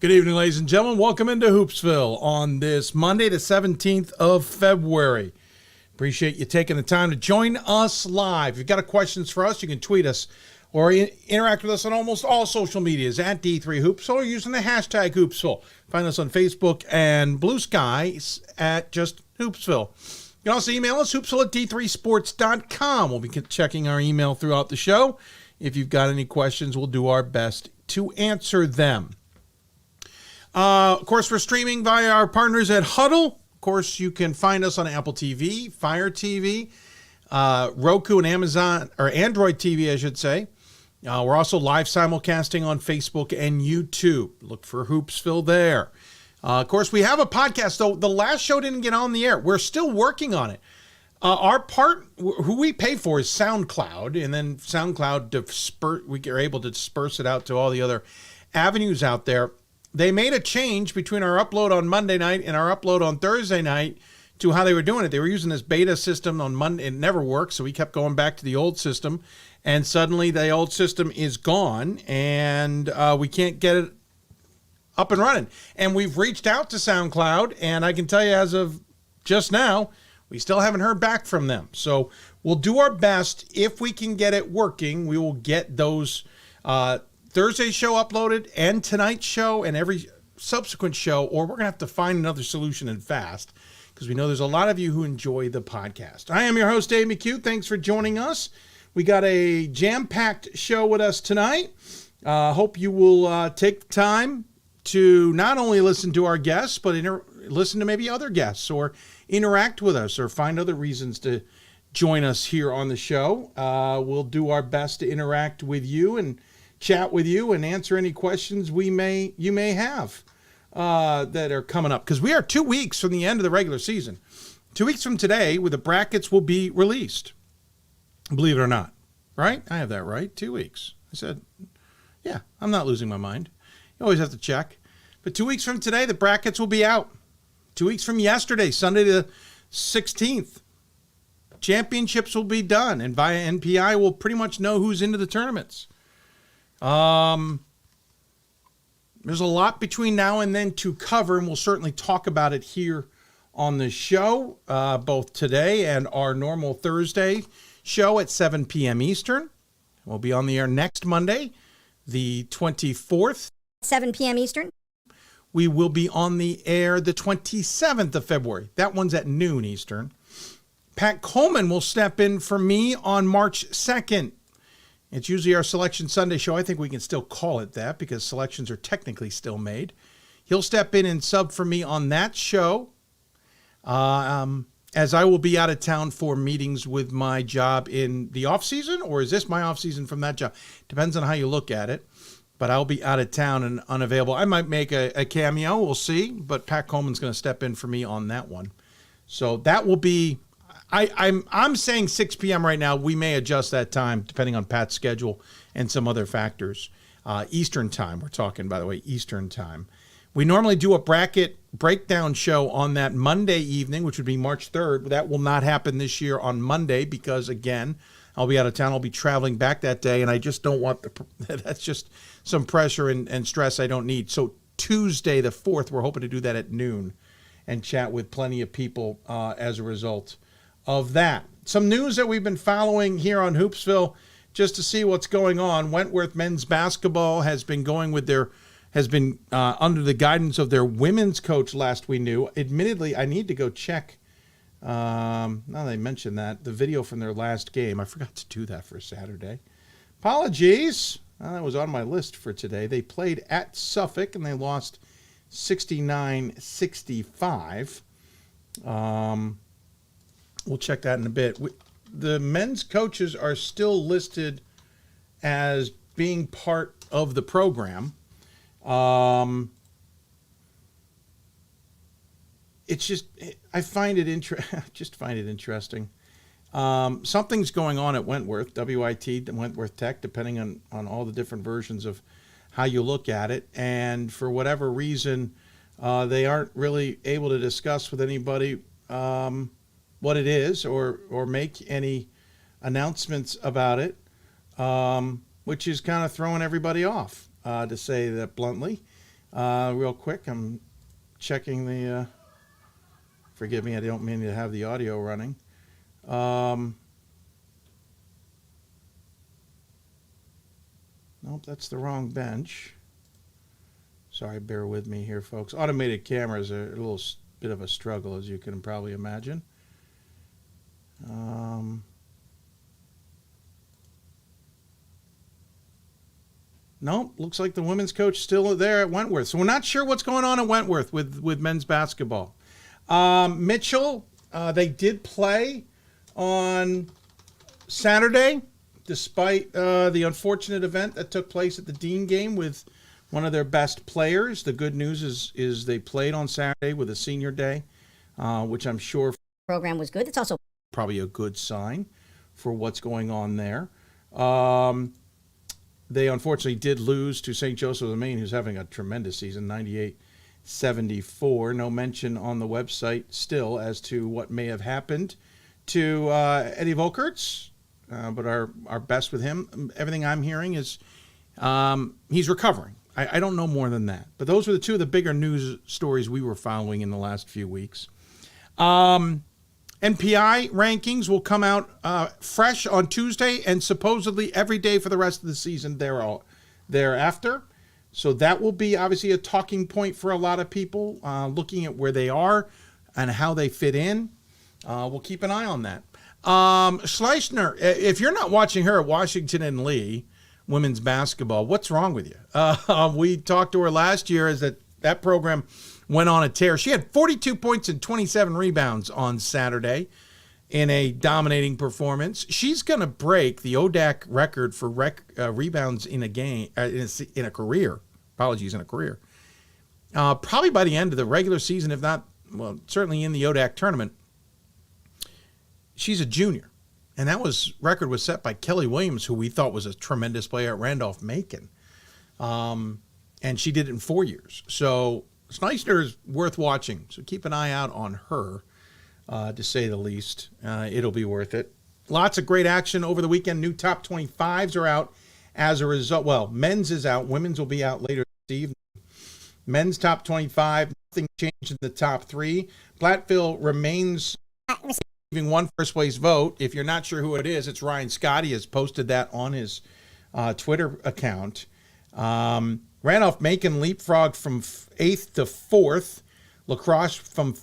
Good evening, ladies and gentlemen. Welcome into Hoopsville on this Monday, the 17th of February. Appreciate you taking the time to join us live. If you've got questions for us, you can tweet us or interact with us on almost all social medias at D3Hoopsville or using the hashtag Hoopsville. Find us on Facebook and Blue Sky at just Hoopsville. You can also email us, hoopsville at d3sports.com. We'll be checking our email throughout the show. If you've got any questions, we'll do our best to answer them. Of course, we're streaming via our partners at Hudl. Of course, you can find us on Apple TV, Fire TV, Roku, and Amazon, or Android TV, I should say. We're also live simulcasting on Facebook and YouTube. Look for Hoopsville there. Of course, we have a podcast, though the last show didn't get on the air. We're still working on it. Our part, who we pay for, is SoundCloud, and then SoundCloud, we are able to disperse it out to all the other avenues out there. They made a change between our upload on Monday night and our upload on Thursday night to how they were doing it. They were using this beta system on Monday. It never worked, so we kept going back to the old system. And suddenly the old system is gone, and we can't get it up and running. And we've reached out to SoundCloud, and I can tell you as of just now, we still haven't heard back from them. So we'll do our best. If we can get it working, we will get those Thursday's show uploaded and tonight's show and every subsequent show, or we're going to have to find another solution and fast because we know there's a lot of you who enjoy the podcast. I am your host, Dave McHugh. Thanks for joining us. We got a jam-packed show with us tonight. Hope you will take the time to not only listen to our guests, but listen to maybe other guests or interact with us or find other reasons to join us here on the show. We'll do our best to interact with you and chat with you and answer any questions you may have that are coming up, because we are 2 weeks from the end of the regular season. 2 weeks from today, where the brackets will be released. Believe it or not, right? I have that right. 2 weeks. I said, yeah, I'm not losing my mind. You always have to check. But 2 weeks from today, the brackets will be out. 2 weeks from yesterday, Sunday the 16th, championships will be done, and via NPI, we'll pretty much know who's into the tournaments. There's a lot between now and then to cover, and we'll certainly talk about it here on the show, both today and our normal Thursday show at 7 p.m. Eastern. We'll be on the air next Monday, the 24th. 7 p.m. Eastern. We will be on the air the 27th of February. That one's at noon Eastern. Pat Coleman will step in for me on March 2nd. It's usually our Selection Sunday show. I think we can still call it that because selections are technically still made. He'll step in and sub for me on that show, as I will be out of town for meetings with my job in the off-season, or is this my off-season from that job? Depends on how you look at it, but I'll be out of town and unavailable. I might make a cameo. We'll see, but Pat Coleman's going to step in for me on that one. So that will be... I'm saying 6 p.m. right now. We may adjust that time depending on Pat's schedule and some other factors. Eastern time, we're talking, by the way, Eastern time. We normally do a bracket breakdown show on that Monday evening, which would be March 3rd. That will not happen this year on Monday because, again, I'll be out of town. I'll be traveling back that day, and I just don't want that's just some pressure and stress I don't need. So Tuesday the 4th, we're hoping to do that at noon and chat with plenty of people as a result of that. Some news that we've been following here on Hoopsville just to see what's going on. Whitworth men's basketball has been under the guidance of their women's coach last we knew. Admittedly, I need to go check, now that I mentioned that, the video from their last game. I forgot to do that for Saturday. Apologies. That was on my list for today. They played at Suffolk and they lost 69-65. We'll check that in a bit. The men's coaches are still listed as being part of the program. It's just, I find it interesting. Something's going on at Wentworth, WIT, Wentworth Tech, depending on all the different versions of how you look at it. And for whatever reason, they aren't really able to discuss with anybody what it is or make any announcements about it, which is kind of throwing everybody off, to say that bluntly. Real quick, I'm checking the, forgive me, I don't mean to have the audio running. Nope, that's the wrong bench. Sorry, bear with me here, folks. Automated cameras are a little bit of a struggle, as you can probably imagine. Nope, looks like the women's coach still there at Whitworth. So we're not sure what's going on at Whitworth with men's basketball. Mitchell, they did play on Saturday, despite the unfortunate event that took place at the Dean game with one of their best players. The good news is they played on Saturday with a senior day, which I'm sure program was good. It's also probably a good sign for what's going on there. They unfortunately did lose to St. Joseph of Maine, who's having a tremendous season, 98-74. No mention on the website still as to what may have happened to Eddie Volkerts, but our best with him. Everything I'm hearing is he's recovering. I don't know more than that. But those were the two of the bigger news stories we were following in the last few weeks. NPI rankings will come out fresh on Tuesday and supposedly every day for the rest of the season thereafter. So that will be obviously a talking point for a lot of people, looking at where they are and how they fit in. We'll keep an eye on that. Schleichner, if you're not watching her at Washington and Lee women's basketball, what's wrong with you? We talked to her last year as that program went on a tear. She had 42 points and 27 rebounds on Saturday in a dominating performance. She's going to break the ODAC record for rebounds in a game in a career. Apologies, in a career. Probably by the end of the regular season, if not, well, certainly in the ODAC tournament. She's a junior, and that record was set by Kelly Williams, who we thought was a tremendous player at Randolph-Macon, and she did it in 4 years. So Schleichner is worth watching, so keep an eye out on her, to say the least. It'll be worth it. Lots of great action over the weekend. New top 25s are out as a result. Well, men's is out. Women's will be out later this evening. Men's top 25, nothing changed in the top three. Platteville remains receiving one first-place vote. If you're not sure who it is, it's Ryan Scott. He has posted that on his Twitter account. Randolph-Macon leapfrogged from 8th to 4th. La Crosse from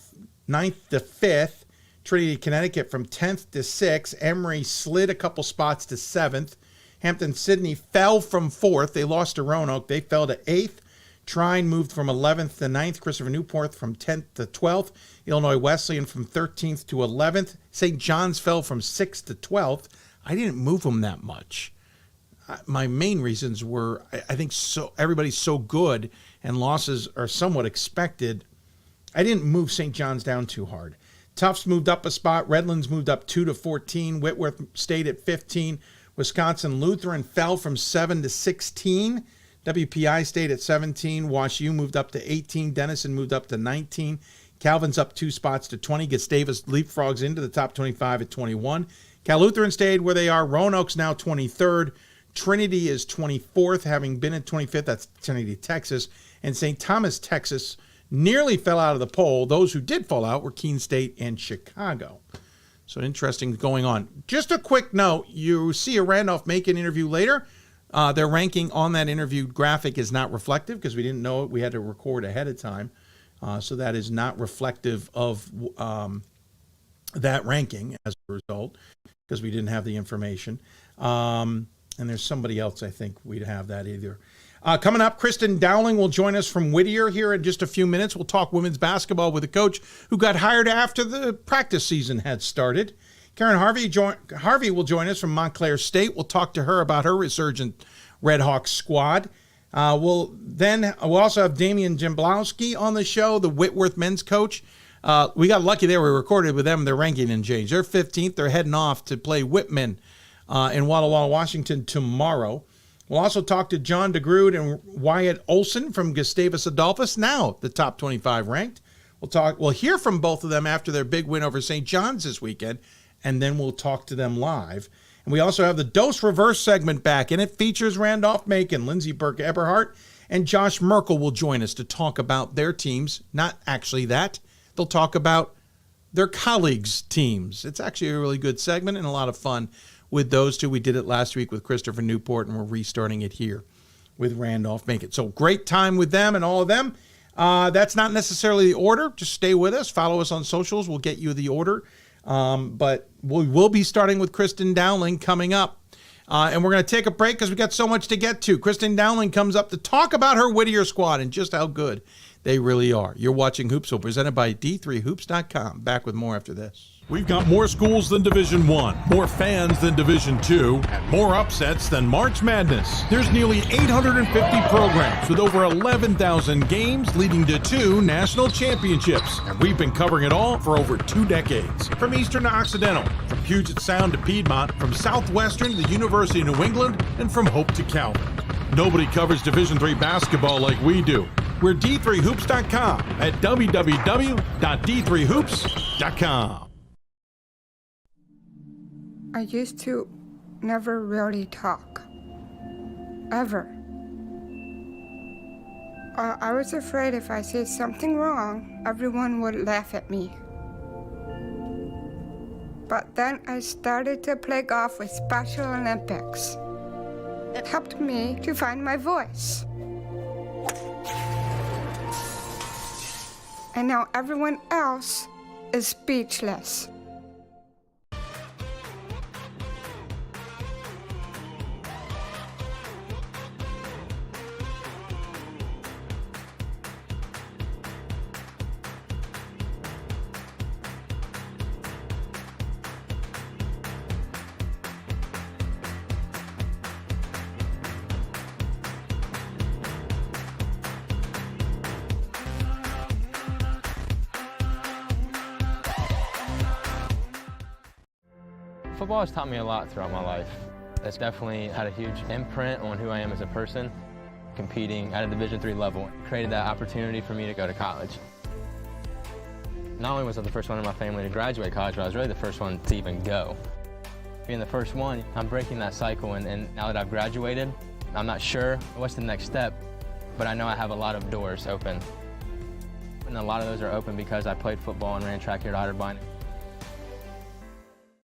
9th to 5th. Trinity, Connecticut from 10th to 6th. Emory slid a couple spots to 7th. Hampton-Sydney fell from 4th. They lost to Roanoke. They fell to 8th. Trine moved from 11th to 9th. Christopher Newport from 10th to 12th. Illinois Wesleyan from 13th to 11th. St. John's fell from 6th to 12th. I didn't move them that much. My main reasons were, I think everybody's so good and losses are somewhat expected. I didn't move St. John's down too hard. Tufts moved up a spot. Redlands moved up 2 to 14. Whitworth stayed at 15. Wisconsin Lutheran fell from 7 to 16. WPI stayed at 17. Wash U moved up to 18. Denison moved up to 19. Calvin's up 2 spots to 20. Gustavus leapfrogs into the top 25 at 21. Cal Lutheran stayed where they are. Roanoke's now 23rd. Trinity is 24th, having been at 25th. That's Trinity, Texas. And St. Thomas, Texas, nearly fell out of the poll. Those who did fall out were Keene State and Chicago. So interesting going on. Just a quick note, you see a Randolph-Macon interview later. Their ranking on that interview graphic is not reflective because we didn't know it. We had to record ahead of time. So that is not reflective of that ranking as a result because we didn't have the information. And there's somebody else I think we'd have that either. Coming up, Kristen Dowling will join us from Whittier here in just a few minutes. We'll talk women's basketball with a coach who got hired after the practice season had started. Karin Harvey will join us from Montclair State. We'll talk to her about her resurgent Red Hawks squad. We'll also have Damion Jablonski on the show, the Whitworth men's coach. We got lucky there. We recorded with them. Their ranking didn't change. They're 15th. They're heading off to play Whitman in Walla Walla, Washington tomorrow. We'll also talk to John DeGrood and Wyatt Olson from Gustavus Adolphus, now the top 25 ranked. We'll hear from both of them after their big win over St. John's this weekend, and then we'll talk to them live. And we also have the Dose Reverse segment back, and it features Randolph-Macon, Lindsey Burke-Eberhart, And Josh Merkel will join us to talk about their teams. Not actually that. They'll talk about their colleagues' teams. It's actually a really good segment and a lot of fun with those two. We did it last week with Christopher Newport, and we're restarting it here with Randolph-Macon. So great time with them and all of them. That's not necessarily the order. Just stay with us. Follow us on socials. We'll get you the order. But we will be starting with Kristen Dowling coming up. And we're going to take a break because we got so much to get to. Kristen Dowling comes up to talk about her Whittier squad and just how good they really are. You're watching Hoopsville, presented by D3Hoops.com. Back with more after this. We've got more schools than Division I, more fans than Division II, and more upsets than March Madness. There's nearly 850 programs with over 11,000 games leading to 2 national championships. And we've been covering it all for over 2 decades. From Eastern to Occidental, from Puget Sound to Piedmont, from Southwestern to the University of New England, and from Hope to Calvin. Nobody covers Division III basketball like we do. We're D3Hoops.com at www.D3Hoops.com. I used to never really talk, ever. I was afraid if I said something wrong, everyone would laugh at me. But then I started to play golf with Special Olympics. It helped me to find my voice. And now everyone else is speechless. Football has taught me a lot throughout my life. It's definitely had a huge imprint on who I am as a person. Competing at a Division III level created that opportunity for me to go to college. Not only was I the first one in my family to graduate college, but I was really the first one to even go. Being the first one, I'm breaking that cycle, and now that I've graduated, I'm not sure what's the next step, but I know I have a lot of doors open. And a lot of those are open because I played football and ran track here at Otterbein.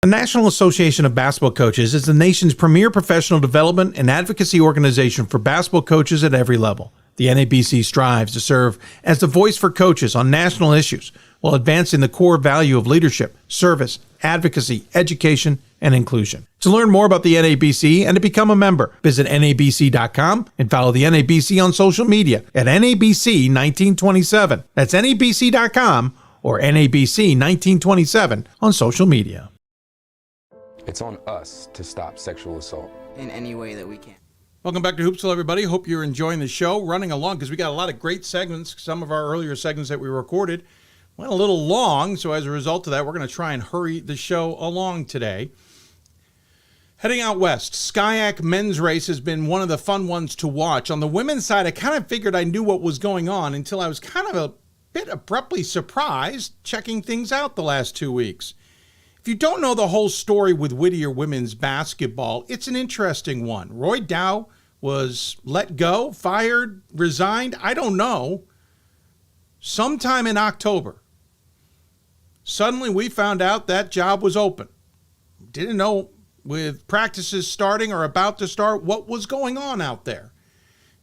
The National Association of Basketball Coaches is the nation's premier professional development and advocacy organization for basketball coaches at every level. The NABC strives to serve as the voice for coaches on national issues while advancing the core value of leadership, service, advocacy, education, and inclusion. To learn more about the NABC and to become a member, visit NABC.com and follow the NABC on social media at NABC1927. That's NABC.com or NABC1927 on social media. It's on us to stop sexual assault in any way that we can. Welcome back to Hoopsville, everybody. Hope you're enjoying the show. Running along because we got a lot of great segments. Some of our earlier segments that we recorded went a little long, so as a result of that, we're going to try and hurry the show along today. Heading out west, Skyac men's race has been one of the fun ones to watch. On the women's side, I kind of figured I knew what was going on until I was kind of a bit abruptly surprised checking things out the last 2 weeks. If you don't know the whole story with Whittier women's basketball, it's an interesting one. Roy Dow was let go, fired, resigned, I don't know, sometime in October. Suddenly we found out that job was open. Didn't know with practices starting or about to start what was going on out there.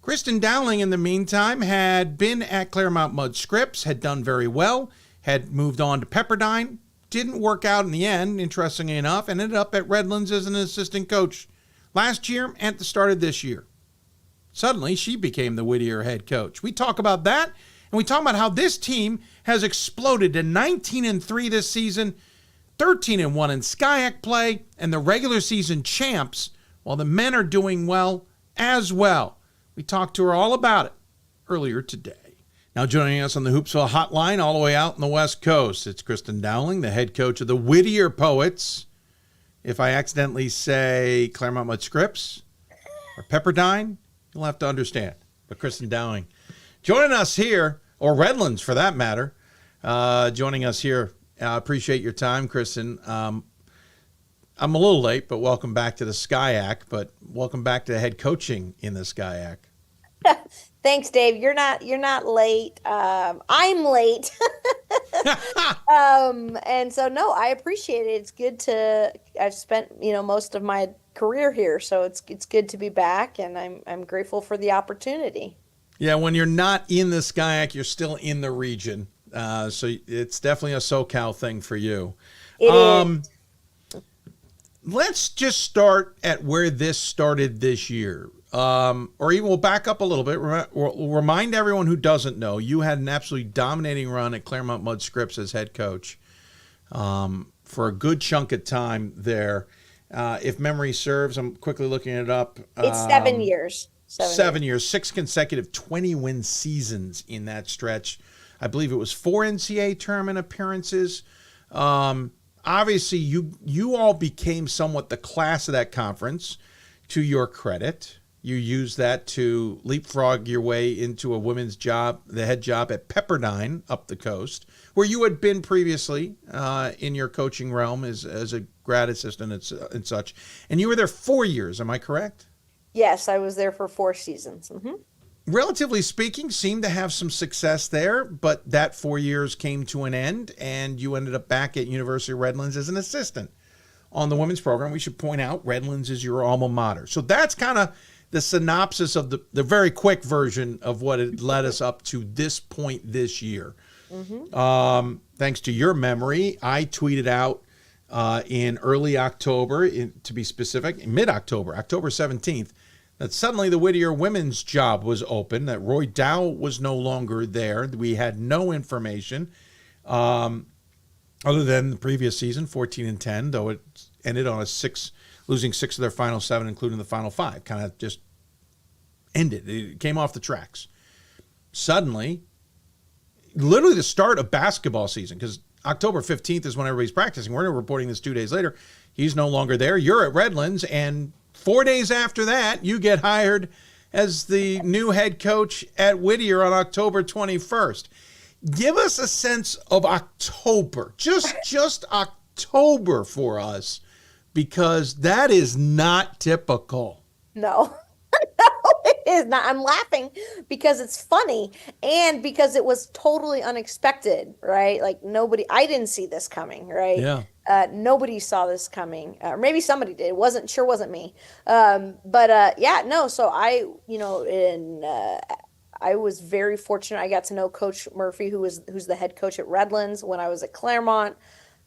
Kristen Dowling, in the meantime, had been at Claremont Mudd Scripps, had done very well, had moved on to Pepperdine. Didn't work out in the end, interestingly enough, and ended up at Redlands as an assistant coach last year and at the start of this year. Suddenly, she became the Whittier head coach. We talk about that, and we talk about how this team has exploded to 19-3 this season, 13-1 in Skyac play, and the regular season champs, while the men are doing well as well. We talked to her all about it earlier today. Now joining us on the Hoopsville Hotline all the way out on the West Coast, it's Kristen Dowling, the head coach of the Whittier Poets. If I accidentally say Claremont Mudd Scripps or Pepperdine, you'll have to understand. But Kristen Dowling joining us here, or Redlands for that matter, joining us here. I appreciate your time, Kristen. I'm a little late, but welcome back to the Skyac, but welcome back to head coaching in the Skyac. Thanks, Dave. You're not late. I'm late. And so no, I appreciate it. It's good I've spent, most of my career here, so it's good to be back, and I'm grateful for the opportunity. Yeah, when you're not in the SCIAC, you're still in the region. So it's definitely a SoCal thing for you. It is. Let's just start at where this started this year. Or even we'll back up a little bit. We'll remind everyone who doesn't know, you had an absolutely dominating run at Claremont Mudd Scripps as head coach for a good chunk of time there. If memory serves, I'm quickly looking it up. It's 7 years. 7 years, 6 consecutive 20-win seasons in that stretch. I believe it was 4 NCAA tournament appearances. Obviously, you all became somewhat the class of that conference, to your credit. You used that to leapfrog your way into a women's job, the head job at Pepperdine up the coast, where you had been previously in your coaching realm as a grad assistant and such. And you were there 4 years, am I correct? Yes, I was there for 4 seasons. Mm-hmm. Relatively speaking, seemed to have some success there, but that 4 years came to an end, and you ended up back at University of Redlands as an assistant on the women's program. We should point out Redlands is your alma mater. So that's kind of the synopsis of the very quick version of what it led us up to this point this year. Mm-hmm. Thanks to your memory, I tweeted out in early October, to be specific, mid-October, October 17th, that suddenly the Whittier women's job was open, that Roy Dow was no longer there. We had no information other than the previous season, 14-10, though it ended on losing 6 of their final 7, including the final 5. Kind of just ended. It came off the tracks. Suddenly, literally the start of basketball season, because October 15th is when everybody's practicing. We're reporting this 2 days later. He's no longer there. You're at Redlands, and 4 days after that, you get hired as the new head coach at Whittier on October 21st. Give us a sense of October, just October for us, because that is not typical. No. No, it is not. I'm laughing because it's funny and because it was totally unexpected, right? Like I didn't see this coming, right? Yeah. Nobody saw this coming. Or maybe somebody did. It wasn't me. Yeah, no. So I was very fortunate. I got to know Coach Murphy, who's the head coach at Redlands when I was at Claremont.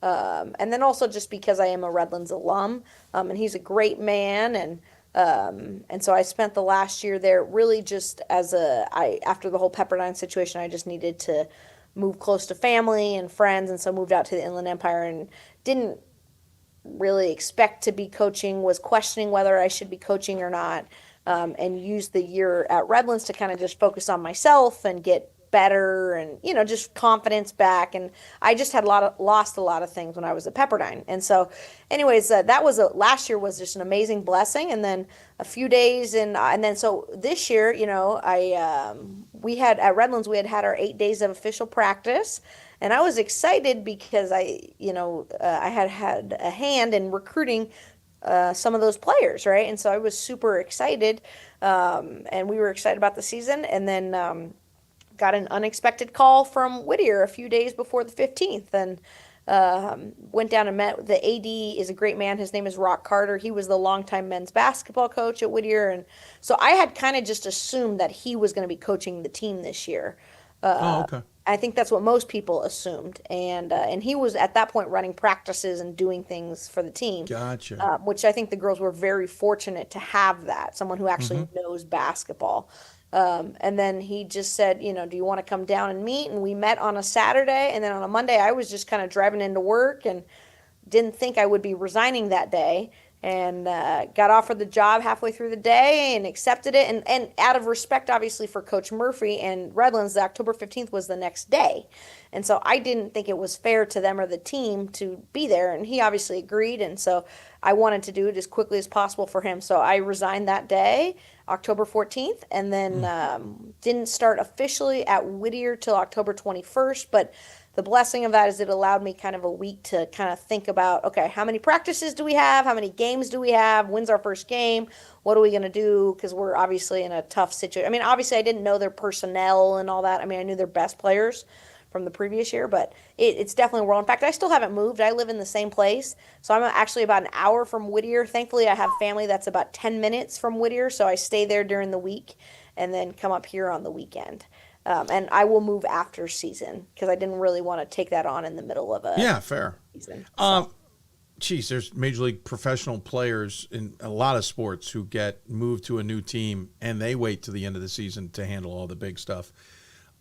And then also just because I am a Redlands alum, and he's a great man, and so I spent the last year there really just after the whole Pepperdine situation, I just needed to move close to family and friends, and so moved out to the Inland Empire and didn't really expect to be coaching, was questioning whether I should be coaching or not, and used the year at Redlands to kind of just focus on myself and get better and, just confidence back. And I just had lost a lot of things when I was at Pepperdine. And so anyways, last year was just an amazing blessing. And then a few days and then, so this year, we had at Redlands, we had our 8 days of official practice. And I was excited because I had a hand in recruiting some of those players. Right. And so I was super excited. And we were excited about the season. And then, got an unexpected call from Whittier a few days before the 15th, and went down and met. The AD is a great man. His name is Rock Carter. He was the longtime men's basketball coach at Whittier, and so I had kind of just assumed that he was going to be coaching the team this year. Okay. I think that's what most people assumed, and he was at that point running practices and doing things for the team. Gotcha. Which I think the girls were very fortunate to have that, someone who actually knows basketball. And then he just said, do you want to come down and meet? And we met on a Saturday. And then on a Monday, I was just kind of driving into work and didn't think I would be resigning that day, and got offered the job halfway through the day and accepted it. And out of respect, obviously, for Coach Murphy and Redlands, the October 15th was the next day. And so I didn't think it was fair to them or the team to be there. And he obviously agreed. And so I wanted to do it as quickly as possible for him. So I resigned that day, October 14th, and then didn't start officially at Whittier till October 21st. But the blessing of that is it allowed me kind of a week to kind of think about, okay, how many practices do we have? How many games do we have? When's our first game? What are we going to do? Because we're obviously in a tough situation. I mean, obviously I didn't know their personnel and all that. I mean, I knew their best players from the previous year, but it's definitely a world. In fact, I still haven't moved. I live in the same place. So I'm actually about an hour from Whittier. Thankfully, I have family that's about 10 minutes from Whittier. So I stay there during the week and then come up here on the weekend. And I will move after season because I didn't really want to take that on in the middle of a fair season. Geez, there's major league professional players in a lot of sports who get moved to a new team and they wait to the end of the season to handle all the big stuff.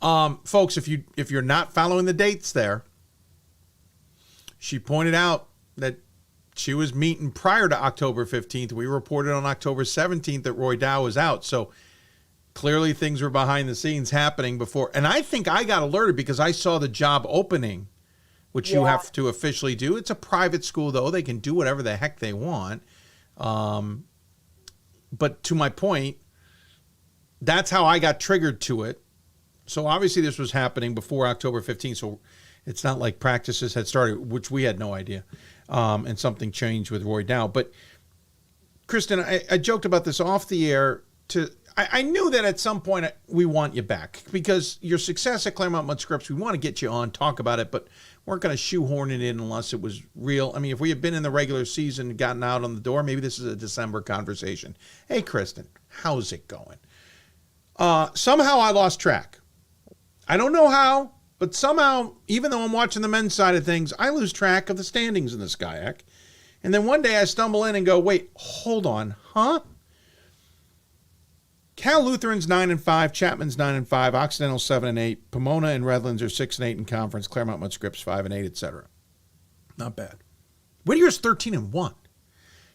Folks, if you're not following the dates there, she pointed out that she was meeting prior to October 15th. We reported on October 17th that Roy Dow was out. So clearly things were behind the scenes happening before. And I think I got alerted because I saw the job opening, which you have to officially do. It's a private school, though. They can do whatever the heck they want. But to my point, that's how I got triggered to it. So obviously this was happening before October 15th, so it's not like practices had started, which we had no idea, and something changed with Roy Dow. But, Kristen, I joked about this off the air. I knew that at some point we want you back because your success at Claremont Scripps, we want to get you on, talk about it, but weren't going to shoehorn it in unless it was real. I mean, if we had been in the regular season and gotten out on the door, maybe this is a December conversation. Hey, Kristen, how's it going? Somehow I lost track. I don't know how, but somehow, even though I'm watching the men's side of things, I lose track of the standings in the SCIAC. And then one day I stumble in and go, wait, hold on, huh? Cal Lutheran's 9-5, Chapman's 9-5, Occidental 7-8, Pomona and Redlands are 6-8 in conference, Claremont Scripps 5-8, etc. Not bad. Whittier's 13-1.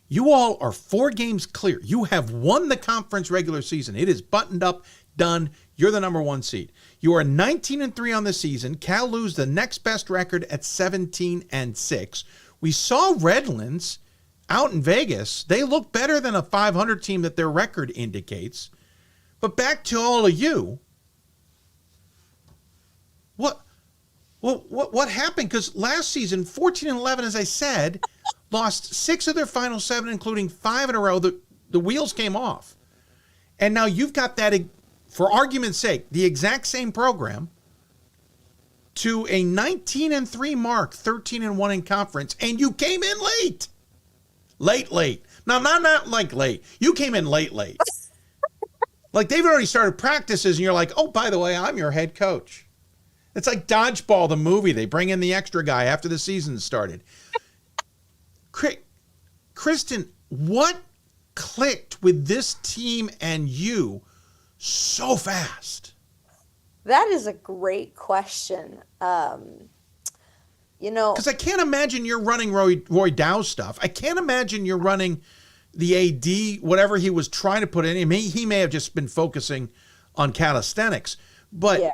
You all are 4 games clear. You have won the conference regular season. It is buttoned up, done. You're the number 1 seed. You are 19-3 on the season. Cal lose the next best record at 17-6. We saw Redlands out in Vegas. They look better than a 500 team that their record indicates. But back to all of you. What happened? Because last season, 14-11, as I said, lost 6 of their final 7, including 5 in a row. The wheels came off. And now you've got that, for argument's sake, the exact same program to a 19-3 mark, 13-1 in conference, and you came in late. Late. No, not like late. You came in late. Like they've already started practices and you're like, oh, by the way, I'm your head coach. It's like Dodgeball, the movie. They bring in the extra guy after the season started. Kristen, what clicked with this team and you so fast? That is a great question. Because I can't imagine you're running Roy Dow stuff. I can't imagine you're running the AD, whatever he was trying to put in him. He may have just been focusing on calisthenics. But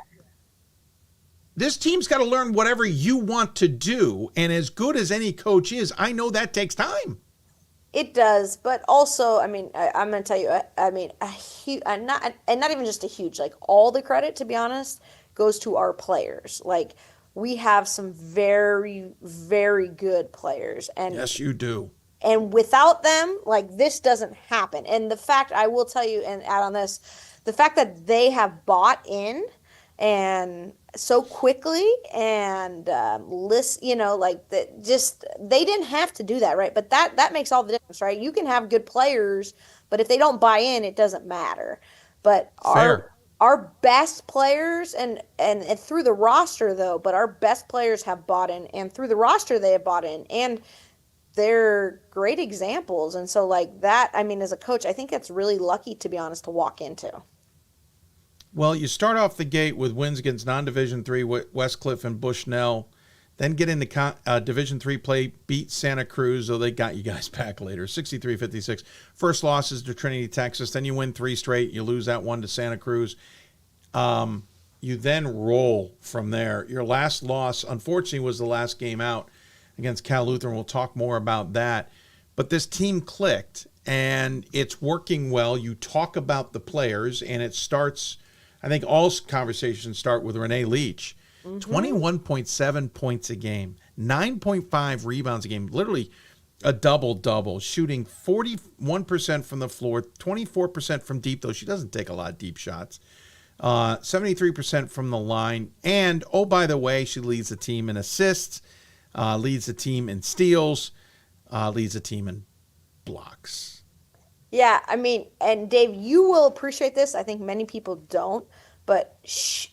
this team's got to learn whatever you want to do. And as good as any coach is, I know that takes time. It does, but also, I mean, I'm going to tell you, not even just a huge, like all the credit, to be honest, goes to our players. Like we have some very, very good players. And yes, you do. And without them, like this doesn't happen. And the fact, I will tell you and add on this, the fact that they have bought in and so quickly and they didn't have to do that, right? But that makes all the difference, right? You can have good players, but if they don't buy in, it doesn't matter. But our best players and through the roster though, but our best players have bought in, and through the roster they have bought in, and they're great examples. And so like that, I mean, as a coach, I think it's really lucky, to be honest, to walk into. Well, you start off the gate with wins against non-Division III, Westcliff and Bushnell, then get into Division III play, beat Santa Cruz, though they got you guys back later, 63-56. First losses to Trinity, Texas. Then you win 3 straight. You lose that one to Santa Cruz. You then roll from there. Your last loss, unfortunately, was the last game out against Cal Lutheran. We'll talk more about that. But this team clicked, and it's working well. You talk about the players, and it starts, I think all conversations start with Renee Leach. 21.7 points a game, 9.5 rebounds a game, literally a double-double, shooting 41% from the floor, 24% from deep, though she doesn't take a lot of deep shots, 73% from the line. And, oh, by the way, she leads the team in assists, leads the team in steals, leads the team in blocks. Yeah, I mean, and Dave, you will appreciate this. I think many people don't. But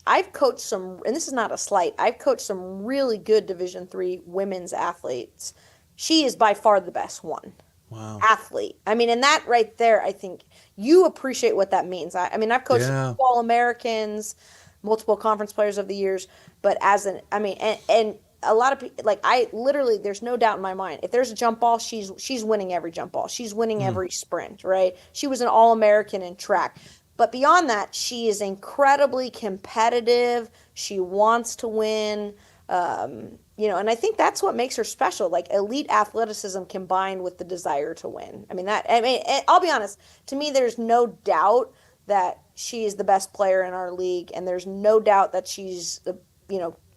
I've coached some, and this is not a slight, I've coached some really good Division III women's athletes. She is by far the best one. Wow. Athlete. I mean, and that right there, I think you appreciate what that means. I mean, I've coached All-Americans, multiple conference players of the years, but and a lot of people, like there's no doubt in my mind, if there's a jump ball, she's winning every jump ball. She's winning every sprint, right? She was an All-American in track. But beyond that, she is incredibly competitive. She wants to win, and I think that's what makes her special, like elite athleticism combined with the desire to win. I'll be honest, to me, there's no doubt that she is the best player in our league, and there's no doubt that she's,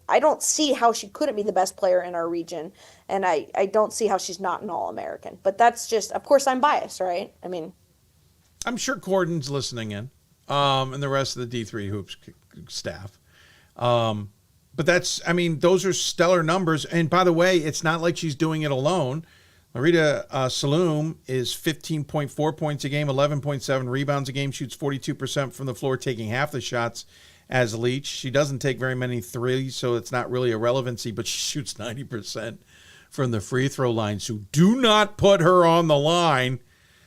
I don't see how she couldn't be the best player in our region, and I don't see how she's not an All-American. But that's just, of course, I'm biased, right? I mean, I'm sure Cordon's listening in, and the rest of the D3 Hoops staff. But those are stellar numbers. And by the way, it's not like she's doing it alone. Marita Saloom is 15.4 points a game, 11.7 rebounds a game, shoots 42% from the floor, taking half the shots as Leach. She doesn't take very many threes, so it's not really a relevancy, but she shoots 90% from the free throw line. So do not put her on the line.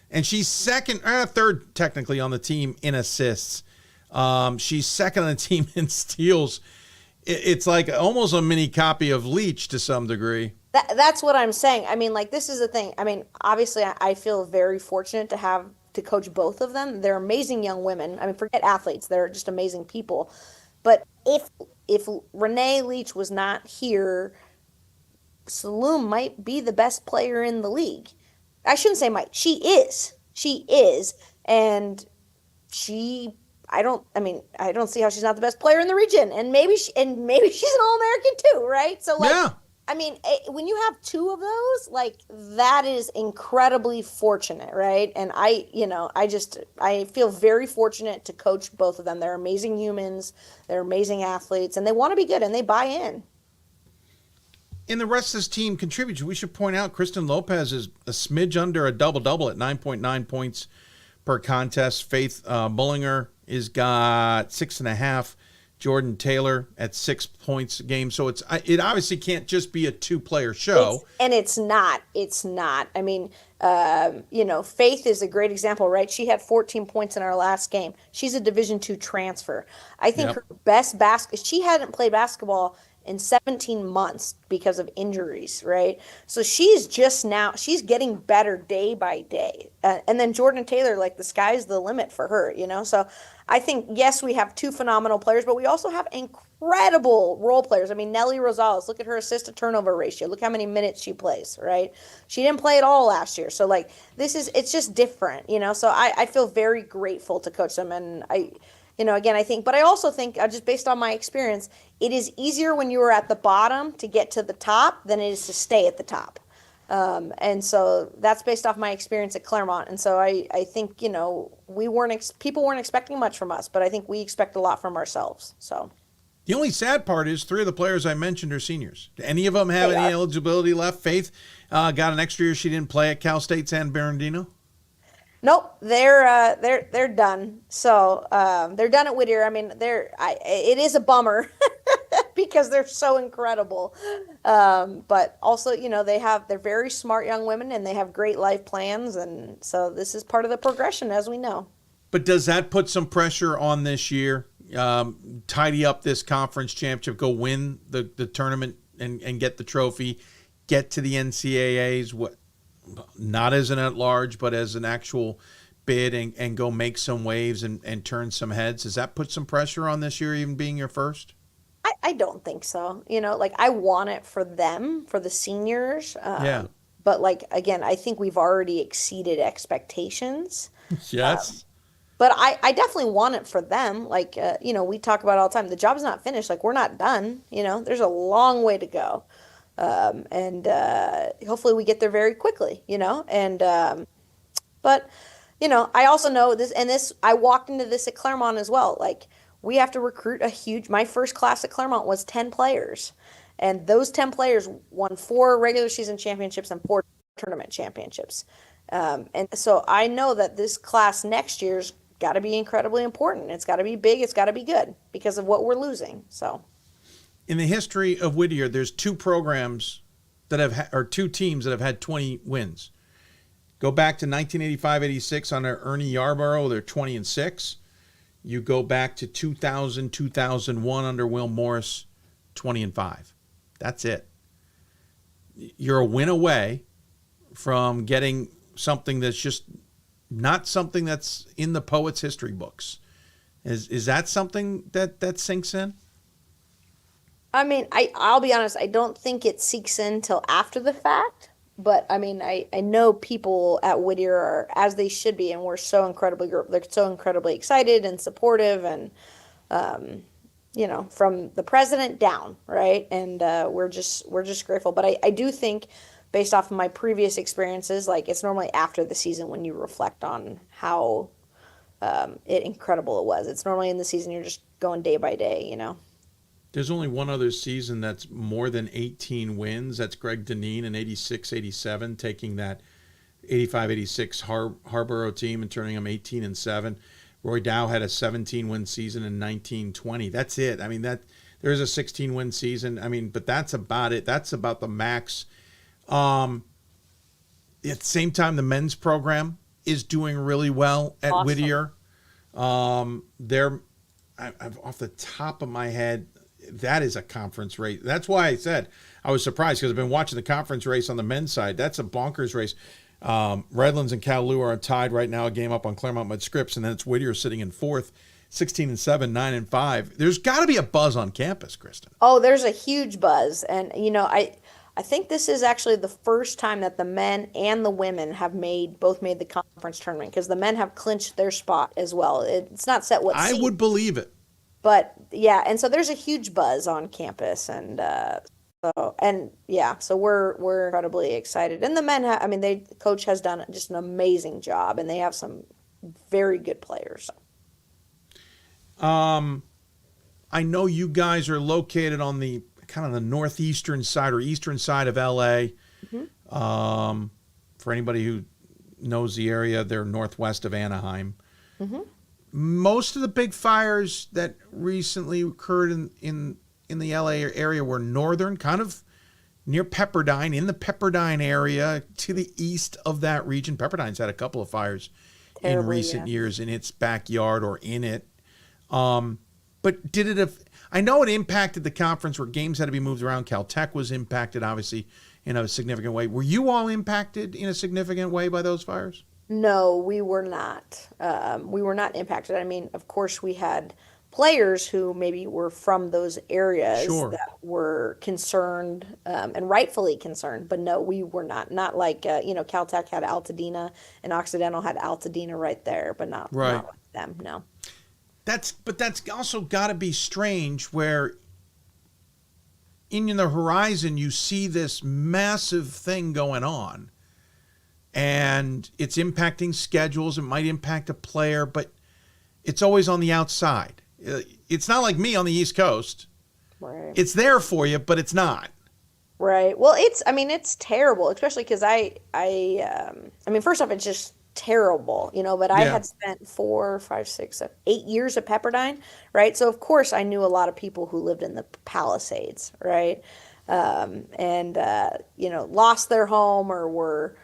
And she's third technically on the team in assists. She's second on the team in steals. It's like almost a mini copy of Leach to some degree. That's what I'm saying. I mean, like, this is the thing. I mean, obviously, I feel very fortunate to coach both of them. They're amazing young women. I mean, forget athletes. They're just amazing people. But if Renee Leach was not here, Saloom might be the best player in the league. I shouldn't say might. She is. And I don't see how she's not the best player in the region. And maybe she's an All-American too, right? So yeah. I mean, when you have two of those, like, that is incredibly fortunate, right? And I feel very fortunate to coach both of them. They're amazing humans, they're amazing athletes, and they want to be good, and they buy in. And the rest of this team contributes. We should point out Kristen Lopez is a smidge under a double-double at 9.9 points per contest. Faith Bullinger has got 6.5. Jordan Taylor at 6 points a game. So it obviously can't just be a two-player show. It's not. I mean, Faith is a great example, right? She had 14 points in our last game. She's a Division II transfer. I think her best she hadn't played basketball in 17 months because of injuries, right? So she's getting better day by day. And then Jordan Taylor, like, the sky's the limit for her, So I think, yes, we have two phenomenal players, but we also have incredible role players. I mean, Nelly Rosales, look at her assist-to-turnover ratio. Look how many minutes she plays, right? She didn't play at all last year. So, like, it's just different, So I feel very grateful to coach them. And but I also think, just based on my experience, it is easier when you are at the bottom to get to the top than it is to stay at the top. And so that's based off my experience at Claremont. And so I think, people weren't expecting much from us, but I think we expect a lot from ourselves. So the only sad part is 3 of the players I mentioned are seniors. Do any of them have any eligibility left? Faith got an extra year. She didn't play at Cal State San Bernardino. Nope, they're done. So they're done at Whittier. I mean, it is a bummer because they're so incredible. But also, they're very smart young women and they have great life plans, and so this is part of the progression, as we know. But does that put some pressure on this year? Tidy up this conference championship, go win the tournament and get the trophy, get to the NCAAs. Not as an at-large, but as an actual bid and go make some waves and turn some heads. Does that put some pressure on this year, even being your first? I don't think so. I want it for them, for the seniors. But, again, I think we've already exceeded expectations. Yes. But I definitely want it for them. Like, we talk about it all the time. The job's not finished. Like, we're not done. There's a long way to go. And hopefully we get there very quickly, but, I also know this, and I walked into this at Claremont as well. Like, we have to recruit my first class at Claremont was 10 players. And those 10 players won 4 regular season championships and 4 tournament championships. And so I know that this class next year's got to be incredibly important. It's got to be big. It's got to be good because of what we're losing. So, in the history of Whittier, there's 2 programs that or 2 teams that have had 20 wins. Go back to 1985-86 under Ernie Yarborough, they're 20-6. You go back to 2000-2001 under Will Morris, 20-5. That's it. You're a win away from getting something that's just not something that's in the poets' history books. Is that something that sinks in? I mean, I'll be honest, I don't think it sinks in till after the fact. But I mean, I know people at Whittier are, as they should be, and they're so incredibly excited and supportive, and from the president down, right? And we're just grateful. But I do think, based off of my previous experiences, like, it's normally after the season when you reflect on how incredible it was. It's normally in the season you're just going day by day, There's only one other season that's more than 18 wins. That's Greg Dineen in 86-87, taking that 85-86 Harborough team and turning them 18-7. Roy Dow had a 17-win season in 1920. That's it. I mean, there is a 16-win season. I mean, but that's about it. That's about the max. At the same time, the men's program is doing really well at Awesome. Whittier. They're off the top of my head, that is a conference race. That's why I said I was surprised, because I've been watching the conference race on the men's side. That's a bonkers race. Redlands and Calou are tied right now, a game up on Claremont Mud Scripps, and then it's Whittier sitting in 4th, 16-7, 9-5. There's got to be a buzz on campus, Kristen. Oh, there's a huge buzz. And, I think this is actually the first time that the men and the women have both made the conference tournament, because the men have clinched their spot as well. It's not set what I seed, would believe it. but yeah, and so there's a huge buzz on campus, and so we're incredibly excited. And the men the coach has done just an amazing job, and they have some very good players. I know you guys are located on the kind of the northeastern side or eastern side of LA. Mm-hmm. For anybody who knows the area, they're northwest of Anaheim. Mm-hmm. Most of the big fires that recently occurred in the LA area were northern, kind of near Pepperdine, in the Pepperdine area to the east of that region. Pepperdine's had a couple of fires in recent years in its backyard or in it. But did it I know it impacted the conference where games had to be moved around. Caltech was impacted, obviously, in a significant way. Were you all impacted in a significant way by those fires? No, we were not. We were not impacted. I mean, of course, we had players who maybe were from those areas that were concerned, and rightfully concerned. But no, we were not. Not like, Caltech had Altadena and Occidental had Altadena right there, but not like them, no. That's also got to be strange, where in the horizon you see this massive thing going on, and it's impacting schedules. It might impact a player, but it's always on the outside. It's not like me on the East Coast. Right. It's there for you, but it's not. Right. Well, it's terrible, especially because first off, it's just terrible, but I had spent 4, 5, 6, 8 years at Pepperdine, right? So of course I knew a lot of people who lived in the Palisades, right? Lost their home, or were,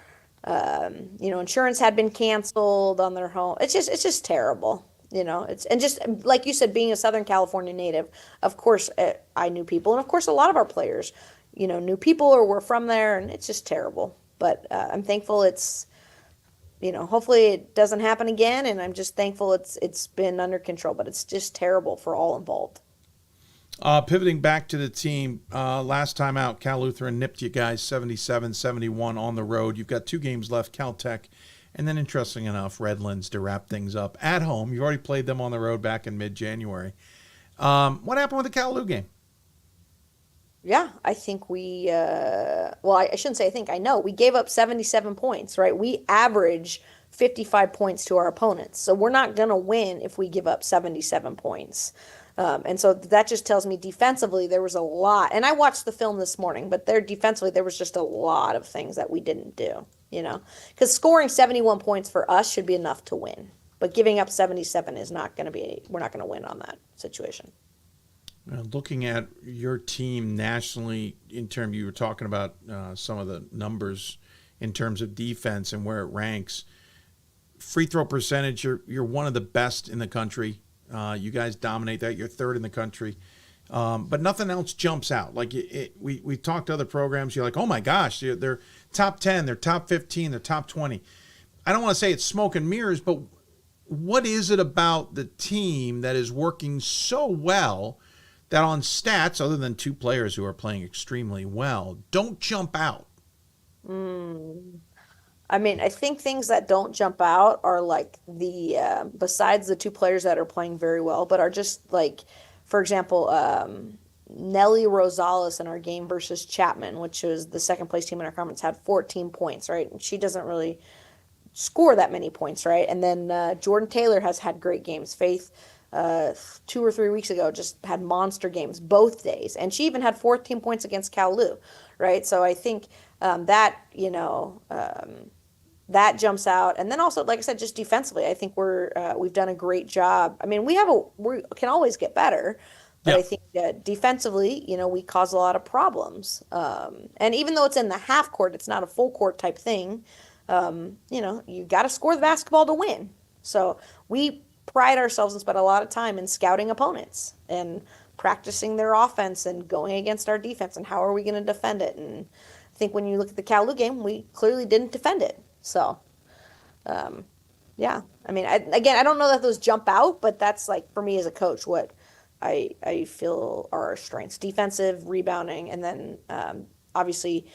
insurance had been canceled on their home. It's just terrible, and just like you said, being a Southern California native, of course I knew people, and of course a lot of our players, knew people or were from there, and it's just terrible. But I'm thankful it's, hopefully it doesn't happen again, and I'm just thankful it's been under control, but it's just terrible for all involved. Pivoting back to the team, last time out, Cal Lutheran nipped you guys 77-71 on the road. You've got 2 games left, Caltech And then, interesting enough, Redlands to wrap things up at home. You've already played them on the road back in mid-January. What happened with the Kalamazoo game? Yeah, I think we, I shouldn't say I think, I know. We gave up 77 points, right? We average 55 points to our opponents. So we're not going to win if we give up 77 points. And so that just tells me defensively there was a lot. And I watched the film this morning, but defensively there was just a lot of things that we didn't do, Because scoring 71 points for us should be enough to win. But giving up 77 is not going to be, we're not going to win on that situation. Looking at your team nationally, you were talking about some of the numbers in terms of defense and where it ranks. Free throw percentage, you're one of the best in the country. You guys dominate that. You're third in the country. But nothing else jumps out. Like we talked to other programs. You're like, oh my gosh, they're top 10, they're top 15, they're top 20. I don't want to say it's smoke and mirrors, but what is it about the team that is working so well that on stats, other than two players who are playing extremely well, don't jump out? I mean, I think things that don't jump out are like the, besides the two players that are playing very well, but are just like, for example, Nelly Rosales in our game versus Chapman, which was the second place team in our conference, had 14 points, right? And she doesn't really score that many points, right? And then Jordan Taylor has had great games. Faith, 2 or 3 weeks ago, just had monster games both days. And she even had 14 points against Kalamazoo, right? So I think that jumps out. And then also, like I said, just defensively, I think we've done a great job. I mean, we can always get better, but yeah. I think defensively, we cause a lot of problems. And even though it's in the half court, it's not a full court type thing. You got to score the basketball to win. So we pride ourselves and spend a lot of time in scouting opponents and practicing their offense and going against our defense and how are we going to defend it. And I think when you look at the Kalamazoo game, we clearly didn't defend it. So, yeah, I mean, I don't know that those jump out, but that's like, for me as a coach, what I feel are our strengths: defensive, rebounding, and then obviously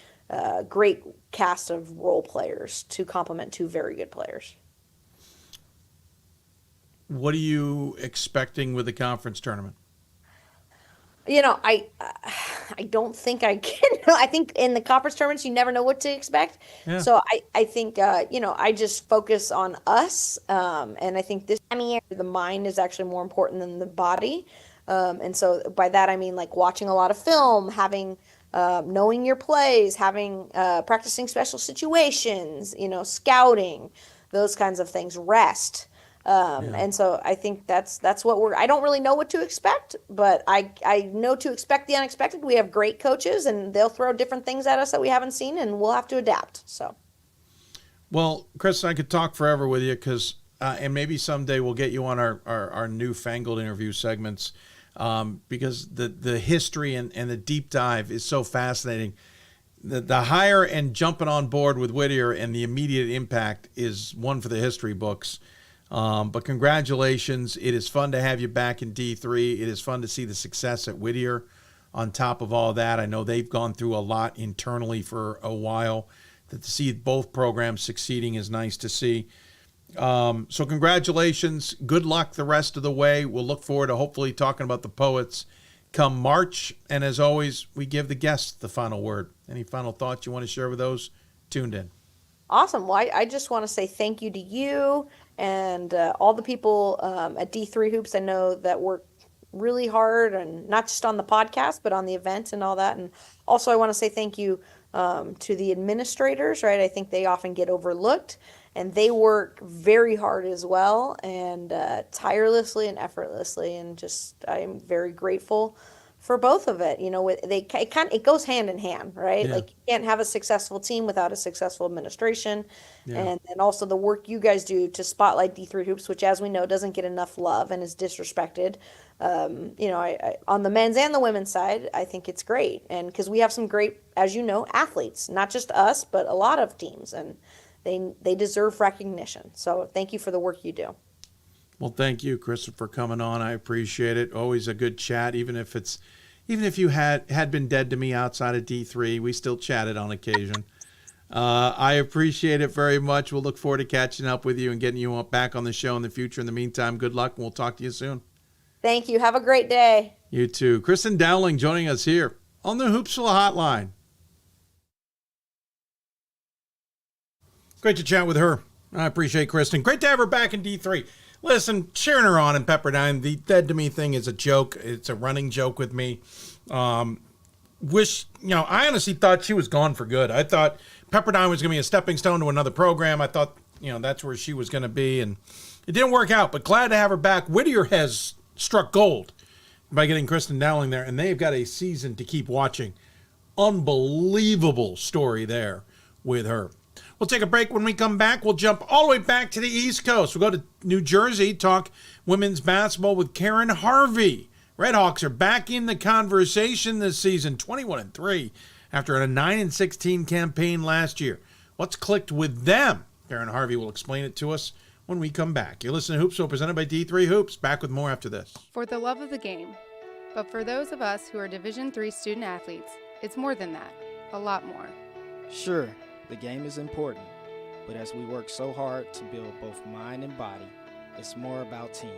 great cast of role players to complement two very good players. What are you expecting with the conference tournament? I don't think I can. I think in the conference tournaments, you never know what to expect. Yeah. So I think, I just focus on us. And I think this time of year, the mind is actually more important than the body. And so by that, I mean, like watching a lot of film, having, knowing your plays, having, practicing special situations, scouting, those kinds of things, rest. And so I think that's what I don't really know what to expect, but I know to expect the unexpected. We have great coaches and they'll throw different things at us that we haven't seen and we'll have to adapt. So. Well, Kristen, I could talk forever with you because, and maybe someday we'll get you on our newfangled interview segments because the history and the deep dive is so fascinating. The hire and jumping on board with Whittier and the immediate impact is one for the history books. But congratulations. It is fun to have you back in D3. It is fun to see the success at Whittier on top of all that. I know they've gone through a lot internally for a while. That to see both programs succeeding is nice to see. So congratulations. Good luck the rest of the way. We'll look forward to hopefully talking about the Poets come March. And as always, we give the guests the final word. Any final thoughts you want to share with those tuned in? Awesome. Well, I just want to say thank you to you and all the people at D3 Hoops. I know that work really hard, and not just on the podcast, but on the event and all that. And also I want to say thank you to the administrators, right? I think they often get overlooked, and they work very hard as well, and tirelessly and effortlessly. And just I am very grateful for both of it. It goes hand in hand, right? Yeah. Like you can't have a successful team without a successful administration. Yeah. And also the work you guys do to spotlight D3 Hoops, which as we know doesn't get enough love and is disrespected. I on the men's and the women's side, I think it's great. And because we have some great, as you know, athletes, not just us, but a lot of teams, and they deserve recognition. So thank you for the work you do. Well, thank you, Kristen, for coming on. I appreciate it. Always a good chat, even if you had been dead to me outside of D3, we still chatted on occasion. I appreciate it very much. We'll look forward to catching up with you and getting you back on the show in the future. In the meantime, good luck, and we'll talk to you soon. Thank you. Have a great day. You too. Kristen Dowling joining us here on the Hoopsville Hotline. Great to chat with her. I appreciate Kristen. Great to have her back in D3. Listen, cheering her on in Pepperdine, the dead to me thing is a joke. It's a running joke with me. I honestly thought she was gone for good. I thought Pepperdine was going to be a stepping stone to another program. I thought, that's where she was going to be, and it didn't work out, but glad to have her back. Whittier has struck gold by getting Kristen Dowling there, and they've got a season to keep watching. Unbelievable story there with her. We'll take a break. When we come back, we'll jump all the way back to the East Coast. We'll go to New Jersey, talk women's basketball with Karin Harvey. Redhawks are back in the conversation this season, 21-3, after a 9-16 campaign last year. What's clicked with them? Karin Harvey will explain it to us when we come back. You're listening to Hoopsville, presented by D3 Hoops. Back with more after this. For the love of the game. But for those of us who are Division III student athletes, it's more than that. A lot more. Sure, the game is important. But as we work so hard to build both mind and body, it's more about team.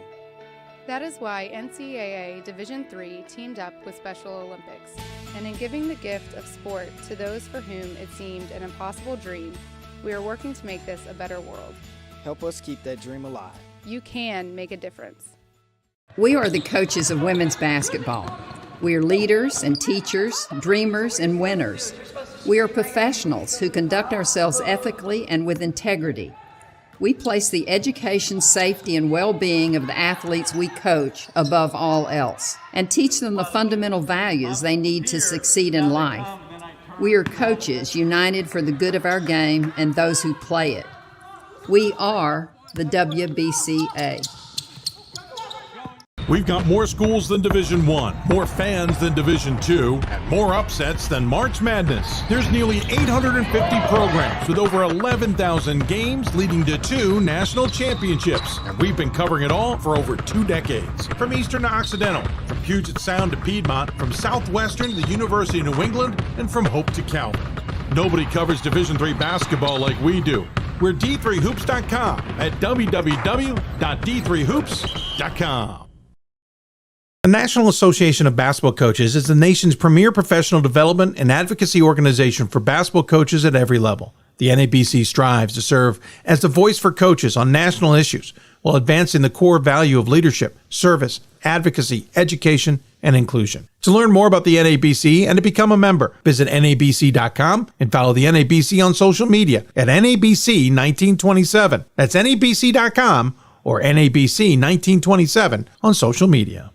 That is why NCAA Division III teamed up with Special Olympics. And in giving the gift of sport to those for whom it seemed an impossible dream, we are working to make this a better world. Help us keep that dream alive. You can make a difference. We are the coaches of women's basketball. We are leaders and teachers, dreamers and winners. We are professionals who conduct ourselves ethically and with integrity. We place the education, safety, and well-being of the athletes we coach above all else and teach them the fundamental values they need to succeed in life. We are coaches united for the good of our game and those who play it. We are the WBCA. We've got more schools than Division I, more fans than Division II, and more upsets than March Madness. There's nearly 850 programs with over 11,000 games leading to 2 national championships. And we've been covering it all for over 2 decades. From Eastern to Occidental, from Puget Sound to Piedmont, from Southwestern to the University of New England, and from Hope to Calvin. Nobody covers Division III basketball like we do. We're D3Hoops.com at www.d3hoops.com. The National Association of Basketball Coaches is the nation's premier professional development and advocacy organization for basketball coaches at every level. The NABC strives to serve as the voice for coaches on national issues while advancing the core value of leadership, service, advocacy, education, and inclusion. To learn more about the NABC and to become a member, visit NABC.com and follow the NABC on social media at NABC1927. That's NABC.com or NABC1927 on social media.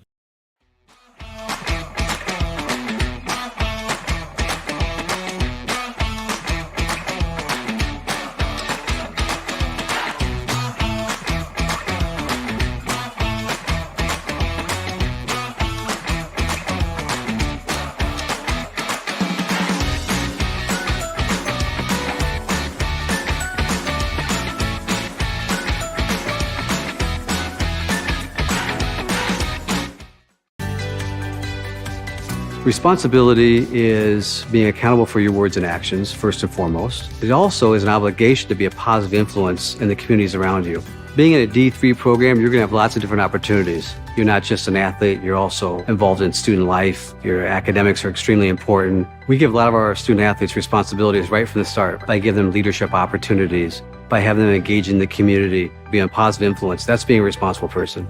Responsibility is being accountable for your words and actions, first and foremost. It also is an obligation to be a positive influence in the communities around you. Being in a D3 program, you're going to have lots of different opportunities. You're not just an athlete, you're also involved in student life. Your academics are extremely important. We give a lot of our student athletes responsibilities right from the start by giving them leadership opportunities, by having them engage in the community, be a positive influence. That's being a responsible person.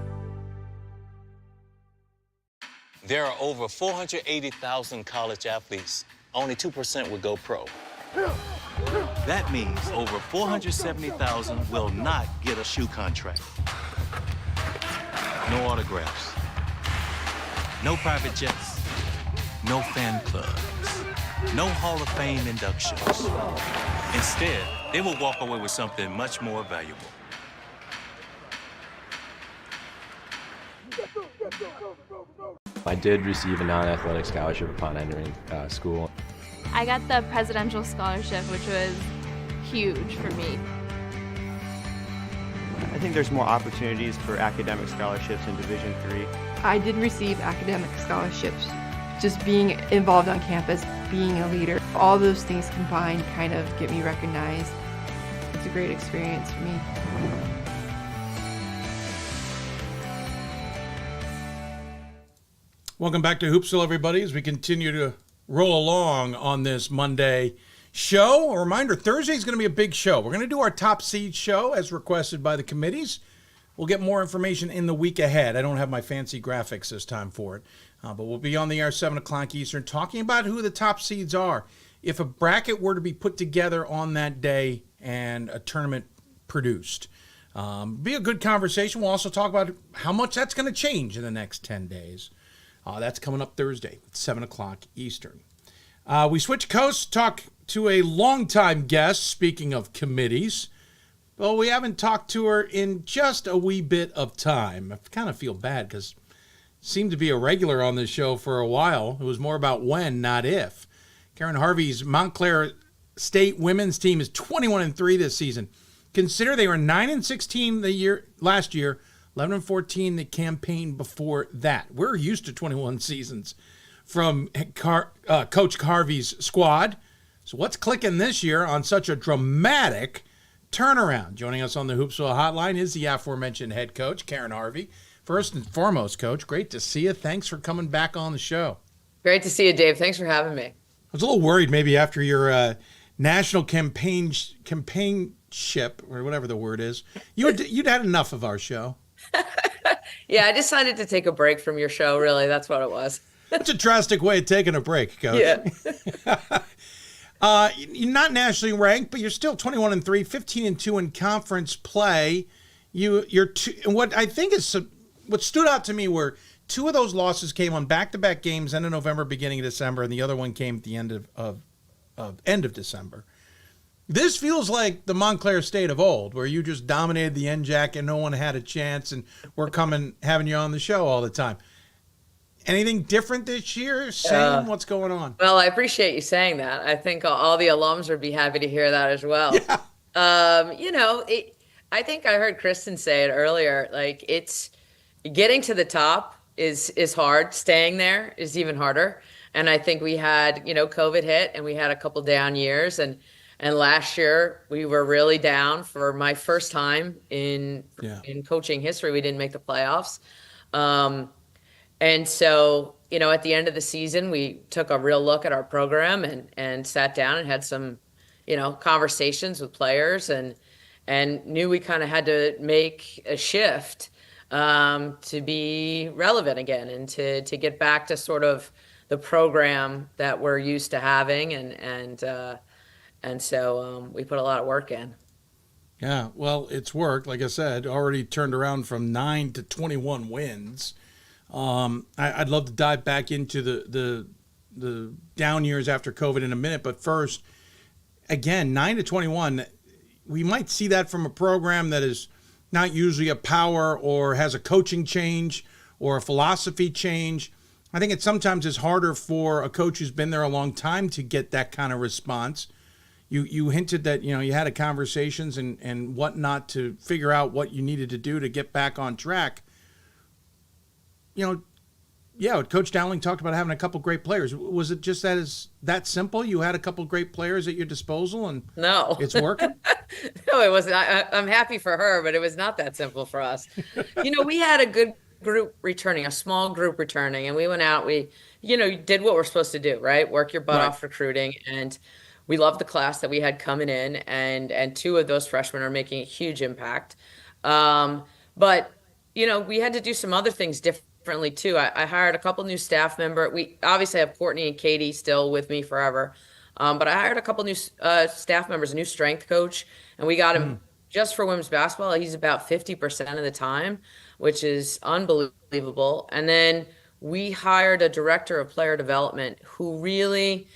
There are over 480,000 college athletes. Only 2% would go pro. That means over 470,000 will not get a shoe contract. No autographs. No private jets. No fan clubs. No Hall of Fame inductions. Instead, they will walk away with something much more valuable. I did receive a non-athletic scholarship upon entering school. I got the presidential scholarship, which was huge for me. I think there's more opportunities for academic scholarships in Division III. I did receive academic scholarships. Just being involved on campus, being a leader. all those things combined kind of get me recognized. It's a great experience for me. Welcome back to Hoopsville, everybody, as we continue to roll along on this Monday show. A reminder, Thursday is going to be a big show. We're going to do our top seed show as requested by the committees. We'll get more information in the week ahead. I don't have my fancy graphics this time for it, but we'll be on the air 7 o'clock Eastern talking about who the top seeds are. If a bracket were to be put together on that day and a tournament produced, be a good conversation. We'll also talk about how much that's going to change in the next 10 days. That's coming up Thursday at 7 o'clock Eastern. We switch coasts, talk to a longtime guest, speaking of committees. Well, we haven't talked to her in just a wee bit of time. I kind of feel bad because seemed to be a regular on this show for a while. It was more about when, not if. Karin Harvey's Montclair State women's team is 21-3 this season. Consider they were 9-16 last year, 11-14 the campaign before that. We're used to 21 seasons from Coach Harvey's squad. So what's clicking this year on such a dramatic turnaround? Joining us on the Hoopsville Hotline is the aforementioned head coach, Karin Harvey. First and foremost, Coach, great to see you. Thanks for coming back on the show. Great to see you, Dave. Thanks for having me. I was a little worried maybe after your national campaignship, or whatever the word is. You'd had enough of our show. Yeah, I decided to take a break from your show, really. That's what it was. That's a drastic way of taking a break, Coach. Yeah. You're not nationally ranked, but you're still 21-3, 15-2 in conference play. What I think is what stood out to me were two of those losses came on back-to-back games, end of November, beginning of December, and the other one came at the end of December. This feels like the Montclair State of old, where you just dominated the NJAC and no one had a chance, and we're having you on the show all the time. Anything different this year? Same? What's going on? Well, I appreciate you saying that. I think all the alums would be happy to hear that as well. Yeah. I think I heard Kristen say it earlier. Like, it's getting to the top is hard. Staying there is even harder. And I think we had, COVID hit and we had a couple down years. And last year we were really down for my first time in coaching history. We didn't make the playoffs. And so, at the end of the season, we took a real look at our program and sat down and had some, conversations with players and knew we kind of had to make a shift to be relevant again and to get back to sort of the program that we're used to having. And so we put a lot of work in. Yeah, well, it's worked. Like I said, already turned around from 9 to 21 wins. I'd love to dive back into the down years after COVID in a minute, but first, again, 9 to 21, we might see that from a program that is not usually a power or has a coaching change or a philosophy change. I think it sometimes is harder for a coach who's been there a long time to get that kind of response. You hinted that, you had a conversations and whatnot to figure out what you needed to do to get back on track. Coach Dowling talked about having a couple great players. Was it just that simple? You had a couple great players at your disposal and no, it's working? No, it wasn't. I'm happy for her, but it was not that simple for us. We had a good group returning, a small group returning, and we went out, we did what we're supposed to do, right? Work your butt off recruiting. And we loved the class that we had coming in, and two of those freshmen are making a huge impact. But we had to do some other things differently too. I hired a couple new staff members. We obviously have Courtney and Katie still with me forever. But I hired a couple new staff members, a new strength coach, and we got him just for women's basketball. He's about 50% of the time, which is unbelievable. And then we hired a director of player development who really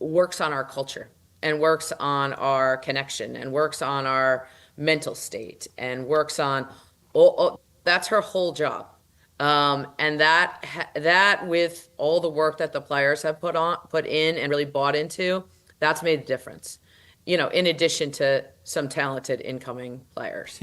works on our culture and works on our connection and works on our mental state and works on that's her whole job. And that with all the work that the players have put in and really bought into, that's made a difference, in addition to some talented incoming players.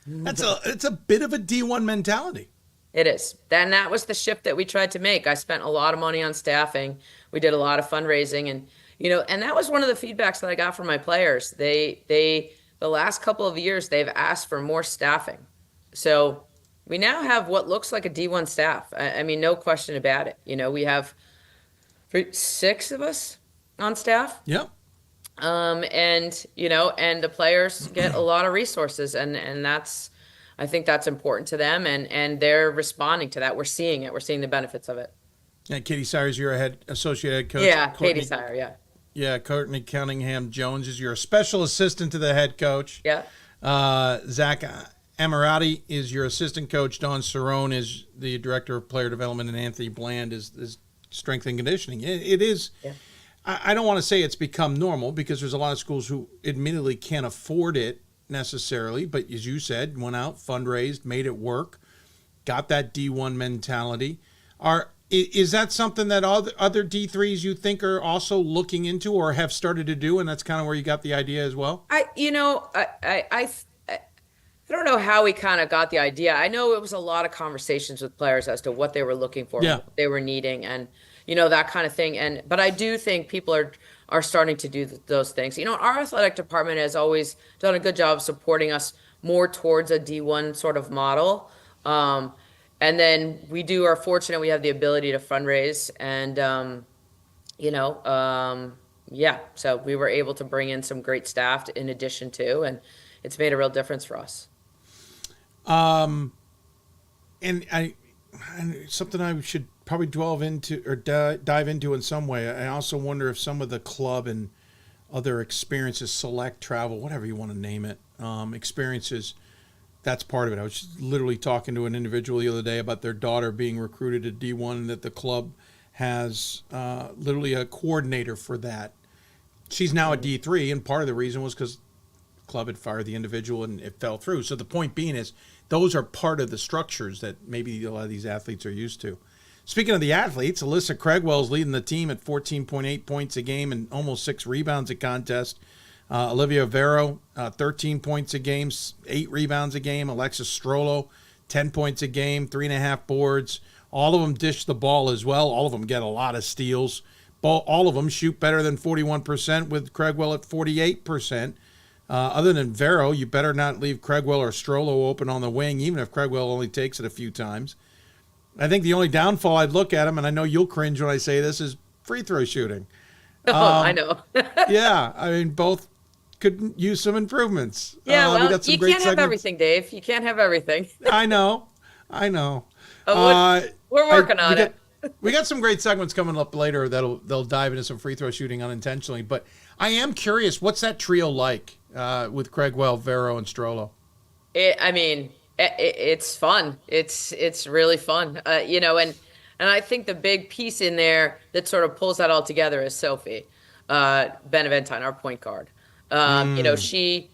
It's a bit of a D1 mentality. It is. And that was the shift that we tried to make. I spent a lot of money on staffing. We did a lot of fundraising, and and that was one of the feedbacks that I got from my players. The last couple of years, they've asked for more staffing. So we now have what looks like a D1 staff. I mean, no question about it. We have 6 of us on staff. Yep. And the players get a lot of resources, and I think that's important to them, and they're responding to that. We're seeing it. We're seeing the benefits of it. Yeah, Katie Sires, you're a associate head coach. Yeah, Katie Sire, yeah. Yeah, Courtney Cunningham-Jones is your special assistant to the head coach. Yeah. Zach Amirati is your assistant coach. Dawn Cerrone is the director of player development, and Anthony Bland is strength and conditioning. It is. Yeah. I don't want to say it's become normal, because there's a lot of schools who admittedly can't afford it necessarily, but as you said, went out, fundraised, made it work, got that D1 mentality. Is that something that other D3s you think are also looking into or have started to do, and that's kind of where you got the idea as well? I don't know how we kind of got the idea. I know it was a lot of conversations with players as to what they were looking for, what they were needing, and that kind of thing. But I do think people are starting to do those things. Our athletic department has always done a good job of supporting us more towards a D1 sort of model. And then we are fortunate we have the ability to fundraise, and so we were able to bring in some great staff in addition to, and it's made a real difference for us. And something I should probably delve into or dive into in some way. I also wonder if some of the club and other experiences, select travel, whatever you want to name it, experiences, that's part of it. I was just literally talking to an individual the other day about their daughter being recruited to D1, and that the club has literally a coordinator for that. She's now a D3, and part of the reason was because the club had fired the individual and it fell through. So the point being is those are part of the structures that maybe a lot of these athletes are used to. Speaking of the athletes, Alyssa Craigwell's leading the team at 14.8 points a game and almost 6 rebounds a contest. Olivia Vero, 13 points a game, 8 rebounds a game. Alexis Strollo, 10 points a game, 3.5 boards. All of them dish the ball as well. All of them get a lot of steals. All of them shoot better than 41%, with Craigwell at 48%. Other than Vero, you better not leave Craigwell or Strollo open on the wing, even if Craigwell only takes it a few times. I think the only downfall I'd look at him, and I know you'll cringe when I say this, is free throw shooting. I know. Yeah, I mean, both could use some improvements. Yeah, well, you can't have everything, Dave. You can't have everything. I know. We're working on it. We got some great segments coming up later they'll dive into some free throw shooting unintentionally. But I am curious, what's that trio like with Craigwell, Vero, and Strollo? It's fun. It's really fun. And I think the big piece in there that sort of pulls that all together is Sophie Benaventine, our point guard. She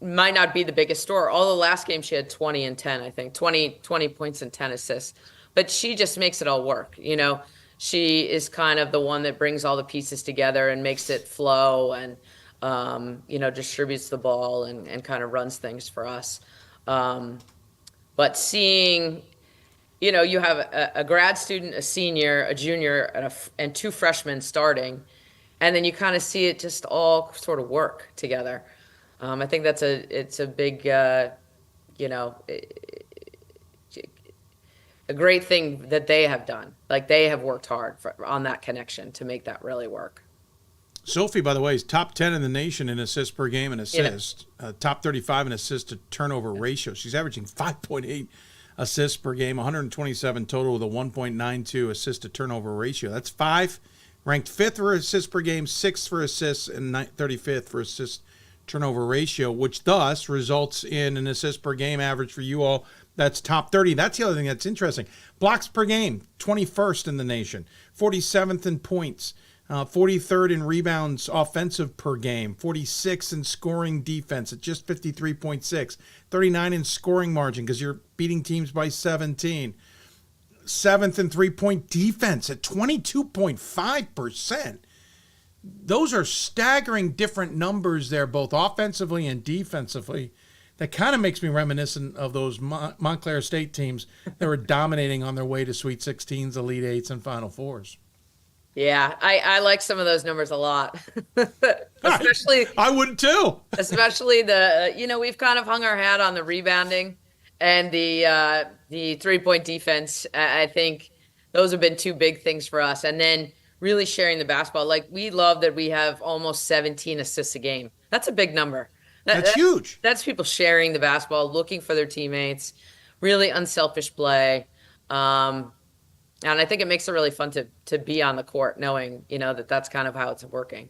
might not be the biggest scorer. Although last game she had 20 and 10, I think 20 points and 10 assists. But she just makes it all work. She is kind of the one that brings all the pieces together and makes it flow, and distributes the ball and kind of runs things for us. But seeing, you have a grad student, a senior, a junior, and 2 freshmen starting, and then you kind of see it just all sort of work together. I think it's a big, a great thing that they have done. Like, they have worked hard on that connection to make that really work. Sophie, by the way, is top 10 in the nation in assists per game and assists. Top 35 in assist to turnover ratio. She's averaging 5.8 assists per game, 127 total with a 1.92 assist to turnover ratio. That's 5. Ranked 5th for assists per game, 6th for assists, and 35th for assist turnover ratio, which thus results in an assist per game average for you all that's top 30. That's the other thing that's interesting. Blocks per game, 21st in the nation, 47th in points, 43rd in rebounds offensive per game, 46th in scoring defense at just 53.6, 39 in scoring margin because you're beating teams by 17. 7th in three-point defense at 22.5%. Those are staggering different numbers there, both offensively and defensively. that kind of makes me reminiscent of those Montclair State teams that were dominating on their way to Sweet 16s, Elite Eights, and Final Fours. Yeah, I like some of those numbers a lot. Especially I would too. Especially we've kind of hung our hat on the rebounding and the 3-point defense. I think those have been two big things for us. And then really sharing the basketball. Like, we love that we have almost 17 assists a game. That's a big number. That's huge. That's people sharing the basketball, looking for their teammates, really unselfish play. And I think it makes it really fun to be on the court, knowing, that's kind of how it's working.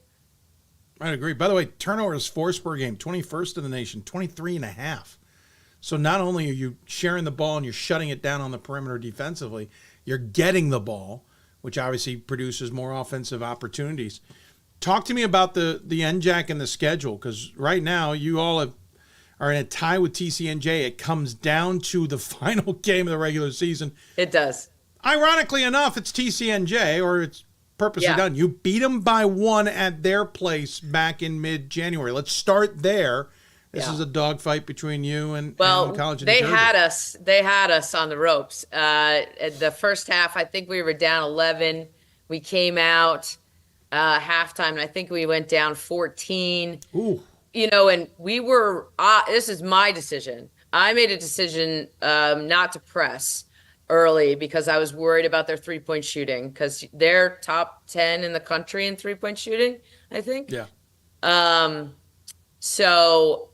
I agree. By the way, turnovers forced per game, 21st in the nation, 23.5. So not only are you sharing the ball and you're shutting it down on the perimeter defensively, you're getting the ball, which obviously produces more offensive opportunities. Talk to me about the NJAC and the schedule, because right now you all are in a tie with TCNJ. It comes down to the final game of the regular season. It does. Ironically enough, it's TCNJ, or it's purposely done. You beat them by 1 at their place back in mid-January. Let's start there. This is a dogfight between you and College of New Jersey. They had us on the ropes. At the first half, I think we were down 11. We came out halftime, and I think we went down 14. Ooh. And we were. This is my decision. I made a decision not to press early because I was worried about their 3-point shooting, because they're top 10 in the country in 3-point shooting, I think. Yeah. So,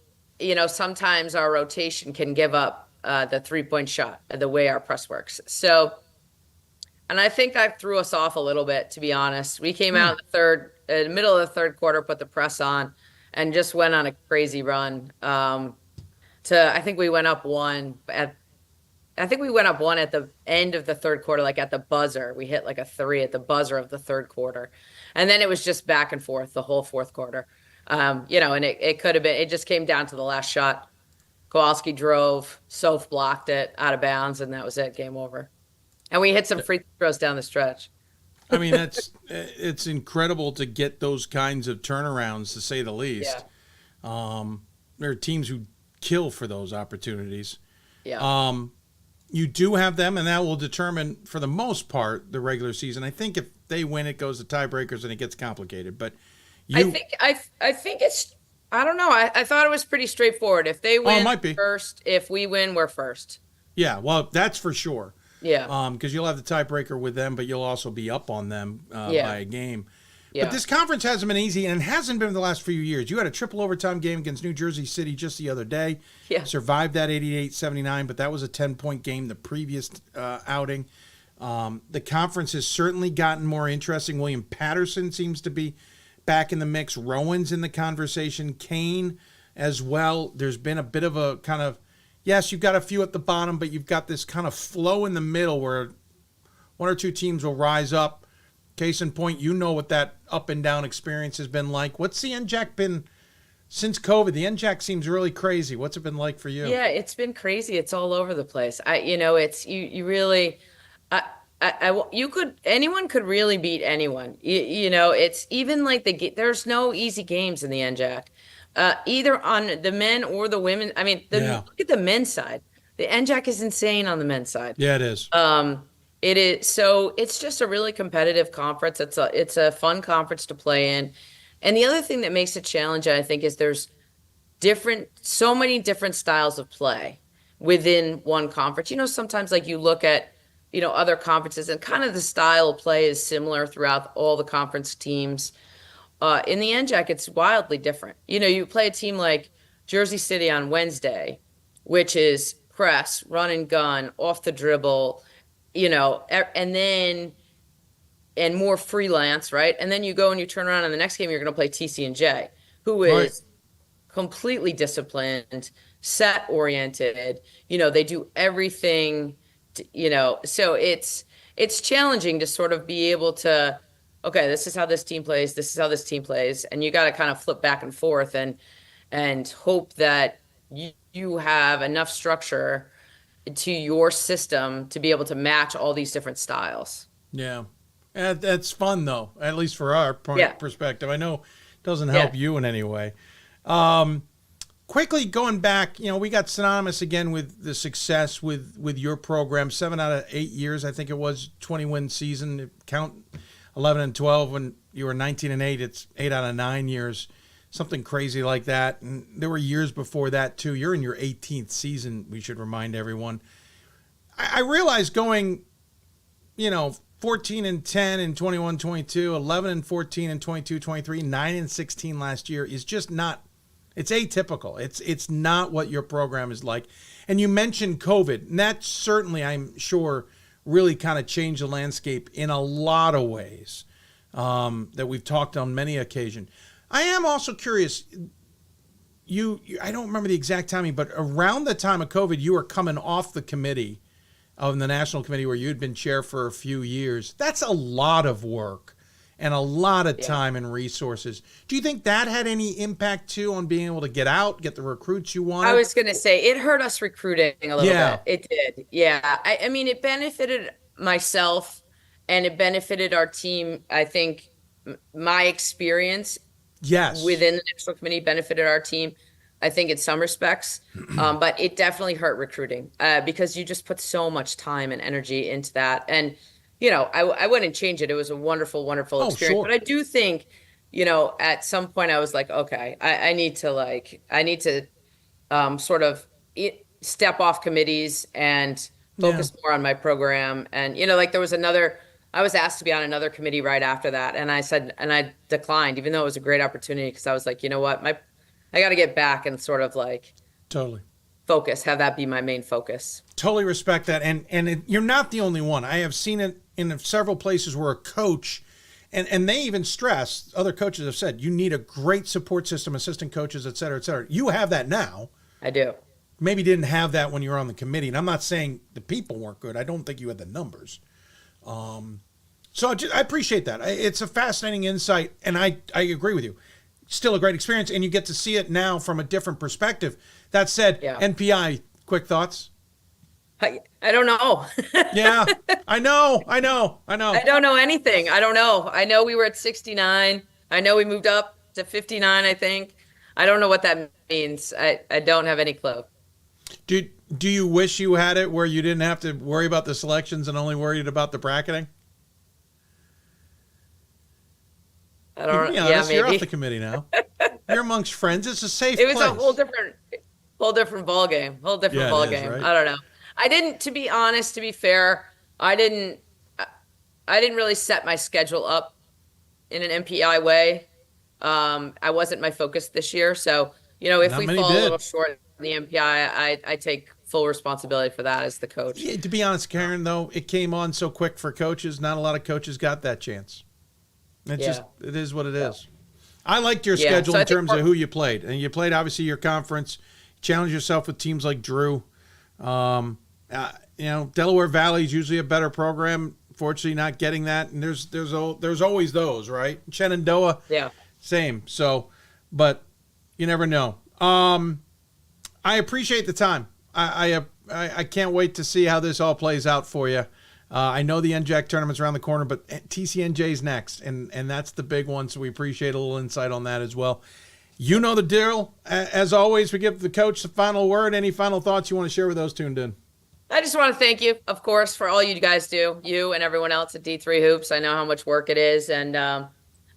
sometimes our rotation can give up the 3-point shot, the way our press works. So, and I think that threw us off a little bit, to be honest. We came out in the middle of the third quarter, put the press on, and just went on a crazy run. I think we went up 1 at the end of the third quarter, like at the buzzer. We hit like a 3 at the buzzer of the third quarter. And then it was just back and forth the whole fourth quarter. And it could have been, it just came down to the last shot. Kowalski drove, Soph blocked it out of bounds, and that was it, game over. And we hit some free throws down the stretch. I mean, it's incredible to get those kinds of turnarounds, to say the least. Yeah. There are teams who kill for those opportunities. Yeah. You do have them, and that will determine, for the most part, the regular season. I think if they win, it goes to tiebreakers and it gets complicated. But I think it's, I don't know. I thought it was pretty straightforward. If they win, first. If we win, we're first. Yeah, well, that's for sure. Yeah. Because you'll have the tiebreaker with them, but you'll also be up on them by a game. Yeah. But this conference hasn't been easy, and it hasn't been the last few years. You had a triple overtime game against New Jersey City just the other day. Yeah. Survived that 88-79, but that was a 10-point game the previous outing. The conference has certainly gotten more interesting. William Patterson seems to be back in the mix. Rowan's in the conversation. Kane as well. There's been a bit of a kind of, yes, you've got a few at the bottom, but you've got this kind of flow in the middle where one or two teams will rise up. Case in point, you know what that up and down experience has been like. What's the NJAC been since COVID? The NJAC seems really crazy. What's it been like for you? Yeah, it's been crazy. It's all over the place. Anyone could really beat anyone. It's even like there's no easy games in the NJAC, either on the men or the women. I mean, look at the men's side. The NJAC is insane on the men's side. Yeah, it is. It is. So it's just a really competitive conference. It's a fun conference to play in. And the other thing that makes it challenging, I think, is there's so many different styles of play within one conference. Sometimes like you look at, other conferences and kind of the style of play is similar throughout all the conference teams. In the NJAC, it's wildly different. You play a team like Jersey City on Wednesday, which is press, run and gun, off the dribble, and more freelance, right? And then you go and you turn around and the next game you're going to play TCNJ, who is completely disciplined, set oriented. They do everything, so it's challenging to sort of be able to, okay, this is how this team plays, this is how this team plays, and you got to kind of flip back and forth and hope that you have enough structure to your system to be able to match all these different styles. Yeah. That's fun, though, at least for our perspective. I know it doesn't help you in any way. quickly going back, we got synonymous again with the success with your program. 7 out of 8 years, I think it was, 20-win season. Count 11 and 12 when you were 19 and 8. It's 8 out of 9 years, something crazy like that. And there were years before that too. You're in your 18th season. We should remind everyone. I realized going, 14 and 10 in 21-22, 11 and 14 in 22-23, 9 and 16 last year is just not. It's atypical. It's not what your program is like. And you mentioned COVID, and that certainly, I'm sure, really kind of changed the landscape in a lot of ways that we've talked on many occasions. I am also curious, I don't remember the exact timing, but around the time of COVID, you were coming off the committee of the national committee where you'd been chair for a few years. That's a lot of work and a lot of time and resources. Do you think that had any impact too on being able to get out, get the recruits you wanted? I was going to say it hurt us recruiting a little bit. It did. Yeah. I mean, it benefited myself and it benefited our team. I think my experience within the national committee benefited our team, I think, in some respects. But it definitely hurt recruiting because you just put so much time and energy into that. And I wouldn't change it. It was a wonderful, wonderful experience. Sure. But I do think, at some point I was like, okay, I need to sort of step off committees and focus more on my program. And, there was I was asked to be on another committee right after that. And I said, and I declined, even though it was a great opportunity, because I was like, you know what, I got to get back and sort of totally focus, have that be my main focus. Totally respect that. And you're not the only one. I have seen it in several places where a coach, and they even stress, other coaches have said, you need a great support system, assistant coaches, et cetera, et cetera. You have that now. I do. Maybe didn't have that when you were on the committee. And I'm not saying the people weren't good. I don't think you had the numbers. So I appreciate that. It's a fascinating insight, and I agree with you. Still a great experience, and you get to see it now from a different perspective. That said, NPI, quick thoughts? I don't know. Yeah, I know. I don't know anything. I don't know. I know we were at 69. I know we moved up to 59, I think. I don't know what that means. I don't have any clue. Do you wish you had it where you didn't have to worry about the selections and only worried about the bracketing? I don't know. Yeah, maybe. You're off the committee now. You're amongst friends. It's a safe place. It was a whole different ball game. Right? I don't know. I didn't, to be honest, to be fair, I didn't really set my schedule up in an MPI way. I wasn't my focus this year. So, if we fall a little short in the MPI, I take full responsibility for that as the coach. Yeah, to be honest, Karin, though, it came on so quick for coaches. Not a lot of coaches got that chance. It is what it is. I liked your schedule in terms of who you played. And you played, obviously, your conference. Challenge yourself with teams like Drew. Delaware Valley is usually a better program. Fortunately, not getting that. And there's always those, right? Shenandoah, same. So, but you never know. I appreciate the time. I can't wait to see how this all plays out for you. I know the NJAC tournament's around the corner, but TCNJ's next, and that's the big one, so we appreciate a little insight on that as well. You know the deal. As always, we give the coach the final word. Any final thoughts you want to share with those tuned in? I just want to thank you, of course, for all you guys do, you and everyone else at D3 Hoops. I know how much work it is, and I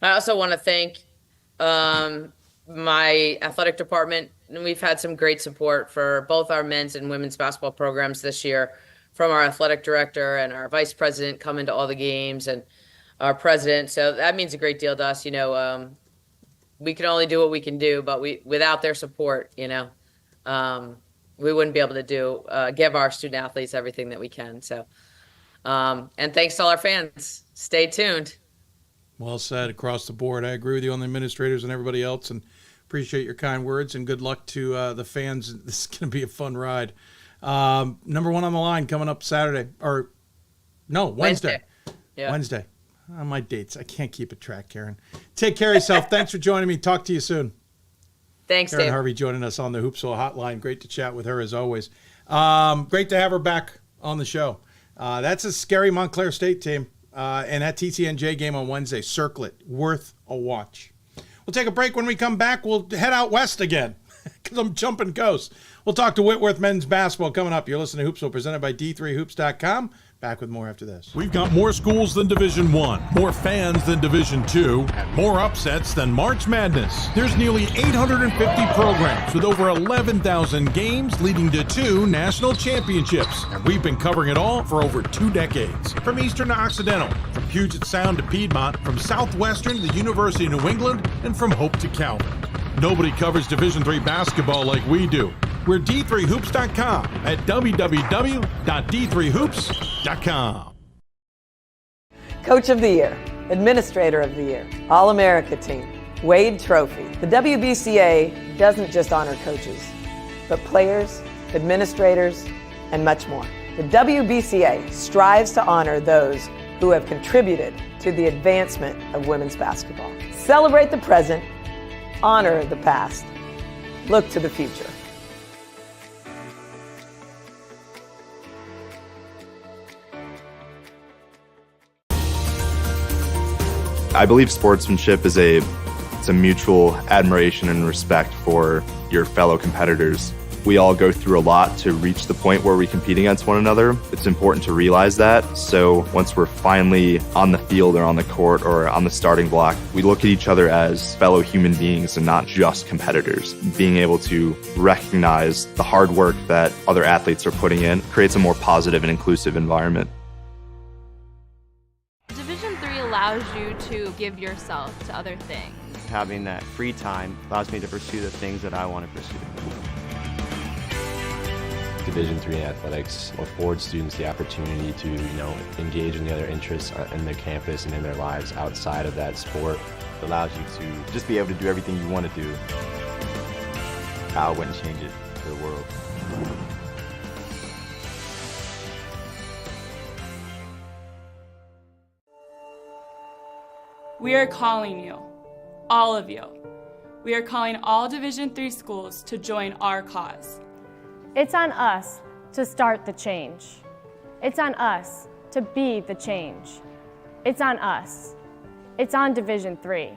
also want to thank my athletic department. We've had some great support for both our men's and women's basketball programs this year, from our athletic director and our vice president coming to all the games, and our president. So that means a great deal to us. We can only do what we can do, but without their support, we wouldn't be able to give our student athletes everything that we can. So, and thanks to all our fans. Stay tuned. Well said across the board. I agree with you on the administrators and everybody else, and appreciate your kind words, and good luck to the fans. This is going to be a fun ride. Number one on the line coming up Saturday, or no, Wednesday. Yeah. Wednesday. On my dates. I can't keep a track, Karin. Take care of yourself. Thanks for joining me. Talk to you soon. Thanks, Karin Dave. Harvey joining us on the Hoopsville Hotline. Great to chat with her as always. Great to have her back on the show. That's a scary Montclair State team. And that TCNJ game on Wednesday. Circle it. Worth a watch. We'll take a break. When we come back, we'll head out west again. because I'm jumping ghosts. We'll talk to Whitworth men's basketball coming up. You're listening to Hoopsville, presented by D3Hoops.com. Back with more after this. We've got more schools than Division I, more fans than Division II, and more upsets than March Madness. There's nearly 850 programs with over 11,000 games leading to 2 national championships. And we've been covering it all for over 2 decades. From Eastern to Occidental, from Puget Sound to Piedmont, from Southwestern to the University of New England, and from Hope to Calvin. Nobody covers Division III basketball like we do. We're D3Hoops.com at www.D3Hoops.com. Coach of the Year, Administrator of the Year, All-America Team, Wade Trophy. The WBCA doesn't just honor coaches, but players, administrators, and much more. The WBCA strives to honor those who have contributed to the advancement of women's basketball. Celebrate the present, honor the past, look to the future. I believe sportsmanship is a mutual admiration and respect for your fellow competitors. We all go through a lot to reach the point where we compete against one another. It's important to realize that. So once we're finally on the field or on the court or on the starting block, we look at each other as fellow human beings and not just competitors. Being able to recognize the hard work that other athletes are putting in creates a more positive and inclusive environment. Allows you to give yourself to other things. Having that free time allows me to pursue the things that I want to pursue. Division III athletics affords students the opportunity to, engage in the other interests in their campus and in their lives outside of that sport. It allows you to just be able to do everything you want to do. I wouldn't change it for the world. We are calling you, all of you. We are calling all Division III schools to join our cause. It's on us to start the change. It's on us to be the change. It's on us. It's on Division III.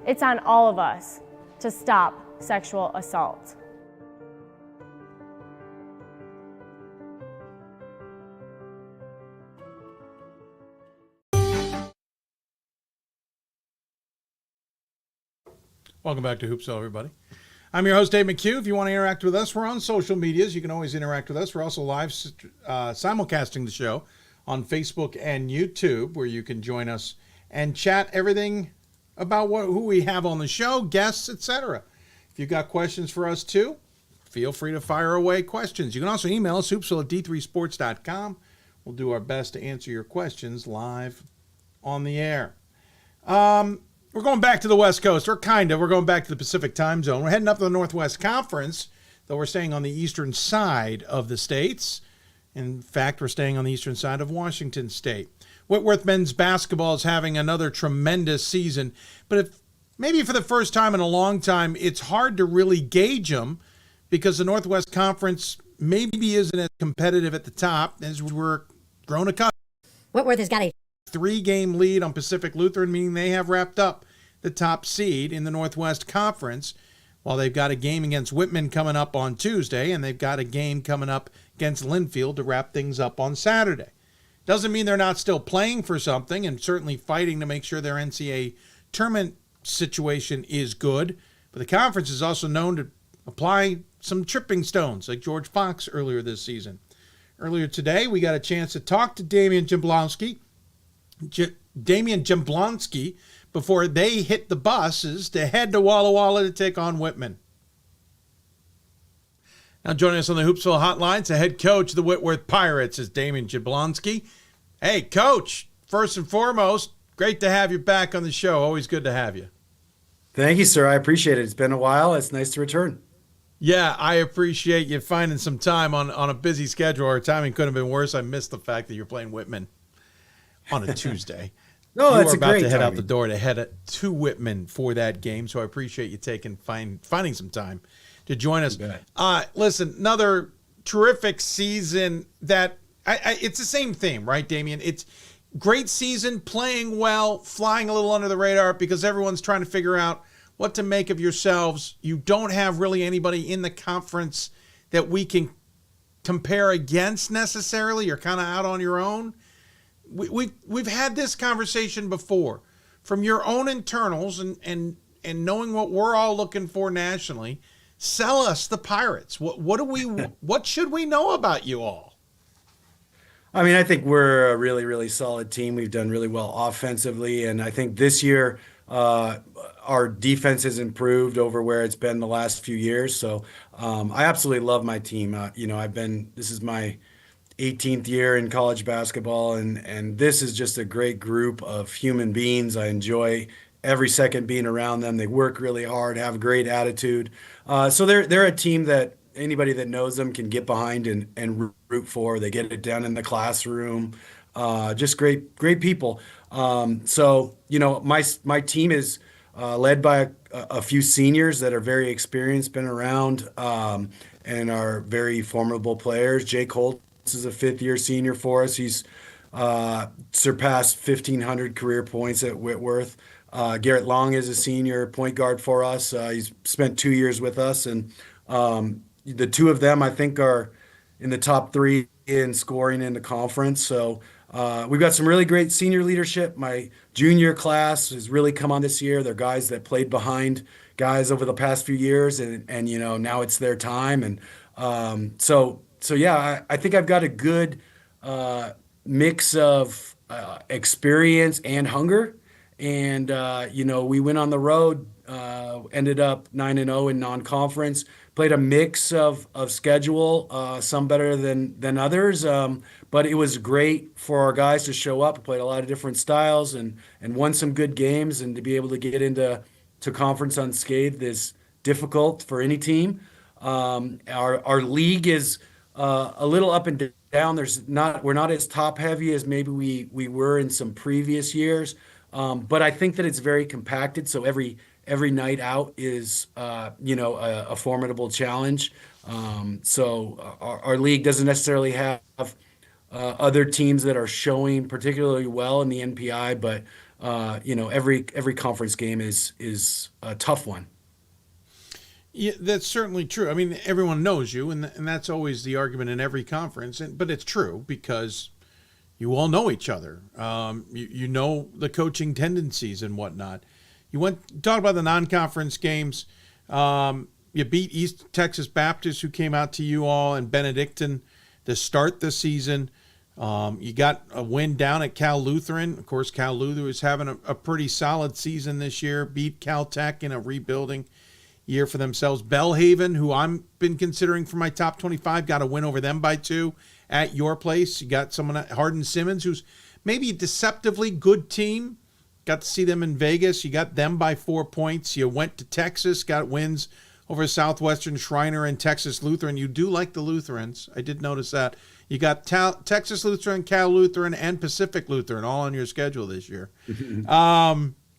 It's on all of us to stop sexual assault. Welcome back to Hoopsville, everybody. I'm your host, Dave McHugh. If you want to interact with us, we're on social medias. You can always interact with us. We're also live simulcasting the show on Facebook and YouTube, where you can join us and chat everything about who we have on the show, guests, etc. If you've got questions for us, too, feel free to fire away questions. You can also email us, hoopsville@d3sports.com. We'll do our best to answer your questions live on the air. We're going back to the West Coast, or kind of. We're going back to the Pacific time zone. We're heading up to the Northwest Conference, though we're staying on the eastern side of the states. In fact, we're staying on the eastern side of Washington State. Whitworth men's basketball is having another tremendous season, but maybe for the first time in a long time, it's hard to really gauge them because the Northwest Conference maybe isn't as competitive at the top as we're grown accustomed. Whitworth has got a 3-game lead on Pacific Lutheran, meaning they have wrapped up the top seed in the Northwest Conference, while they've got a game against Whitman coming up on Tuesday, and they've got a game coming up against Linfield to wrap things up on Saturday. Doesn't mean they're not still playing for something and certainly fighting to make sure their NCAA tournament situation is good, but the conference is also known to apply some tripping stones like George Fox earlier this season. Earlier today, we got a chance to talk to Damion Jablonski before they hit the buses to head to Walla Walla to take on Whitman. Now joining us on the Hoopsville Hotline is the head coach of the Whitworth Pirates, is Damion Jablonski. Hey, Coach, first and foremost, great to have you back on the show. Always good to have you. Thank you, sir. I appreciate it. It's been a while. It's nice to return. Yeah, I appreciate you finding some time on a busy schedule. Our timing couldn't have been worse. I missed the fact that you're playing Whitman on a Tuesday. No, that's you were about to head timing. out the door to head to Whitman for that game, so I appreciate you finding some time to join us. Listen, another terrific season that it's the same theme, right, Damion? It's great season, playing well, flying a little under the radar because everyone's trying to figure out what to make of yourselves. You don't have really anybody in the conference that we can compare against necessarily. You're kind of out on your own. We've had this conversation before. From your own internals and knowing what we're all looking for nationally, sell us the Pirates. What should we know about you all? I mean, I think we're a really, really solid team. We've done really well offensively, and I think this year our defense has improved over where it's been the last few years. So I absolutely love my team. This is my 18th year in college basketball, and this is just a great group of human beings. I enjoy every second being around them. They work really hard, have a great attitude. So they're a team that anybody that knows them can get behind and root for. They get it done in the classroom. Just great people. So my team is led by a few seniors that are very experienced, been around, and are very formidable players. Jake Holt is a 5th-year senior for us. He's surpassed 1,500 career points at Whitworth. Garrett Long is a senior point guard for us. He's spent 2 years with us, and the two of them, I think, are in the top 3 in scoring in the conference. So we've got some really great senior leadership. My junior class has really come on this year. They're guys that played behind guys over the past few years, and now it's their time. And so yeah, I think I've got a good mix of experience and hunger. And we went on the road, ended up 9-0 in non-conference. Played a mix of schedule, some better than others, but it was great for our guys to show up. Played a lot of different styles and won some good games, and to be able to get into conference unscathed is difficult for any team. Our league is a little up and down. We're not as top heavy as maybe we were in some previous years, but I think that it's very compacted. So every night out is a formidable challenge. So our league doesn't necessarily have other teams that are showing particularly well in the NPI, but every conference game is a tough one. Yeah, that's certainly true. I mean, everyone knows you, and that's always the argument in every conference. But it's true because you all know each other. You know the coaching tendencies and whatnot. Talk about the non-conference games. You beat East Texas Baptist, who came out to you all, and Benedictine to start the season. You got a win down at Cal Lutheran. Of course, Cal Lutheran is having a pretty solid season this year. Beat Caltech in a rebuilding year for themselves. Bellhaven, who I've been considering for my top 25, got a win over them by 2 at your place. You got someone at Hardin Simmons, who's maybe a deceptively good team. Got to see them in Vegas. You got them by 4 points. You went to Texas, got wins over Southwestern, Shriner, and Texas Lutheran. You do like the Lutherans. I did notice that. You got Texas Lutheran, Cal Lutheran, and Pacific Lutheran all on your schedule this year.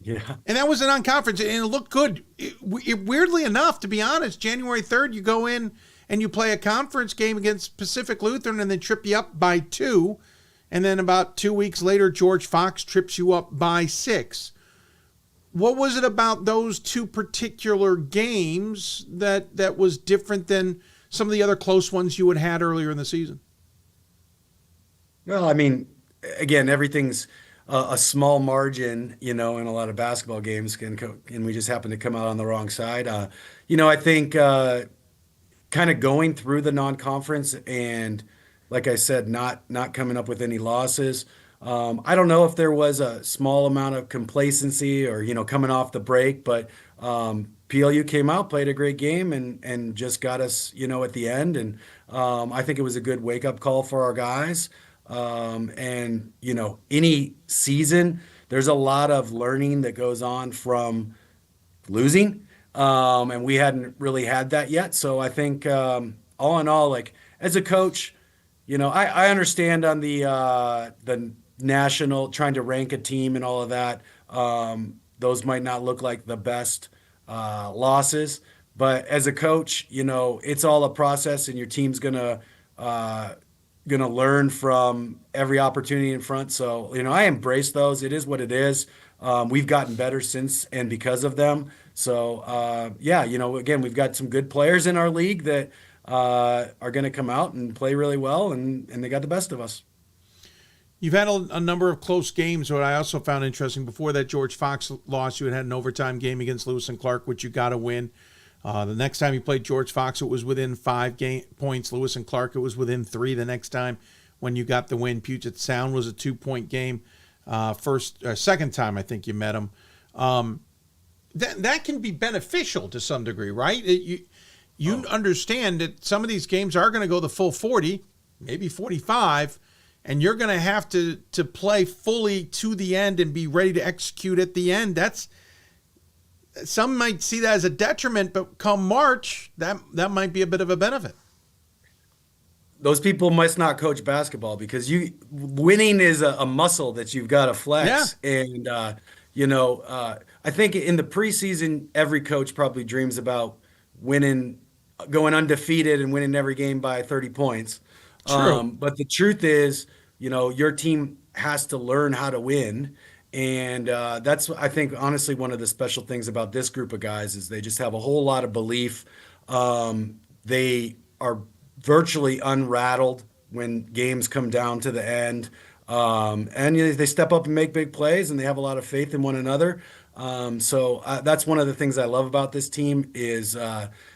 Yeah. And that was a non-conference, and it looked good. Weirdly enough, to be honest, January 3rd, you go in and you play a conference game against Pacific Lutheran and they trip you up by 2. And then about 2 weeks later, George Fox trips you up by 6. What was it about those 2 particular games that was different than some of the other close ones you had earlier in the season? Well, I mean, again, everything's a small margin, in a lot of basketball games, and we just happen to come out on the wrong side. I think kind of going through the non-conference and, like I said, not coming up with any losses. I don't know if there was a small amount of complacency or, coming off the break, but PLU came out, played a great game, and just got us, at the end. And I think it was a good wake-up call for our guys. Any season, there's a lot of learning that goes on from losing. And we hadn't really had that yet. So I think all in all, like as a coach, I understand on the national trying to rank a team and all of that. Those might not look like the best losses, but as a coach, it's all a process, and your team's gonna learn from every opportunity in front. So I embrace those. It is what it is. We've gotten better since and because of them. So, yeah, again, we've got some good players in our league that are going to come out and play really well, and they got the best of us. You've had a number of close games. What I also found interesting, before that George Fox loss, you had an overtime game against Lewis and Clark, which you got to win. The next time you played George Fox, it was within 5 points. Lewis and Clark, it was within 3 the next time when you got the win. Puget Sound was a 2-point game. Second time I think you met them. That can be beneficial to some degree, right? You understand that some of these games are going to go the full 40, maybe 45, and you're going to have to play fully to the end and be ready to execute at the end. Some might see that as a detriment, but come March, that might be a bit of a benefit. Those people must not coach basketball, because winning is a muscle that you've got to flex. Yeah. And, I think in the preseason, every coach probably dreams about winning, going undefeated and winning every game by 30 points. True. But the truth is, your team has to learn how to win. And that's, I think, honestly, one of the special things about this group of guys is they just have a whole lot of belief. They are virtually unrattled when games come down to the end. And they step up and make big plays, and they have a lot of faith in one another. So that's one of the things I love about this team is,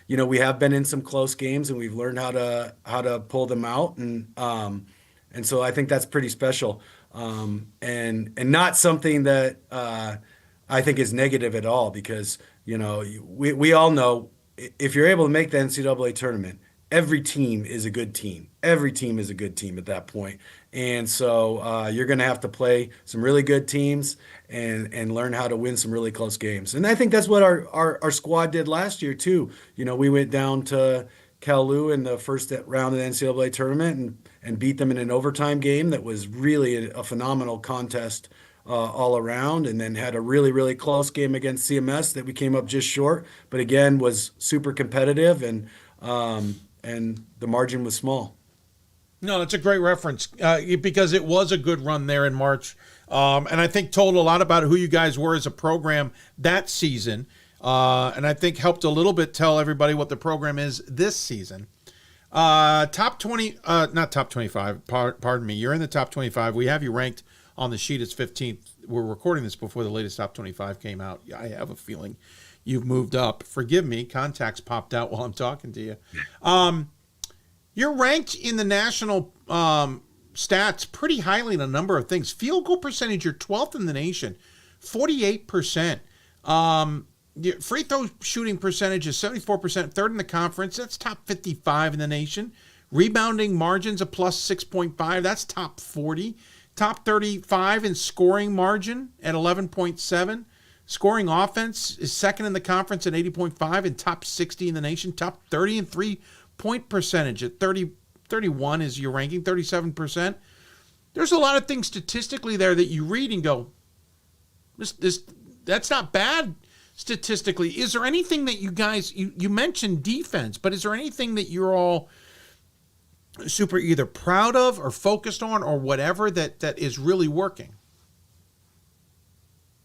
we have been in some close games, and we've learned how to pull them out. And so I think that's pretty special. And not something that I think is negative at all, because, we all know if you're able to make the NCAA tournament, every team is a good team. Every team is a good team at that point. And so you're going to have to play some really good teams and learn how to win some really close games. And I think that's what our squad did last year too. We went down to Cal-Lou in the first round of the NCAA tournament and beat them in an overtime game that was really a phenomenal contest all around, and then had a really, really close game against CMS that we came up just short, but again was super competitive, and the margin was small. No, that's a great reference because it was a good run there in March, and I think told a lot about who you guys were as a program that season, and I think helped a little bit tell everybody what the program is this season. Top 20, not top 25, pardon me. You're in the top 25. We have you ranked on the sheet as 15th. We're recording this before the latest top 25 came out. I have a feeling you've moved up. Forgive me. Contacts popped out while I'm talking to you. You're ranked in the national stats pretty highly in a number of things. Field goal percentage, you're 12th in the nation, 48%. Free throw shooting percentage is 74%, third in the conference. That's top 55 in the nation. Rebounding margins a plus 6.5. That's top 40. Top 35 in scoring margin at 11.7. Scoring offense is second in the conference at 80.5 and top 60 in the nation. Top 30 in three-point percentage at 31 is your ranking, 37%. There's a lot of things statistically there that you read and go, that's not bad statistically. Is there anything that you guys, you mentioned defense, but is there anything that you're all super either proud of or focused on or whatever that is really working?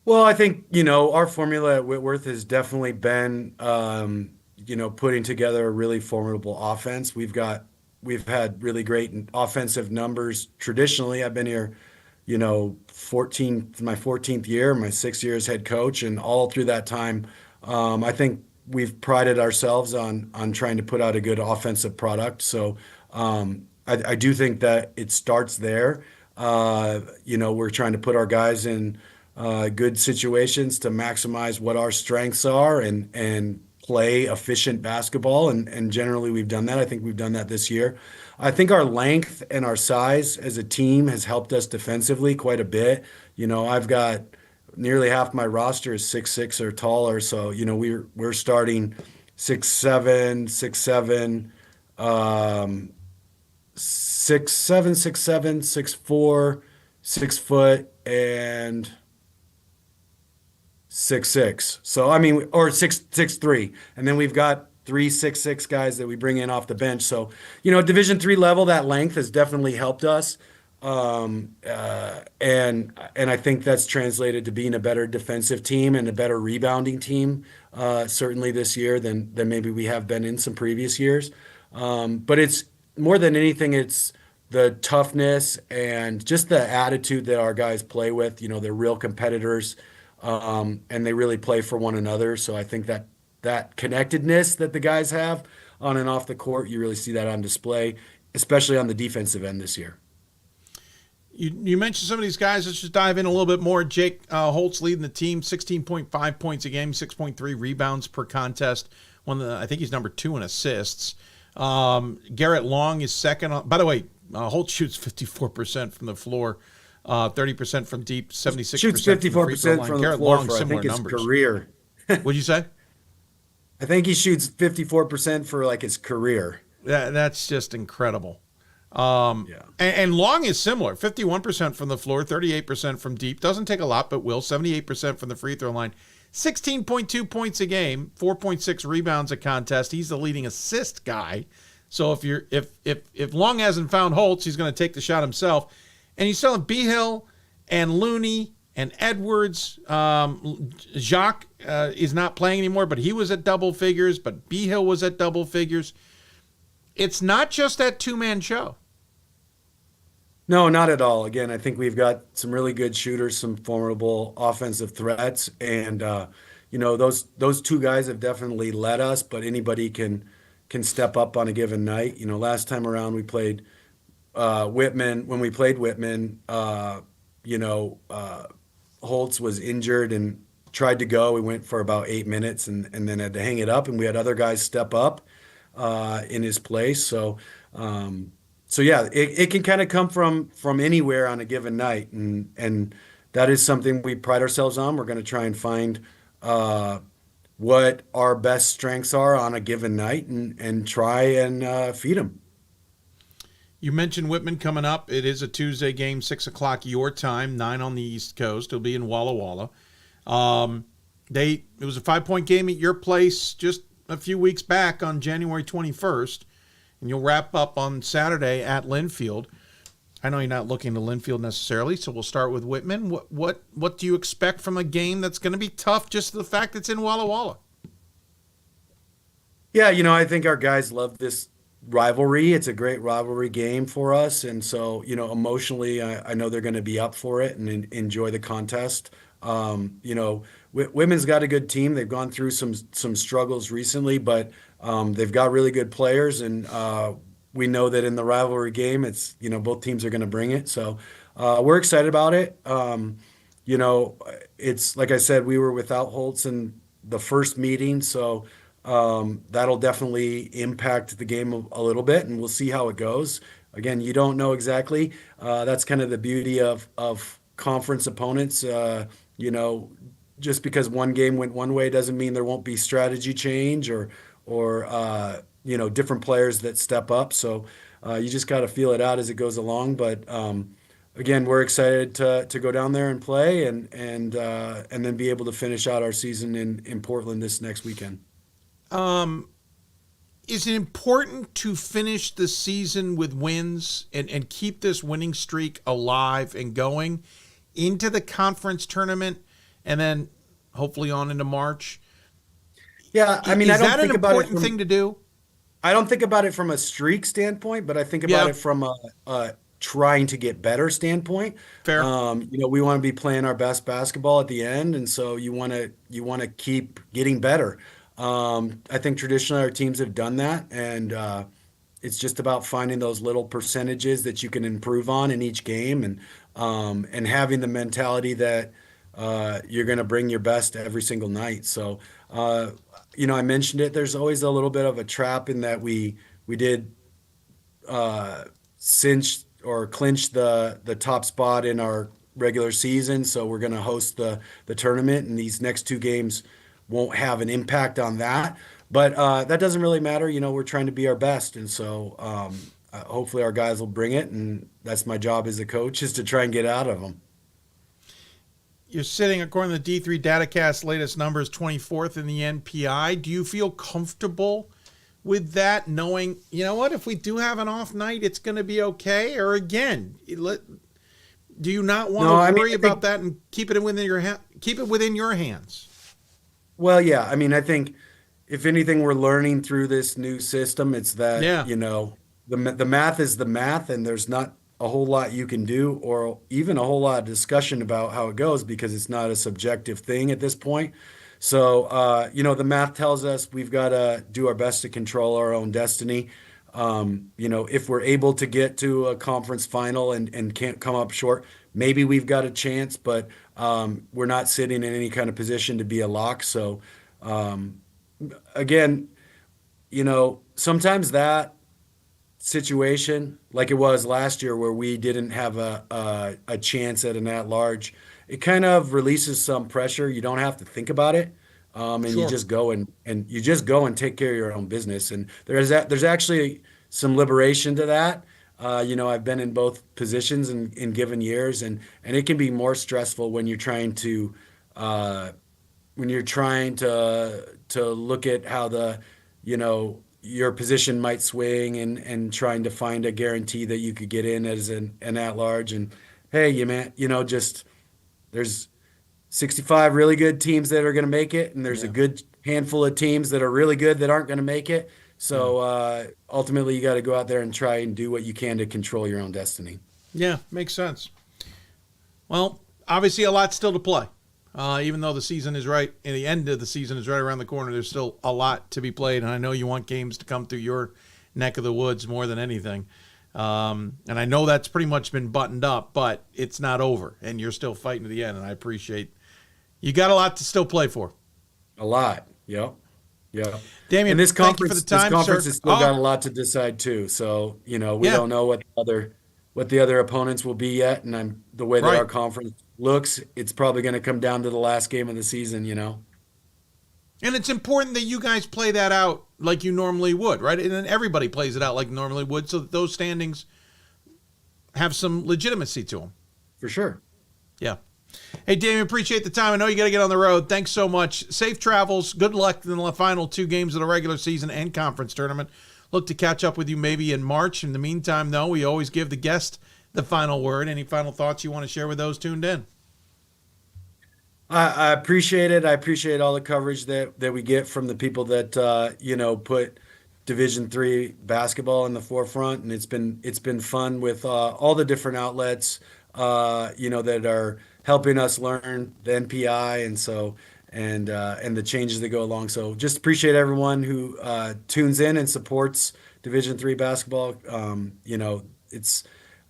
Well, I think, our formula at Whitworth has definitely been, putting together a really formidable offense. We've had really great offensive numbers traditionally. I've been here, my 14th year, my 6th year as head coach, and all through that time, I think we've prided ourselves on trying to put out a good offensive product. So I do think that it starts there. We're trying to put our guys in good situations to maximize what our strengths are and play efficient basketball. And generally we've done that. I think we've done that this year. I think our length and our size as a team has helped us defensively quite a bit. I've got nearly half my roster is 6'6" or taller. So, we're starting 6'7", 6'7", 6'4", 6 foot, and 6'6". So, or 6'3". And then we've got 3 6'6" guys that we bring in off the bench. So, Division III level, that length has definitely helped us. And I think that's translated to being a better defensive team and a better rebounding team. certainly this year than maybe we have been in some previous years. But it's more than anything, it's the toughness and just the attitude that our guys play with. They're real competitors, and they really play for one another. So I think that connectedness that the guys have on and off the court, you really see that on display, especially on the defensive end this year. You mentioned some of these guys. Let's just dive in a little bit more. Jake Holtz leading the team, 16.5 points a game, 6.3 rebounds per contest. I think he's number 2 in assists. Garrett Long is second. By the way, Holtz shoots 54% from the floor, 30% from deep, 76% shoots 54% from the floor for, I think, his career. What'd you say? I think he shoots 54% for like his career. That's just incredible. And Long is similar, 51% from the floor, 38% from deep. Doesn't take a lot, but will. 78% from the free throw line. 16.2 points a game, 4.6 rebounds a contest. He's the leading assist guy. So if Long hasn't found Holtz, he's going to take the shot himself. And you still have Behill and Looney and Edwards. Jacques is not playing anymore, but he was at double figures. But Behill was at double figures. It's not just that two-man show. No, not at all. Again, I think we've got some really good shooters, some formidable offensive threats, and those two guys have definitely led us. But anybody can step up on a given night. Last time around we played Whitman. When we played Whitman, Holtz was injured and tried to go. We went for about 8 minutes and then had to hang it up. And we had other guys step up in his place. So yeah, it can kind of come from anywhere on a given night, and that is something we pride ourselves on. We're going to try and find what our best strengths are on a given night and try and feed them. You mentioned Whitman coming up. It is a Tuesday game, 6 o'clock your time, 9 on the East Coast. It'll be in Walla Walla. It was a 5-point game at your place just a few weeks back on January 21st. And you'll wrap up on Saturday at Linfield. I know you're not looking to Linfield necessarily, so we'll start with Whitman. What do you expect from a game that's going to be tough, just the fact it's in Walla Walla? Yeah, I think our guys love this rivalry. It's a great rivalry game for us, and so emotionally, I know they're going to be up for it and enjoy the contest. Whitman's got a good team. They've gone through some struggles recently, but they've got really good players, and we know that in the rivalry game, it's both teams are going to bring it. So we're excited about it. It's like I said, we were without Holtz in the first meeting, so that'll definitely impact the game a little bit, and we'll see how it goes. Again, you don't know exactly. That's kind of the beauty of conference opponents. Just because one game went one way doesn't mean there won't be strategy change or different players that step up. So you just got to feel it out as it goes along. But again, we're excited to go down there and play and then be able to finish out our season in Portland this next weekend. Is it important to finish the season with wins and keep this winning streak alive and going into the conference tournament and then hopefully on into March? Yeah, I mean, is that an important thing to do? I don't think about it from a streak standpoint, but I think about it from a trying to get better standpoint. Fair. We want to be playing our best basketball at the end, and so you want to keep getting better. I think traditionally our teams have done that, and it's just about finding those little percentages that you can improve on in each game, and having the mentality that you're going to bring your best every single night. So, I mentioned it. There's always a little bit of a trap in that we did cinch or clinch the top spot in our regular season. So we're going to host the tournament, and these next two games won't have an impact on that. But that doesn't really matter. We're trying to be our best. And so hopefully our guys will bring it. And that's my job as a coach, is to try and get out of them. You're sitting, according to the D3 Datacast latest numbers, 24th in the NPI. Do you feel comfortable with that, knowing, if we do have an off night, it's going to be okay? Or again, do you not want to worry about that and keep it within your hands? Well, yeah. I mean, I think if anything we're learning through this new system, it's that, Yeah. The math is the math, and there's not a whole lot you can do or even a whole lot of discussion about how it goes because it's not a subjective thing at this point. So, the math tells us we've got to do our best to control our own destiny. If we're able to get to a conference final and can't come up short, maybe we've got a chance, but we're not sitting in any kind of position to be a lock. So, again, sometimes that situation, like it was last year where we didn't have a chance at an at-large, it kind of releases some pressure. You don't have to think about it. And Sure. you just go and you just go and take care of your own business. And there's actually some liberation to that. I've been in both positions in given years, and it can be more stressful when you're trying to look at how your position might swing and trying to find a guarantee that you could get in as an at-large. And hey, there's 65 really good teams that are going to make it, and there's a good handful of teams that are really good that aren't going to make it. So ultimately, you got to go out there and try and do what you can to control your own destiny. Yeah, makes sense. Well, obviously a lot still to play. Even though the season is right, and the end of the season is right around the corner, there's still a lot to be played. And I know you want games to come through your neck of the woods more than anything. And I know that's pretty much been buttoned up, but it's not over, and you're still fighting to the end. And I appreciate you got a lot to still play for. A lot, yep. Yeah, Damion, and this thank you conference, for the time, this conference sir. has still got a lot to decide too. So we don't know what the other opponents will be yet, and the way that Right. our conference looks, it's probably going to come down to the last game of the season. And it's important that you guys play that out like you normally would, right? And then everybody plays it out like normally would, so that those standings have some legitimacy to them. For sure. Yeah. Hey, Damion, appreciate the time. I know you got to get on the road. Thanks so much. Safe travels. Good luck in the final 2 games of the regular season and conference tournament. Look to catch up with you maybe in March. In the meantime, though, we always give the guest the final word. Any final thoughts you want to share with those tuned in? I appreciate it. I appreciate all the coverage that we get from the people that put Division III basketball in the forefront, and it's been fun with all the different outlets that are helping us learn the NPI and the changes that go along. So just appreciate everyone who tunes in and supports Division III basketball.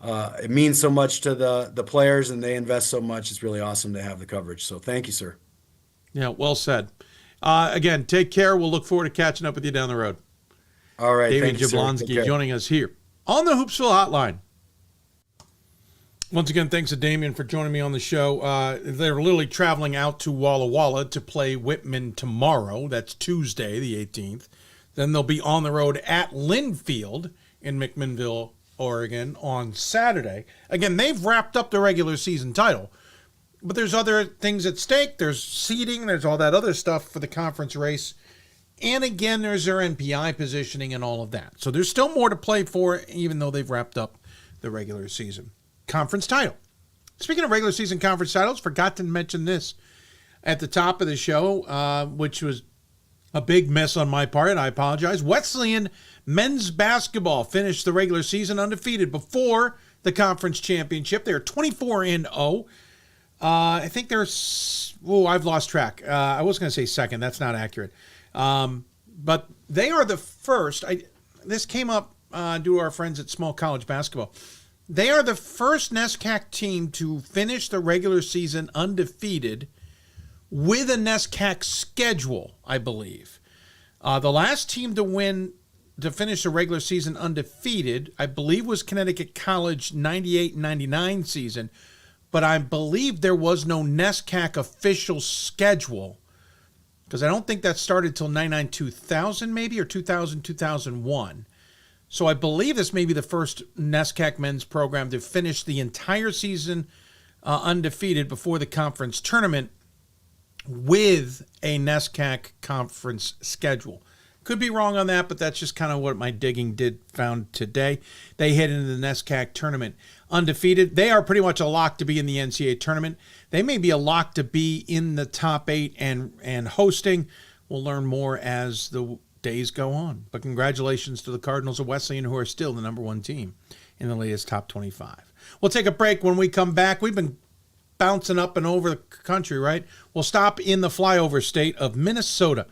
It means so much to the players, and they invest so much. It's really awesome to have the coverage. So thank you, sir. Yeah, well said. Again, take care. We'll look forward to catching up with you down the road. All right. Damion Thank you, sir. Take Jablonski care. joining us here on the Hoopsville Hotline. Once again, thanks to Damion for joining me on the show. They're literally traveling out to Walla Walla to play Whitman tomorrow. That's Tuesday, the 18th. Then they'll be on the road at Linfield in McMinnville, Oregon on Saturday. Again, they've wrapped up the regular season title, but there's other things at stake. There's seeding. There's all that other stuff for the conference race. And again, there's their NPI positioning and all of that. So there's still more to play for, even though they've wrapped up the regular season conference title. Speaking of regular season conference titles, forgot to mention this at the top of the show, which was a big miss on my part. I apologize. Wesleyan men's basketball finished the regular season undefeated before the conference championship. They're 24-0. I think they're, I've lost track. I was going to say second. That's not accurate. But they are the first. This came up due to our friends at Small College Basketball. They are the first NESCAC team to finish the regular season undefeated with a NESCAC schedule, I believe. The last team to finish the regular season undefeated, I believe, was Connecticut College 98-99 season, but I believe there was no NESCAC official schedule because I don't think that started till 99-2000 maybe, or 2000-2001. So I believe this may be the first NESCAC men's program to finish the entire season undefeated before the conference tournament with a NESCAC conference schedule. Could be wrong on that, but that's just kind of what my digging found today. They head into the NESCAC tournament undefeated. They are pretty much a lock to be in the NCAA tournament. They may be a lock to be in the top 8 and hosting. We'll learn more as the days go on. But congratulations to the Cardinals of Wesleyan, who are still the number 1 team in the latest top 25. We'll take a break. When we come back, we've been bouncing up and over the country, right? We'll stop in the flyover state of Minnesota,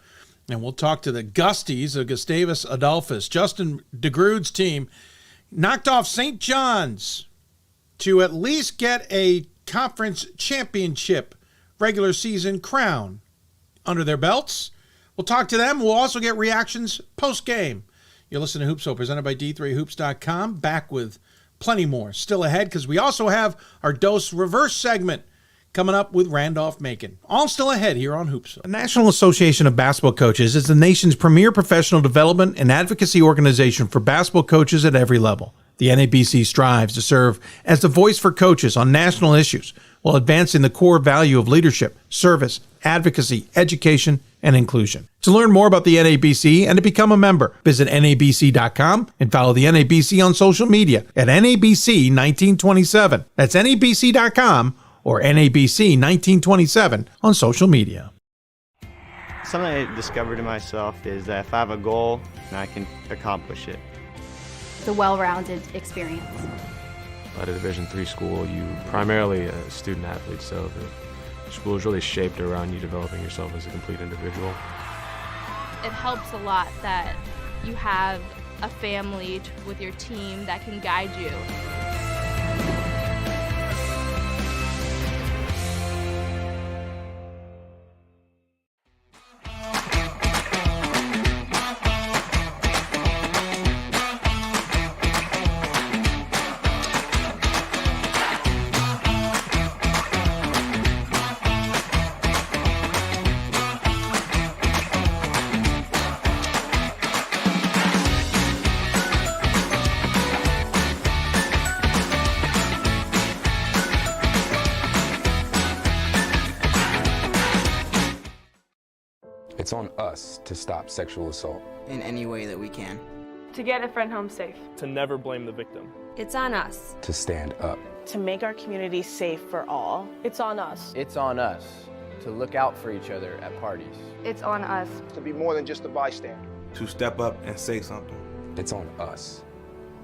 and we'll talk to the Gusties of Gustavus Adolphus. Justin DeGrood's team knocked off St. John's to at least get a conference championship regular season crown under their belts. We'll talk to them. We'll also get reactions post-game. You're listening to Hoopsville, presented by D3Hoops.com. Back with plenty more still ahead, because we also have our Dose Reverse segment coming up with Randolph-Macon. All still ahead here on Hoopsville. The National Association of Basketball Coaches is the nation's premier professional development and advocacy organization for basketball coaches at every level. The NABC strives to serve as the voice for coaches on national issues while advancing the core value of leadership, service, advocacy, education, and inclusion. To learn more about the NABC and to become a member, visit NABC.com and follow the NABC on social media at NABC 1927. That's NABC.com or NABC 1927 on social media. Something I discovered in myself is that if I have a goal, I can accomplish it. It's a well-rounded experience. At a Division III school, you primarily a student athlete, so the school is really shaped around you developing yourself as a complete individual. It helps a lot that you have a family with your team that can guide you. It's on us to stop sexual assault. In any way that we can. To get a friend home safe. To never blame the victim. It's on us. To stand up. To make our community safe for all. It's on us. It's on us to look out for each other at parties. It's on us. To be more than just a bystander. To step up and say something. It's on us.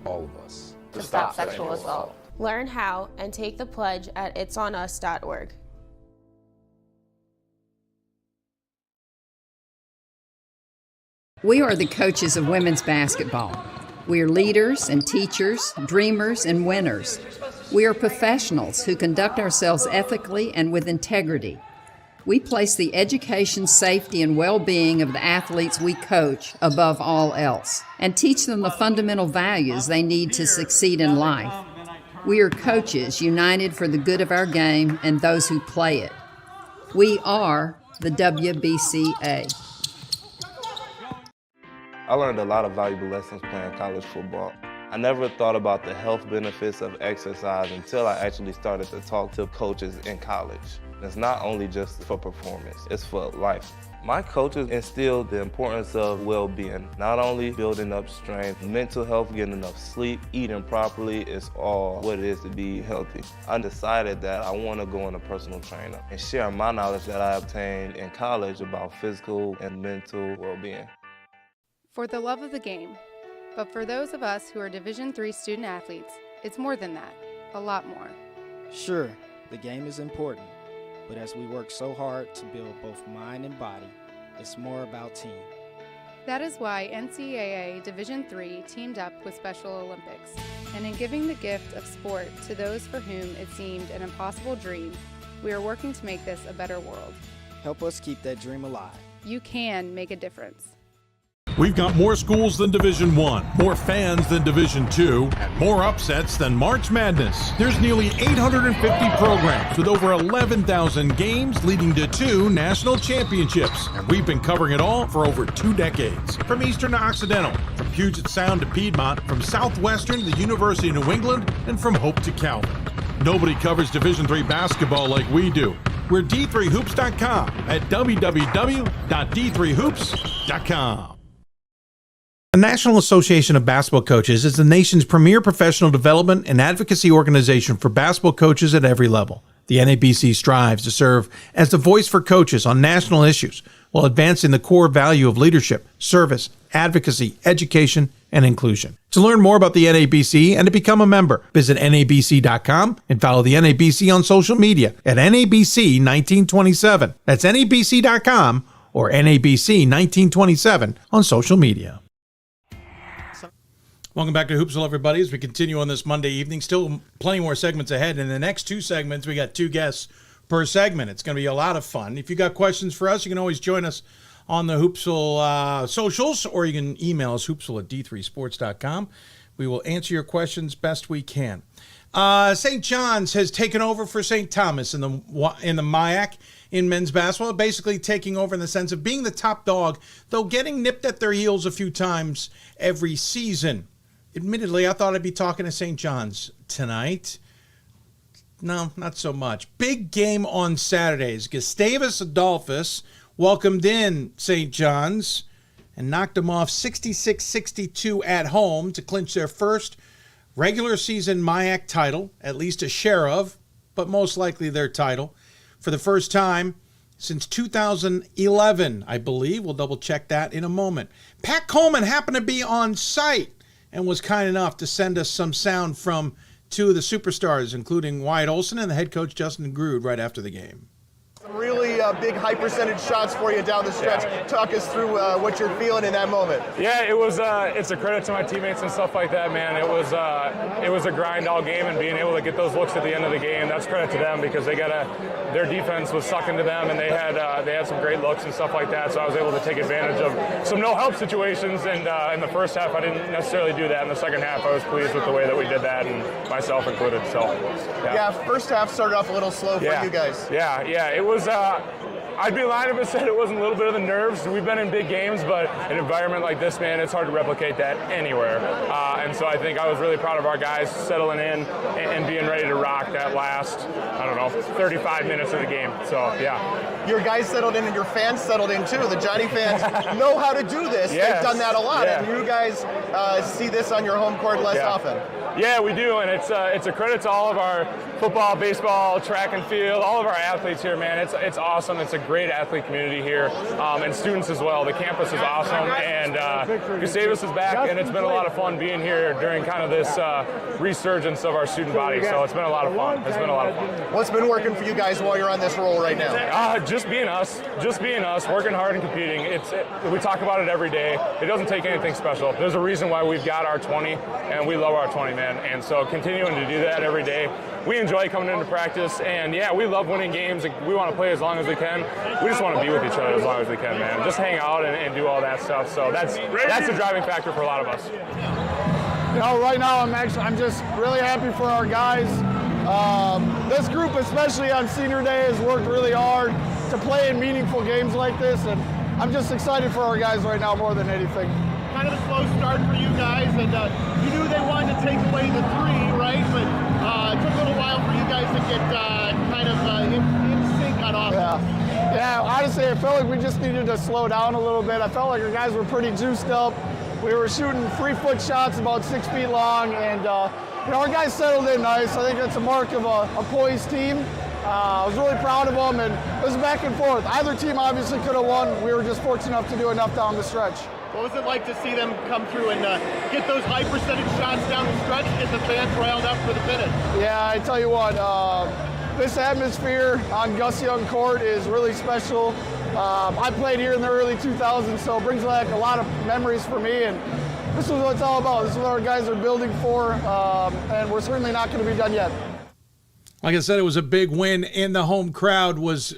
All of us. To stop sexual assault. Learn how and take the pledge at itsonus.org. We are the coaches of women's basketball. We are leaders and teachers, dreamers and winners. We are professionals who conduct ourselves ethically and with integrity. We place the education, safety, and well-being of the athletes we coach above all else and teach them the fundamental values they need to succeed in life. We are coaches united for the good of our game and those who play it. We are the WBCA. I learned a lot of valuable lessons playing college football. I never thought about the health benefits of exercise until I actually started to talk to coaches in college. It's not only just for performance, it's for life. My coaches instilled the importance of well-being, not only building up strength, mental health, getting enough sleep, eating properly is all what it is to be healthy. I decided that I want to go on a personal trainer and share my knowledge that I obtained in college about physical and mental well-being. For the love of the game, but for those of us who are Division III student athletes, it's more than that, a lot more. Sure, the game is important, but as we work so hard to build both mind and body, it's more about team. That is why NCAA Division III teamed up with Special Olympics, and in giving the gift of sport to those for whom it seemed an impossible dream, we are working to make this a better world. Help us keep that dream alive. You can make a difference. We've got more schools than Division I, more fans than Division II, and more upsets than March Madness. There's nearly 850 programs with over 11,000 games leading to 2 national championships. And we've been covering it all for over 2 decades. From Eastern to Occidental, from Puget Sound to Piedmont, from Southwestern to the University of New England, and from Hope to Calvin. Nobody covers Division III basketball like we do. We're D3Hoops.com at www.d3hoops.com. The National Association of Basketball Coaches is the nation's premier professional development and advocacy organization for basketball coaches at every level. The NABC strives to serve as the voice for coaches on national issues while advancing the core value of leadership, service, advocacy, education, and inclusion. To learn more about the NABC and to become a member, visit NABC.com and follow the NABC on social media at NABC 1927. That's NABC.com or NABC 1927 on social media. Welcome back to Hoopsville, everybody, as we continue on this Monday evening. Still plenty more segments ahead. In the next two segments, we got two guests per segment. It's going to be a lot of fun. If you got questions for us, you can always join us on the Hoopsville socials, or you can email us, hoopsville@d3sports.com. We will answer your questions best we can. St. John's has taken over for St. Thomas in the MIAC in men's basketball, basically taking over in the sense of being the top dog, though getting nipped at their heels a few times every season. Admittedly, I thought I'd be talking to St. John's tonight. No, not so much. Big game on Saturdays. Gustavus Adolphus welcomed in St. John's and knocked them off 66-62 at home to clinch their first regular season MIAC title, at least a share of, but most likely their title, for the first time since 2011, I believe. We'll double check that in a moment. Pat Coleman happened to be on site and was kind enough to send us some sound from two of the superstars, including Wyatt Olson and the head coach Justin DeGrood, right after the game. Some really big high percentage shots for you down the stretch. Yeah. Talk us through what you're feeling in that moment. Yeah, it was. It's a credit to my teammates and stuff like that, man. It was a grind all game, and being able to get those looks at the end of the game, that's credit to them, because their defense was sucking to them, and they had some great looks and stuff like that. So I was able to take advantage of some no help situations, and in the first half I didn't necessarily do that. In the second half I was pleased with the way that we did that, and myself included. So yeah, first half started off a little slow for you guys. Yeah, it was. I'd be lying if I said it wasn't a little bit of the nerves. We've been in big games, but an environment like this, man, it's hard to replicate that anywhere. And so I think I was really proud of our guys settling in and being ready to rock that last, 35 minutes of the game. So, yeah. Your guys settled in and your fans settled in too. The Johnny fans know how to do this. Yes. They've done that a lot. Yeah. And you guys see this on your home court less often. Yeah, we do, and it's a credit to all of our football, baseball, track and field, all of our athletes here, man. It's awesome. It's a great athlete community here, and students as well. The campus is awesome, and Gustavus is back, and it's been a lot of fun being here during kind of this resurgence of our student body. So it's been a lot of fun. What's been working for you guys while you're on this roll right now? Just being us, working hard and competing. We talk about it every day. It doesn't take anything special. There's a reason why we've got our 20, and we love our 20, man. And so continuing to do that every day. We enjoy coming into practice, and yeah, we love winning games. We want to play as long as we can. We just want to be with each other as long as we can, man. Just hang out and do all that stuff. So that's the driving factor for a lot of us. Right now I'm just really happy for our guys. This group, especially on senior day, has worked really hard to play in meaningful games like this, and I'm just excited for our guys right now more than anything. Kind of a slow start for you guys, and you knew they wanted to take away the three, right? But it took a little while for you guys to get kind of in sync on offense. Yeah, honestly, I felt like we just needed to slow down a little bit. I felt like our guys were pretty juiced up. We were shooting 3-foot shots about 6 feet long, and our guys settled in nice. I think that's a mark of a poised team. I was really proud of them, and it was back and forth. Either team obviously could have won. We were just fortunate enough to do enough down the stretch. What was it like to see them come through and get those high percentage shots down the stretch, get the fans riled up for the finish? Yeah, I tell you what, this atmosphere on Gus Young Court is really special. I played here in the early 2000s, so it brings back a lot of memories for me, and this is what it's all about. This is what our guys are building for, and we're certainly not going to be done yet. Like I said, it was a big win, and the home crowd was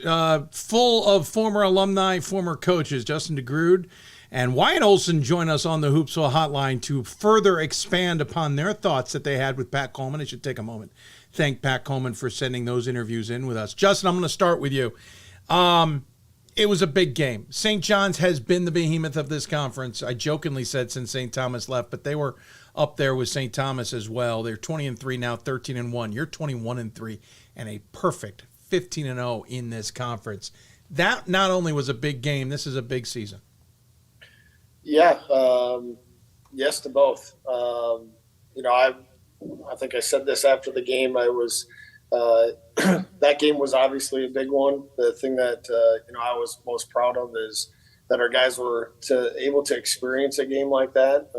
full of former alumni, former coaches. Justin DeGrood and Wyatt Olson join us on the Hoopsville Hotline to further expand upon their thoughts that they had with Pat Coleman. I should take a moment. Thank Pat Coleman for sending those interviews in with us. Justin, I'm going to start with you. It was a big game. St. John's has been the behemoth of this conference. I jokingly said since St. Thomas left, but they were up there with St. Thomas as well. They're 20-3 now, 13-1. You're 21-3 and a perfect 15-0 in this conference. That not only was a big game, this is a big season. Yeah, yes to both. I think I said this after the game. I was that game was obviously a big one. The thing that I was most proud of is that our guys were able to experience a game like that.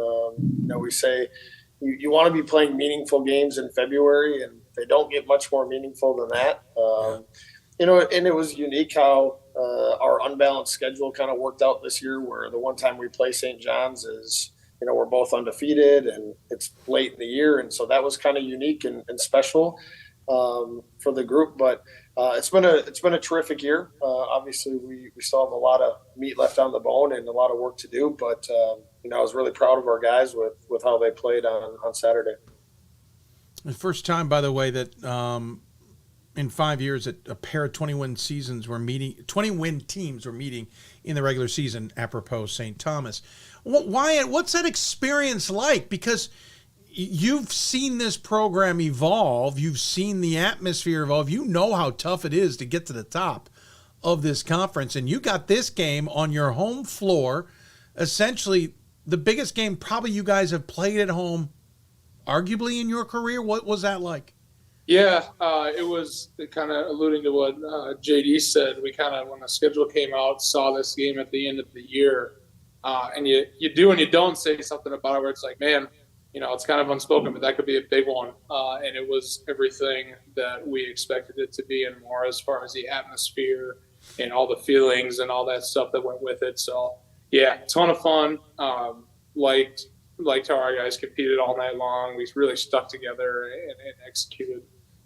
We say you want to be playing meaningful games in February, and they don't get much more meaningful than that. And it was unique how our unbalanced schedule kind of worked out this year, where the one time we play St. John's is, we're both undefeated and it's late in the year. And so that was kind of unique and special for the group. But it's been a terrific year. Obviously, we still have a lot of meat left on the bone and a lot of work to do. But, I was really proud of our guys with how they played on Saturday. The first time, by the way, that in 5 years that a pair of 20-win teams were meeting in the regular season, apropos St. Thomas. Wyatt, what's that experience like? Because you've seen this program evolve. You've seen the atmosphere evolve. You know how tough it is to get to the top of this conference. And you got this game on your home floor, essentially the biggest game probably you guys have played at home, arguably, in your career. What was that like? Yeah, it was kind of alluding to what JD said. We kind of, when the schedule came out, saw this game at the end of the year. And you do and you don't say something about it where it's like, man, it's kind of unspoken, but that could be a big one. And it was everything that we expected it to be and more, as far as the atmosphere and all the feelings and all that stuff that went with it. So, yeah, ton of fun. Liked how our guys competed all night long. We really stuck together and executed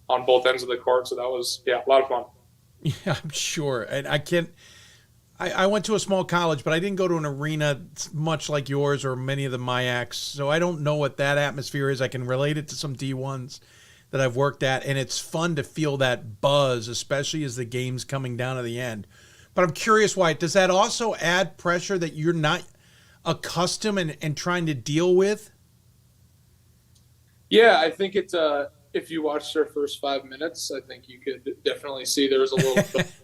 on both ends of the court. So that was, a lot of fun. Yeah, I'm sure. And I went to a small college, but I didn't go to an arena much like yours or many of the MIACs, so I don't know what that atmosphere is. I can relate it to some D1s that I've worked at, and it's fun to feel that buzz, especially as the game's coming down to the end. But I'm curious, Wyatt, does that also add pressure that you're not accustomed and trying to deal with? Yeah, I think it's if you watched our first 5 minutes, I think you could definitely see there was a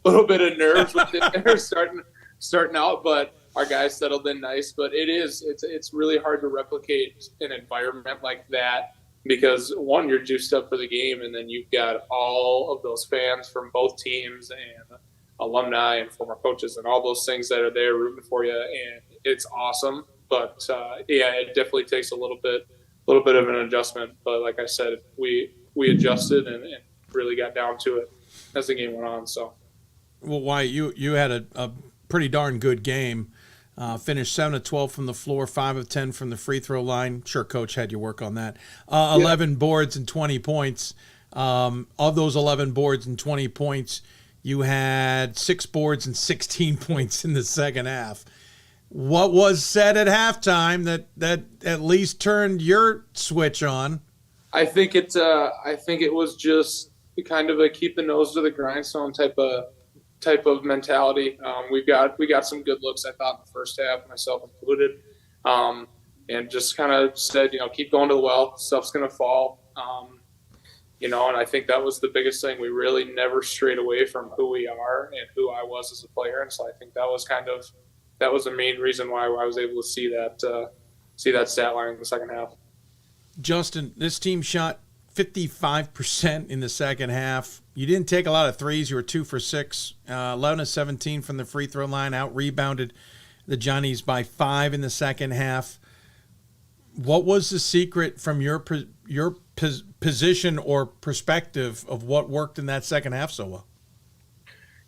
little bit of nerves with it there starting out, but our guys settled in nice. But it's really hard to replicate an environment like that because, one, you're juiced up for the game, and then you've got all of those fans from both teams and alumni and former coaches and all those things that are there rooting for you, and it's awesome. But it definitely takes a little bit of an adjustment. But like I said, we adjusted and really got down to it as the game went on. So, well, Wyatt, you had a pretty darn good game. Finished 7 of 12 from the floor, 5 of 10 from the free throw line. Sure, Coach had you work on that. 11 boards and 20 points. Of those 11 boards and 20 points, you had 6 boards and 16 points in the second half. What was said at halftime that at least turned your switch on? I think it was just kind of a keep the nose to the grindstone type of mentality. We got some good looks, I thought, in the first half, myself included, and just kind of said, keep going to the well, stuff's gonna fall, and I think that was the biggest thing. We really never strayed away from who we are and who I was as a player, and so I think that was the main reason why I was able to see that stat line in the second half. Justin, this team shot 55% in the second half. You didn't take a lot of threes. You were 2 for 6, 11 of 17 from the free throw line. Out rebounded the Johnnies by 5 in the second half. What was the secret from your position or perspective of what worked in that second half so well?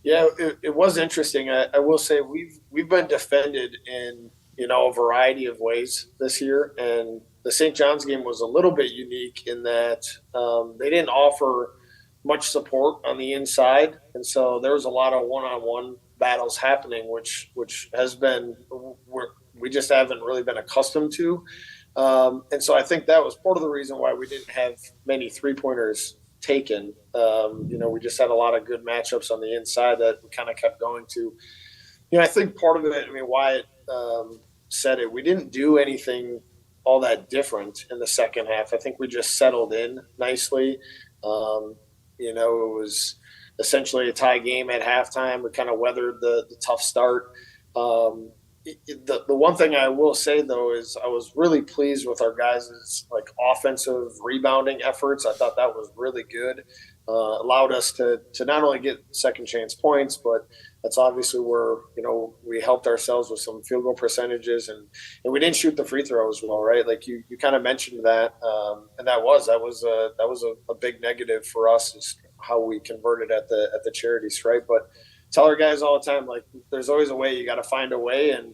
Yeah, it was interesting. I will say we've been defended in a variety of ways this year, and the St. John's game was a little bit unique in that they didn't offer much support on the inside, and so there was a lot of one-on-one battles happening, which has been we just haven't really been accustomed to, and so I think that was part of the reason why we didn't have many three-pointers taken. We just had a lot of good matchups on the inside that we kind of kept going to. I think part of it, Wyatt said it, we didn't do anything all that different in the second half. I think we just settled in nicely. It was essentially a tie game at halftime. We kind of weathered the tough start. the one thing I will say though is I was really pleased with our guys' like offensive rebounding efforts. I thought that was really good. Allowed us to not only get second chance points, but that's obviously where, you know, we helped ourselves with some field goal percentages, and we didn't shoot the free throws well, right? Like you kind of mentioned that, and that was a big negative for us, is how we converted at the charity stripe. But tell our guys all the time, like, there's always a way. You got to find a way, and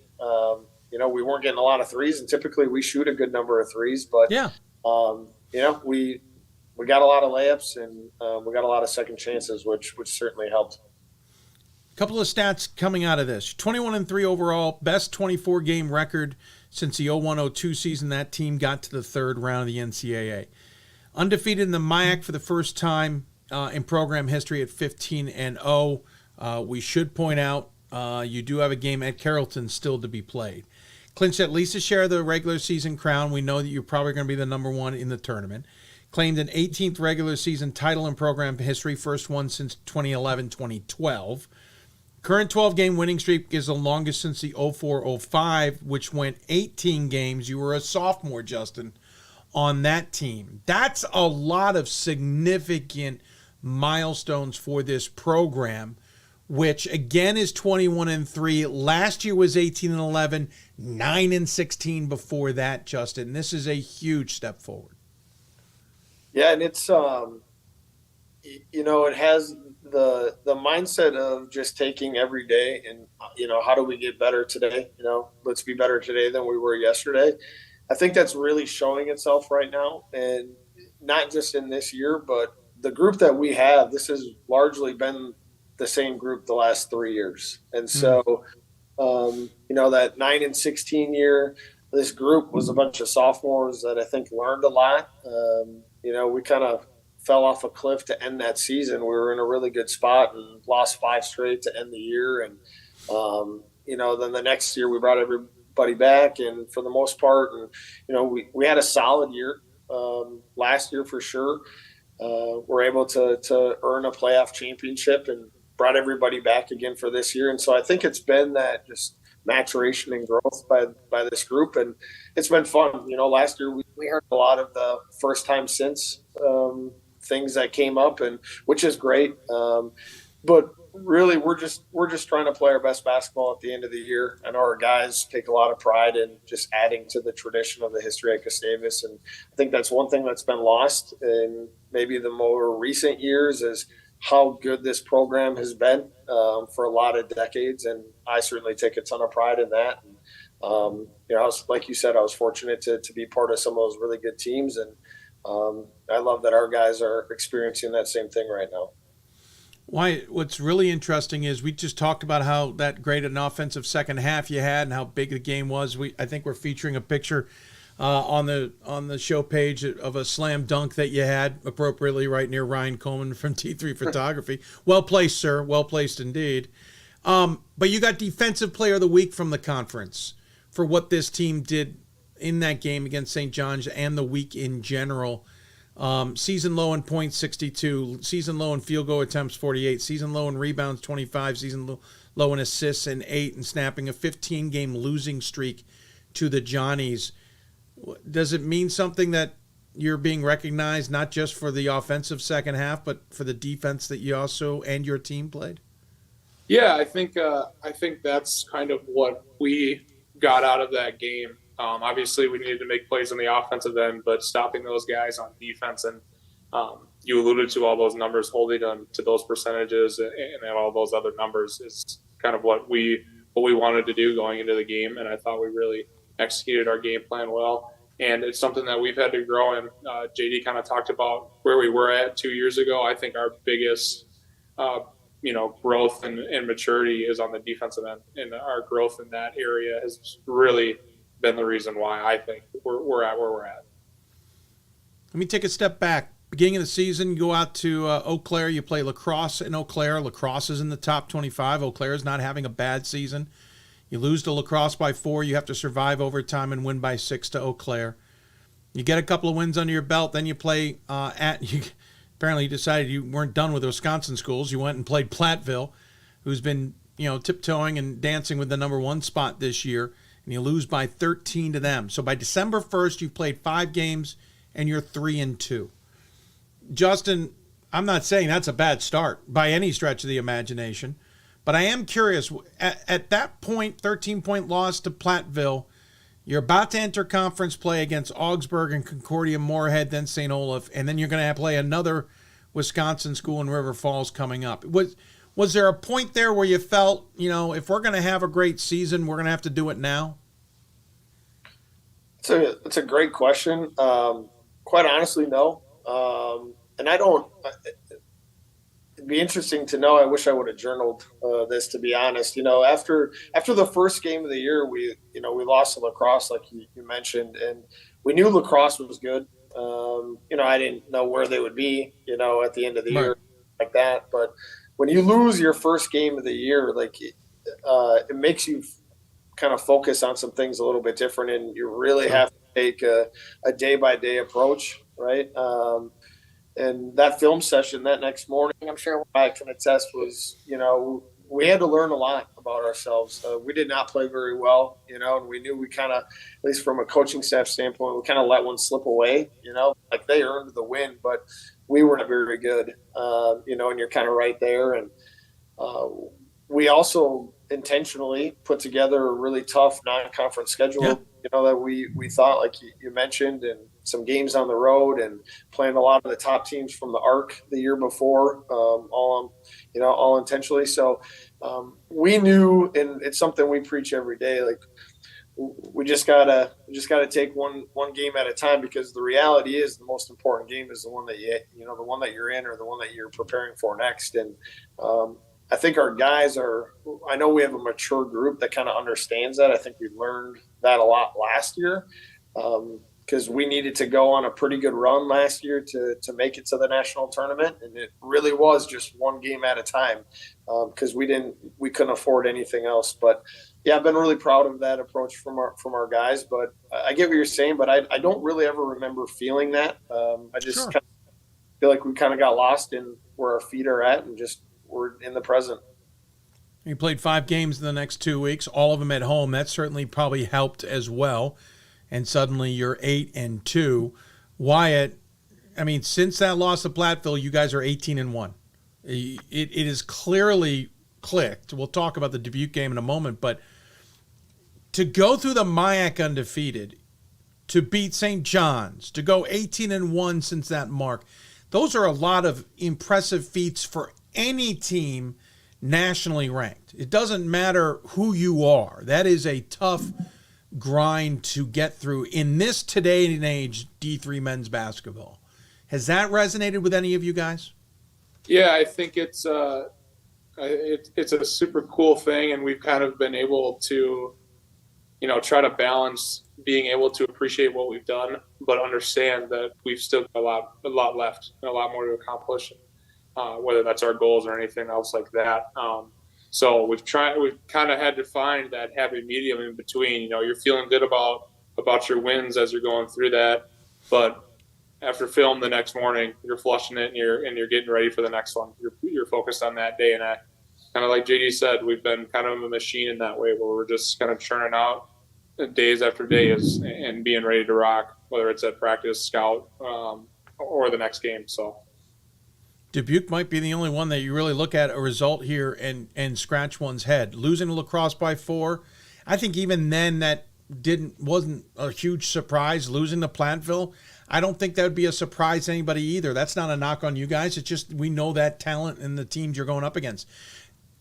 you know, we weren't getting a lot of threes, and typically we shoot a good number of threes, but yeah, you know, we got a lot of layups, and we got a lot of second chances, which certainly helped. Couple of stats coming out of this: 21-3 overall, best 24-game record since the 01-02 season. That team got to the third round of the NCAA. Undefeated in the MIAC for the first time in program history at 15-0. We should point out you do have a game at Carrollton still to be played. Clinched at least a share of the regular season crown. We know that you're probably going to be the number one in the tournament. Claimed an 18th regular season title in program history, first one since 2011-2012. Current 12-game winning streak is the longest since the 04-05, which went 18 games. You were a sophomore, Justin, on that team. That's a lot of significant milestones for this program, which again is 21-3. Last year was 18-11, 9-16 before that, Justin. This is a huge step forward. Yeah, and it's you know, it has the mindset of just taking every day and, you know, how do we get better today? You know, let's be better today than we were yesterday. I think that's really showing itself right now, and not just in this year, but the group that we have. This has largely been the same group the last 3 years, and so you know, that 9-16 year, this group was a bunch of sophomores that I think learned a lot. You know, we kind of fell off a cliff to end that season. We were in a really good spot and lost 5 straight to end the year. And, you know, then the next year we brought everybody back, and for the most part, and, you know, we had a solid year last year for sure. We're able to earn a playoff championship and brought everybody back again for this year. And so I think it's been that just maturation and growth by this group, and it's been fun. You know, last year we heard a lot of the first time since things that came up, and which is great. But really, we're just trying to play our best basketball at the end of the year. I know our guys take a lot of pride in just adding to the tradition of the history at Gustavus, and I think that's one thing that's been lost in maybe the more recent years, is how good this program has been for a lot of decades, and I certainly take a ton of pride in that. And, you know, like you said, I was fortunate to be part of some of those really good teams, and I love that our guys are experiencing that same thing right now. What's really interesting is we just talked about how that great an offensive second half you had and how big the game was. I think we're featuring a picture on the show page of a slam dunk that you had appropriately right near Ryan Coleman from T3 Photography. Well placed, sir. Well placed indeed. But you got Defensive Player of the Week from the conference for what this team did in that game against St. John's and the week in general. Season low in points, 62. Season low in field goal attempts, 48. Season low in rebounds, 25. Season low in assists, and 8. And snapping a 15-game losing streak to the Johnnies. Does it mean something that you're being recognized not just for the offensive second half, but for the defense that you also and your team played? Yeah, I think that's kind of what we got out of that game. Obviously, we needed to make plays on the offensive end, but stopping those guys on defense, and you alluded to all those numbers, holding them to those percentages and all those other numbers is kind of what we wanted to do going into the game, and I thought we really executed our game plan well. And it's something that we've had to grow in. JD kind of talked about where we were at 2 years ago. I think our biggest growth and maturity is on the defensive end, and our growth in that area has really been the reason why I think we're at where we're at. Let me take a step back. Beginning of the season, you go out to Eau Claire. You play lacrosse in Eau Claire. Lacrosse is in the top 25. Eau Claire is not having a bad season. You lose to lacrosse by 4. You have to survive overtime and win by 6 to Eau Claire. You get a couple of wins under your belt. Then you play apparently you decided you weren't done with Wisconsin schools. You went and played Platteville, who's been tiptoeing and dancing with the number 1 spot this year, and you lose by 13 to them. So by December 1st, you've played 5 games, and you're 3-2. Justin, I'm not saying that's a bad start by any stretch of the imagination, but I am curious, at that point, 13-point loss to Platteville, you're about to enter conference play against Augsburg and Concordia Moorhead, then St. Olaf, and then you're going to play another Wisconsin school in River Falls coming up. Was there a point there where you felt, if we're going to have a great season, we're going to have to do it now? It's a great question. Quite honestly, no. And it'd be interesting to know. I wish I would have journaled this, to be honest. After the first game of the year, we lost to lacrosse, like you mentioned, and we knew lacrosse was good. I didn't know where they would be, at the end of the year like that. But when you lose your first game of the year, it makes you kind of focus on some things a little bit different, and you really have to take a day-by-day approach, right? And that film session that next morning, I'm sure I can attest, was, we had to learn a lot about ourselves. We did not play very well, and we knew we kind of, at least from a coaching staff standpoint, we kind of let one slip away, they earned the win, but we weren't very good, and you're kind of right there. And we also intentionally put together a really tough non-conference schedule, that we thought, like you mentioned, and some games on the road, and playing a lot of the top teams from the ARC the year before, all intentionally. So we knew, and it's something we preach every day, we just gotta take one game at a time, because the reality is the most important game is the one that the one that you're in, or the one that you're preparing for next. And I think our guys I know we have a mature group that kind of understands that. I think we learned that a lot last year, because we needed to go on a pretty good run last year to make it to the national tournament. And it really was just one game at a time, because we couldn't afford anything else. But yeah, I've been really proud of that approach from our guys. But I get what you're saying, but I don't really ever remember feeling that. I just kind of feel like we kind of got lost in where our feet are at, and just we're in the present. You played 5 games in the next 2 weeks, all of them at home. That certainly probably helped as well. And suddenly you're 8-2. Wyatt, since that loss to Platteville, you guys are 18-1. It is clearly clicked. We'll talk about the Dubuque game in a moment, but to go through the MIAC undefeated, to beat St. John's, to go 18-1 since that mark, those are a lot of impressive feats for any team nationally ranked. It doesn't matter who you are. That is a tough grind to get through in this today and age D3 men's basketball. Has that resonated with any of you guys? Yeah, I think it's a super cool thing, and we've kind of been able to, try to balance being able to appreciate what we've done, but understand that we've still got a lot left and a lot more to accomplish, whether that's our goals or anything else like that. So we've kind of had to find that happy medium in between. You're feeling good about your wins as you're going through that, but after film the next morning, you're flushing it and you're getting ready for the next one. You're focused on that day, and kind of like JD said, we've been kind of a machine in that way, where we're just kind of churning out days after days and being ready to rock, whether it's at practice, scout, or the next game. So Dubuque might be the only one that you really look at a result here and scratch one's head. Losing to lacrosse by 4, I think even then that wasn't a huge surprise. Losing to Platteville, I don't think that would be a surprise to anybody either. That's not a knock on you guys. It's just we know that talent and the teams you're going up against.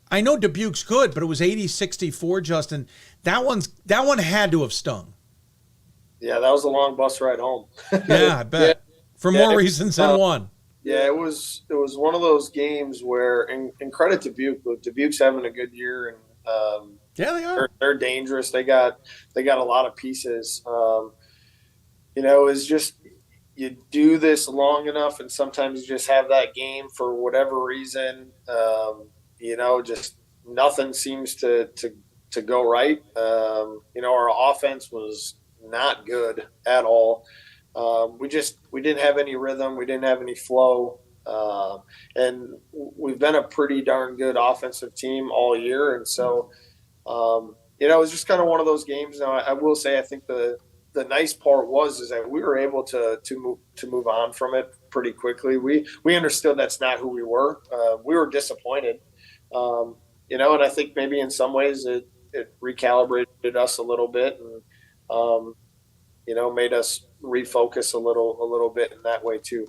I know Dubuque's good, but it was 80-64, Justin. That one had to have stung. Yeah, that was a long bus ride home. Yeah, I bet. For more reasons than one. Yeah, it was one of those games where, and credit to Dubuque, but Dubuque's having a good year, and yeah, they are. They're dangerous. They got a lot of pieces. It's just you do this long enough, and sometimes you just have that game for whatever reason. Just nothing seems to go right. Our offense was not good at all. We didn't have any rhythm. We didn't have any flow. And we've been a pretty darn good offensive team all year. And so, it was just kind of one of those games. Now, I will say, I think the nice part is that we were able to move on from it pretty quickly. We understood that's not who we were. We were disappointed, and I think maybe in some ways it recalibrated us a little bit and, made us refocus a little bit in that way too.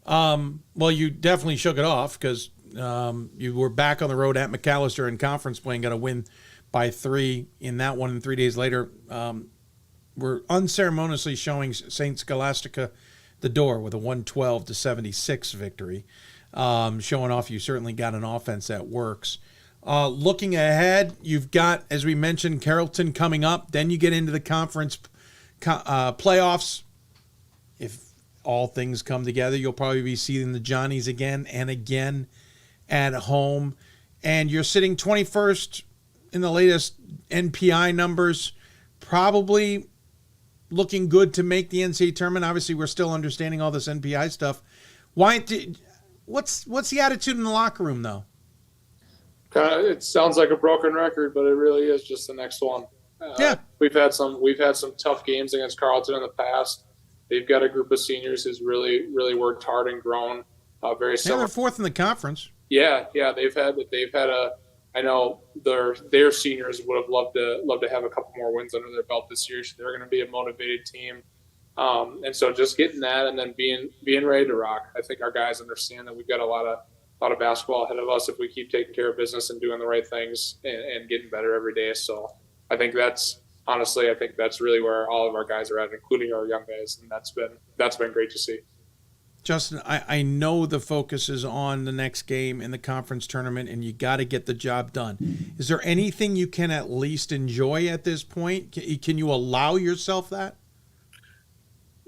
Well, you definitely shook it off because you were back on the road at McAllister in conference play and got a win by 3 in that one. And 3 days later, we're unceremoniously showing St. Scholastica the door with a 112-76 victory, showing off you certainly got an offense that works. Looking ahead, you've got, as we mentioned, Carrollton coming up. Then you get into the conference playoffs. If all things come together, you'll probably be seeing the Johnnies again and again at home. And you're sitting 21st in the latest NPI numbers, probably looking good to make the NCAA tournament. Obviously, we're still understanding all this NPI stuff. What's the attitude in the locker room, though? It sounds like a broken record, but it really is just the next one. Yeah, we've had some tough games against Carleton in the past. They've got a group of seniors who's really, really worked hard and grown. Very similar. They're 4th in the conference. Yeah, they've had a. I know their seniors would have loved to have a couple more wins under their belt this year. So they're going to be a motivated team, and so just getting that and then being ready to rock. I think our guys understand that we've got a lot of basketball ahead of us if we keep taking care of business and doing the right things and getting better every day. So I think that's really where all of our guys are at, including our young guys, and that's been great to see. Justin, I know the focus is on the next game in the conference tournament, and you got to get the job done. Is there anything you can at least enjoy at this point? Can you allow yourself that?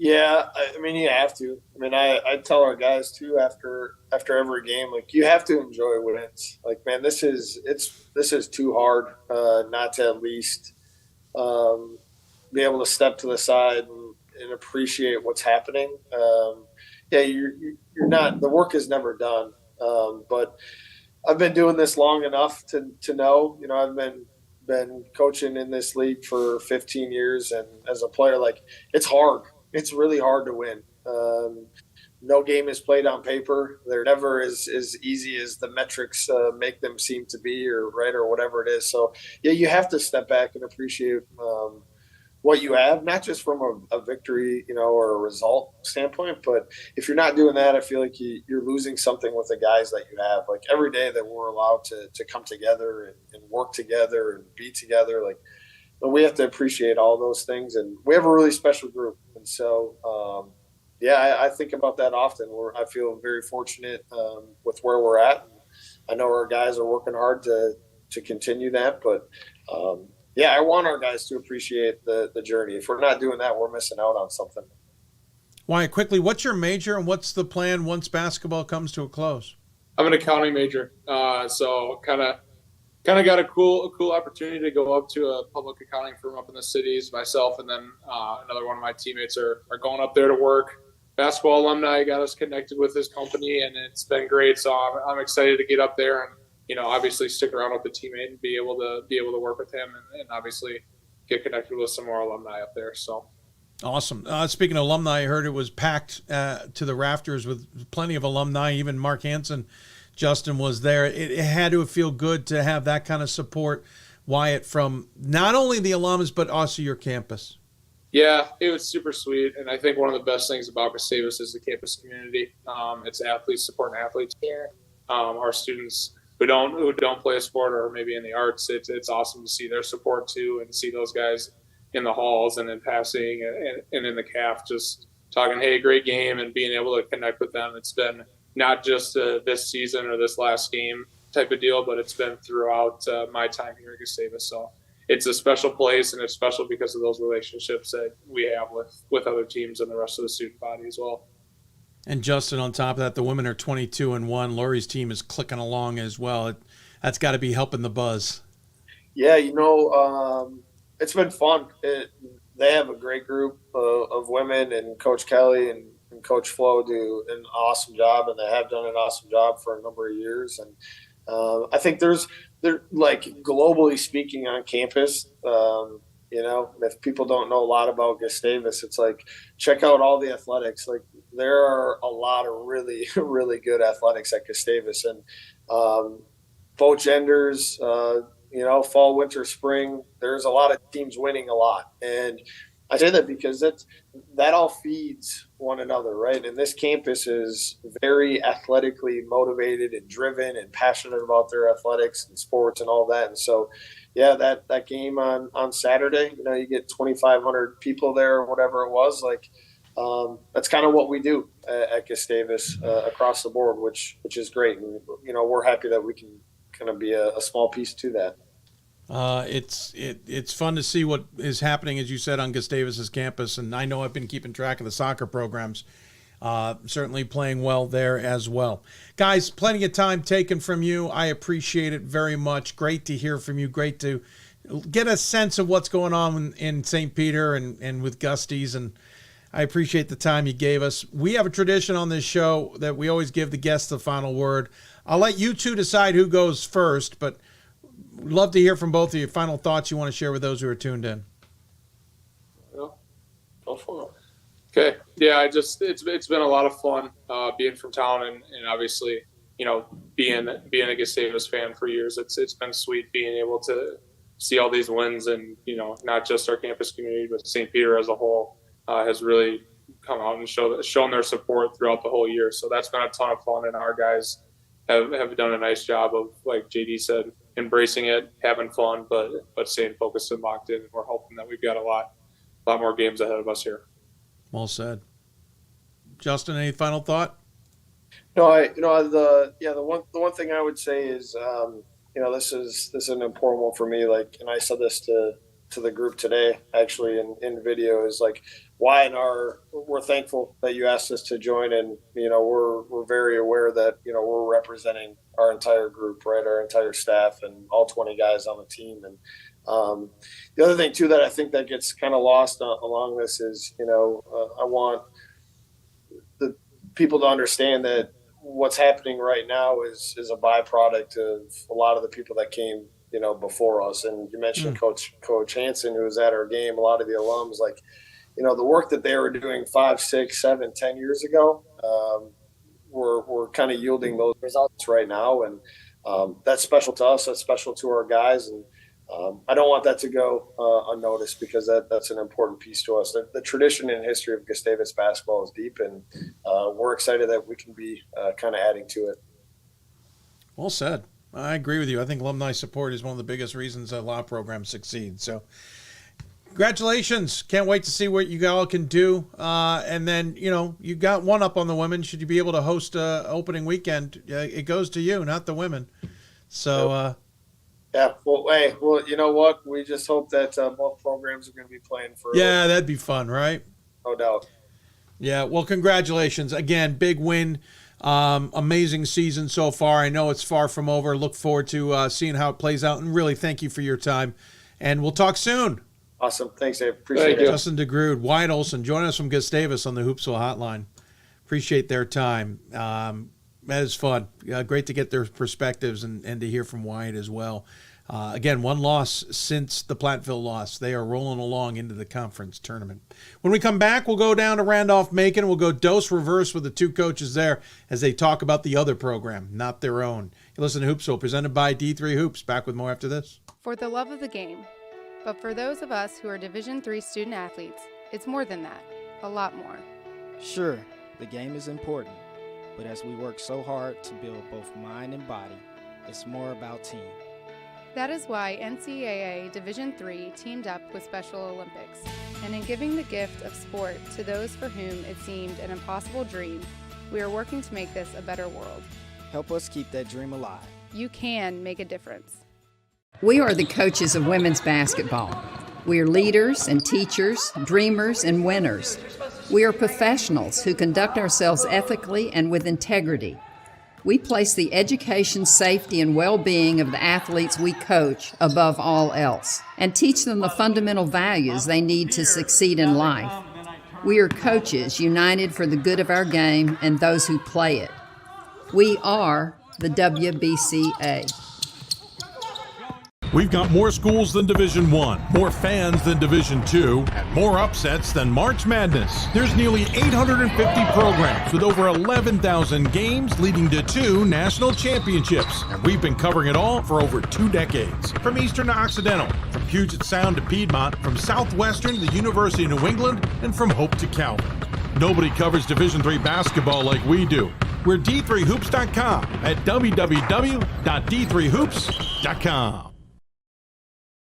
Yeah, I mean, you have to. I mean, I tell our guys too after every game, like, you have to enjoy wins. Like, man, this is too hard not to at least be able to step to the side and appreciate what's happening. Yeah, you're not. The work is never done. But I've been doing this long enough to know. I've been coaching in this league for 15 years, and as a player, like, it's hard. It's really hard to win. No game is played on paper. They're never as easy as the metrics make them seem to be, or whatever it is. So yeah, you have to step back and appreciate what you have, not just from a victory, or a result standpoint, but if you're not doing that, I feel like you're losing something with the guys that you have. Like, every day that we're allowed to come together and work together and be together, like, we have to appreciate all those things. And we have a really special group. And so, I think about that often. I feel very fortunate with where we're at. I know our guys are working hard to continue that, but I want our guys to appreciate the journey. If we're not doing that, we're missing out on something. Wyatt, quickly, what's your major and what's the plan once basketball comes to a close? I'm an accounting major, so kind of got a cool opportunity to go up to a public accounting firm up in the cities. Myself and then another one of my teammates are going up there to work. Basketball alumni got us connected with this company, and it's been great. So I'm excited to get up there and, obviously stick around with the teammate and be able to work with him and obviously get connected with some more alumni up there. So awesome. Speaking of alumni, I heard it was packed to the rafters with plenty of alumni. Even Mark Hansen, Justin, was there. It had to feel good to have that kind of support, Wyatt, from not only the alums but also your campus. Yeah, it was super sweet, and I think one of the best things about Gustavus is the campus community. It's athletes supporting athletes here. Our students who don't play a sport or maybe in the arts, it's awesome to see their support too, and see those guys in the halls and in passing and in the CAF just talking, hey, great game, and being able to connect with them. It's been not just this season or this last game type of deal, but it's been throughout my time here at Gustavus. So it's a special place, and it's special because of those relationships that we have with other teams and the rest of the student body as well. And Justin, on top of that, the women are 22-1. Lori's team is clicking along as well. That's got to be helping the buzz. Yeah, it's been fun. They have a great group of women, and Coach Kelly and and Coach Flo do an awesome job, and they have done an awesome job for a number of years. And I think they're like globally speaking on campus. If people don't know a lot about Gustavus, it's like check out all the athletics. Like there are a lot of really, really good athletics at Gustavus, and both genders. Fall, winter, spring. There's a lot of teams winning a lot, and I say that because that all feeds one another, right? And this campus is very athletically motivated and driven and passionate about their athletics and sports and all that. And so, yeah, that game on Saturday, you get 2,500 people there or whatever it was. Like that's kind of what we do at Gustavus across the board, which is great. And we're happy that we can kind of be a small piece to that. It's fun to see what is happening, as you said, on Gustavus's campus, and I know I've been keeping track of the soccer programs. Certainly playing well there as well. Guys, plenty of time taken from you. I appreciate it very much. Great to hear from you. Great to get a sense of what's going on in St. Peter and with Gusties, and I appreciate the time you gave us. We have a tradition on this show that we always give the guests the final word. I'll let you two decide who goes first, but we'd love to hear from both of you. Final thoughts you want to share with those who are tuned in. Go for it. Okay. Yeah, it's been a lot of fun being from town and obviously, being a Gustavus fan for years. It's been sweet being able to see all these wins, and not just our campus community, but St. Peter as a whole has really come out and shown their support throughout the whole year. So that's been a ton of fun, and our guys have done a nice job of, like JD said, embracing it, having fun, but staying focused and locked in. We're hoping that we've got a lot more games ahead of us here. Well said. Justin, any final thought? No, the one thing I would say is, this is an important one for me. Like, and I said this to the group today, actually, in video, is like, Wyatt and we're thankful that you asked us to join, and we're very aware that we're representing our entire group, right, our entire staff, and all 20 guys on the team. And the other thing too that I think that gets kind of lost along this is, I want the people to understand that what's happening right now is a byproduct of a lot of the people that came before us. And you mentioned Coach Hansen, who was at our game, a lot of the alums, like, the work that they were doing 5, 6, 7, 10 years ago, we're kind of yielding those results right now. And that's special to us. That's special to our guys. And I don't want that to go unnoticed, because that's an important piece to us. The tradition and history of Gustavus basketball is deep, and we're excited that we can be kind of adding to it. Well said. I agree with you. I think alumni support is one of the biggest reasons that law programs succeed. So congratulations. Can't wait to see what you all can do. And then, you got one up on the women. Should you be able to host opening weekend, it goes to you, not the women. So, yeah. Well, you know what? We just hope that both programs are going to be playing for. Yeah, that'd be fun, right? No doubt. Yeah. Well, congratulations again. Big win. Amazing season so far. I know it's far from over. Look forward to seeing how it plays out, and really thank you for your time. And we'll talk soon. Awesome. Thanks, Dave. Appreciate it. Justin DeGrood, Wyatt Olson, joining us from Gustavus on the Hoopsville Hotline. Appreciate their time. That is fun. Great to get their perspectives and to hear from Wyatt as well. Again, one loss since the Platteville loss. They are rolling along into the conference tournament. When we come back, we'll go down to Randolph-Macon. We'll go dose reverse with the two coaches there as they talk about the other program, not their own. You listen to Hoopsville, presented by D3 Hoops. Back with more after this. For the love of the game. But for those of us who are Division III student athletes, it's more than that. A lot more. Sure, the game is important. But as we work so hard to build both mind and body, it's more about team. That is why NCAA Division III teamed up with Special Olympics. And in giving the gift of sport to those for whom it seemed an impossible dream, we are working to make this a better world. Help us keep that dream alive. You can make a difference. We are the coaches of women's basketball. We are leaders and teachers, dreamers and winners. We are professionals who conduct ourselves ethically and with integrity. We place the education, safety, and well-being of the athletes we coach above all else, and teach them the fundamental values they need to succeed in life. We are coaches united for the good of our game and those who play it. We are the WBCA. We've got more schools than Division I, more fans than Division II, and more upsets than March Madness. There's nearly 850 programs with over 11,000 games leading to 2 national championships. And we've been covering it all for over 2 decades. From Eastern to Occidental, from Puget Sound to Piedmont, from Southwestern to the University of New England, and from Hope to Calvin. Nobody covers Division III basketball like we do. We're D3Hoops.com at www.d3hoops.com.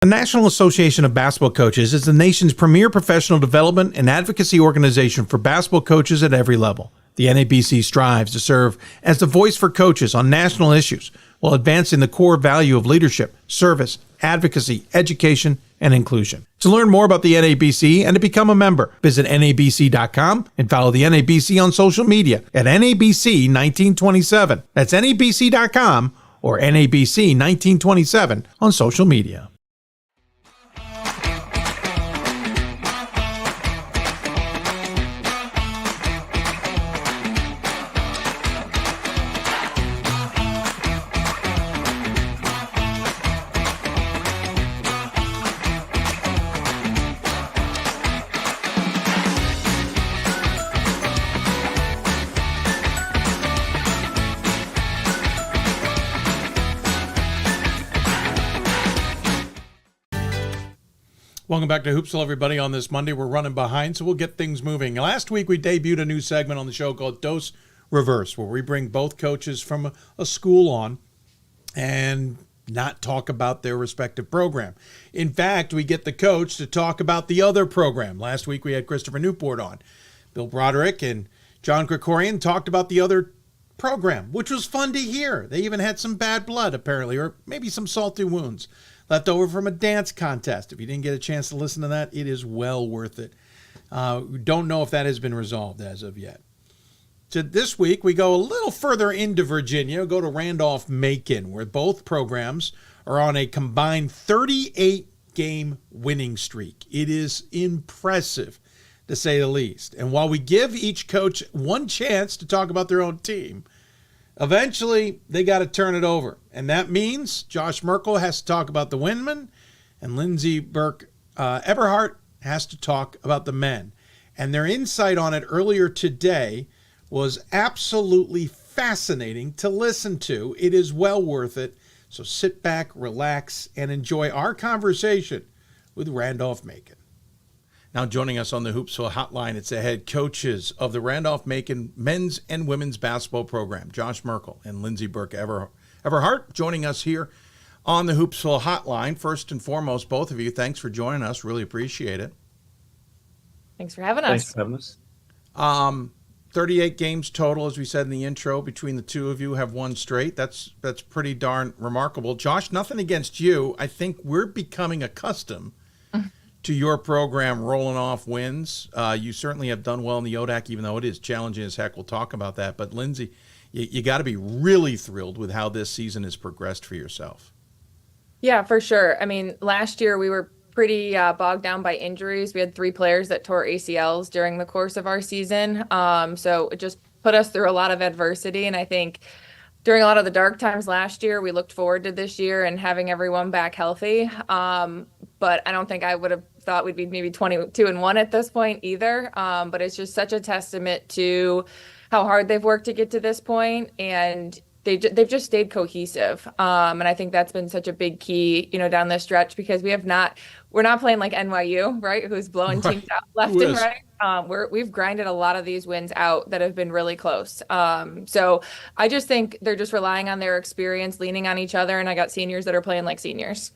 The National Association of Basketball Coaches is the nation's premier professional development and advocacy organization for basketball coaches at every level. The NABC strives to serve as the voice for coaches on national issues while advancing the core value of leadership, service, advocacy, education, and inclusion. To learn more about the NABC and to become a member, visit NABC.com and follow the NABC on social media at NABC 1927. That's NABC.com or NABC 1927 on social media. Welcome back to Hoopsville, everybody. On this Monday, we're running behind, so we'll get things moving. Last week, we debuted a new segment on the show called Dose Reverse, where we bring both coaches from a school on and not talk about their respective program. In fact, we get the coach to talk about the other program. Last week, we had Christopher Newport on. Bill Broderick and John Krikorian talked about the other program, which was fun to hear. They even had some bad blood, apparently, or maybe some salty wounds left over from a dance contest. If you didn't get a chance to listen to that, it is well worth it. We don't know if that has been resolved as of yet. So this week, we go a little further into Virginia, go to Randolph-Macon, where both programs are on a combined 38-game winning streak. It is impressive, to say the least. And while we give each coach one chance to talk about their own team, eventually, they got to turn it over. And that means Josh Merkel has to talk about the women, and Lindsey Burke-Eberhart has to talk about the men. And their insight on it earlier today was absolutely fascinating to listen to. It is well worth it. So sit back, relax, and enjoy our conversation with Randolph-Macon. Now joining us on the Hoopsville Hotline, it's the head coaches of the Randolph-Macon men's and women's basketball program, Josh Merkel and Lindsey Burke-Eberhart, joining us here on the Hoopsville Hotline. First and foremost, both of you, thanks for joining us. Really appreciate it. Thanks for having us. Thanks for having us. 38 games total, as we said in the intro, between the two of you have won straight. That's pretty darn remarkable. Josh, nothing against you. I think we're becoming accustomed to your program rolling off wins. You certainly have done well in the ODAC, even though it is challenging as heck. We'll talk about that. But Lindsey, you got to be really thrilled with how this season has progressed for yourself. Yeah, for sure. I mean, last year we were pretty bogged down by injuries. We had 3 players that tore ACLs during the course of our season. So it just put us through a lot of adversity. And I think during a lot of the dark times last year, we looked forward to this year and having everyone back healthy. But I don't think I would have thought we'd be maybe 22-1 at this point either. But it's just such a testament to how hard they've worked to get to this point, and they've just stayed cohesive. And I think that's been such a big key, down this stretch, because we're not playing like NYU, right? Who's blowing teams out left and right. We've grinded a lot of these wins out that have been really close. So I just think they're just relying on their experience, leaning on each other. And I got seniors that are playing like seniors.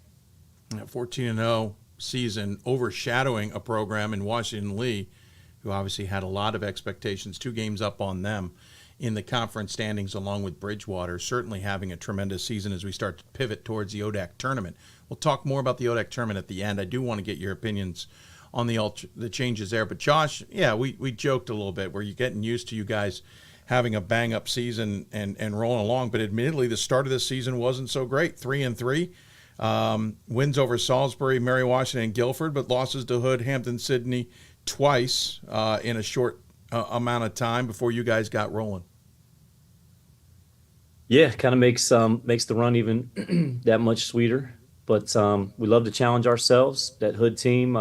14-0 season, overshadowing a program in Washington Lee, who obviously had a lot of expectations, 2 games up on them in the conference standings, along with Bridgewater, certainly having a tremendous season as we start to pivot towards the ODAC tournament. We'll talk more about the ODAC tournament at the end. I do want to get your opinions on the changes there. But Josh, yeah, we joked a little bit where you're getting used to you guys having a bang-up season and rolling along. But admittedly, the start of this season wasn't so great. 3-3. Wins over Salisbury, Mary Washington, and Guilford, but losses to Hood, Hampton, Sydney, twice in a short amount of time before you guys got rolling. Yeah, kind of makes the run even that much sweeter. But we love to challenge ourselves. That Hood team,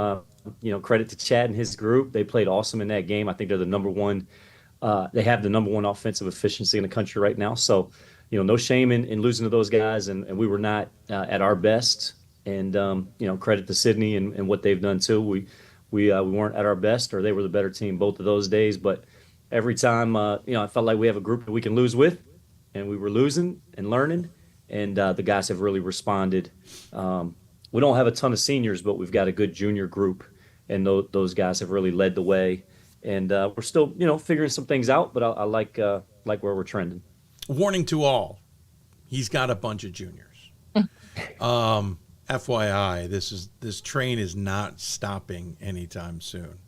credit to Chad and his group. They played awesome in that game. I think they're the number one. They have the number one offensive efficiency in the country right now. So, no shame in losing to those guys. And we were not at our best. And, credit to Sydney and what they've done too. We weren't at our best, or they were the better team both of those days. But every time, I felt like we have a group that we can lose with. And we were losing and learning. And the guys have really responded. We don't have a ton of seniors, but we've got a good junior group. And those guys have really led the way. And we're still, figuring some things out, but I like where we're trending. Warning to all, he's got a bunch of juniors. FYI, this train is not stopping anytime soon.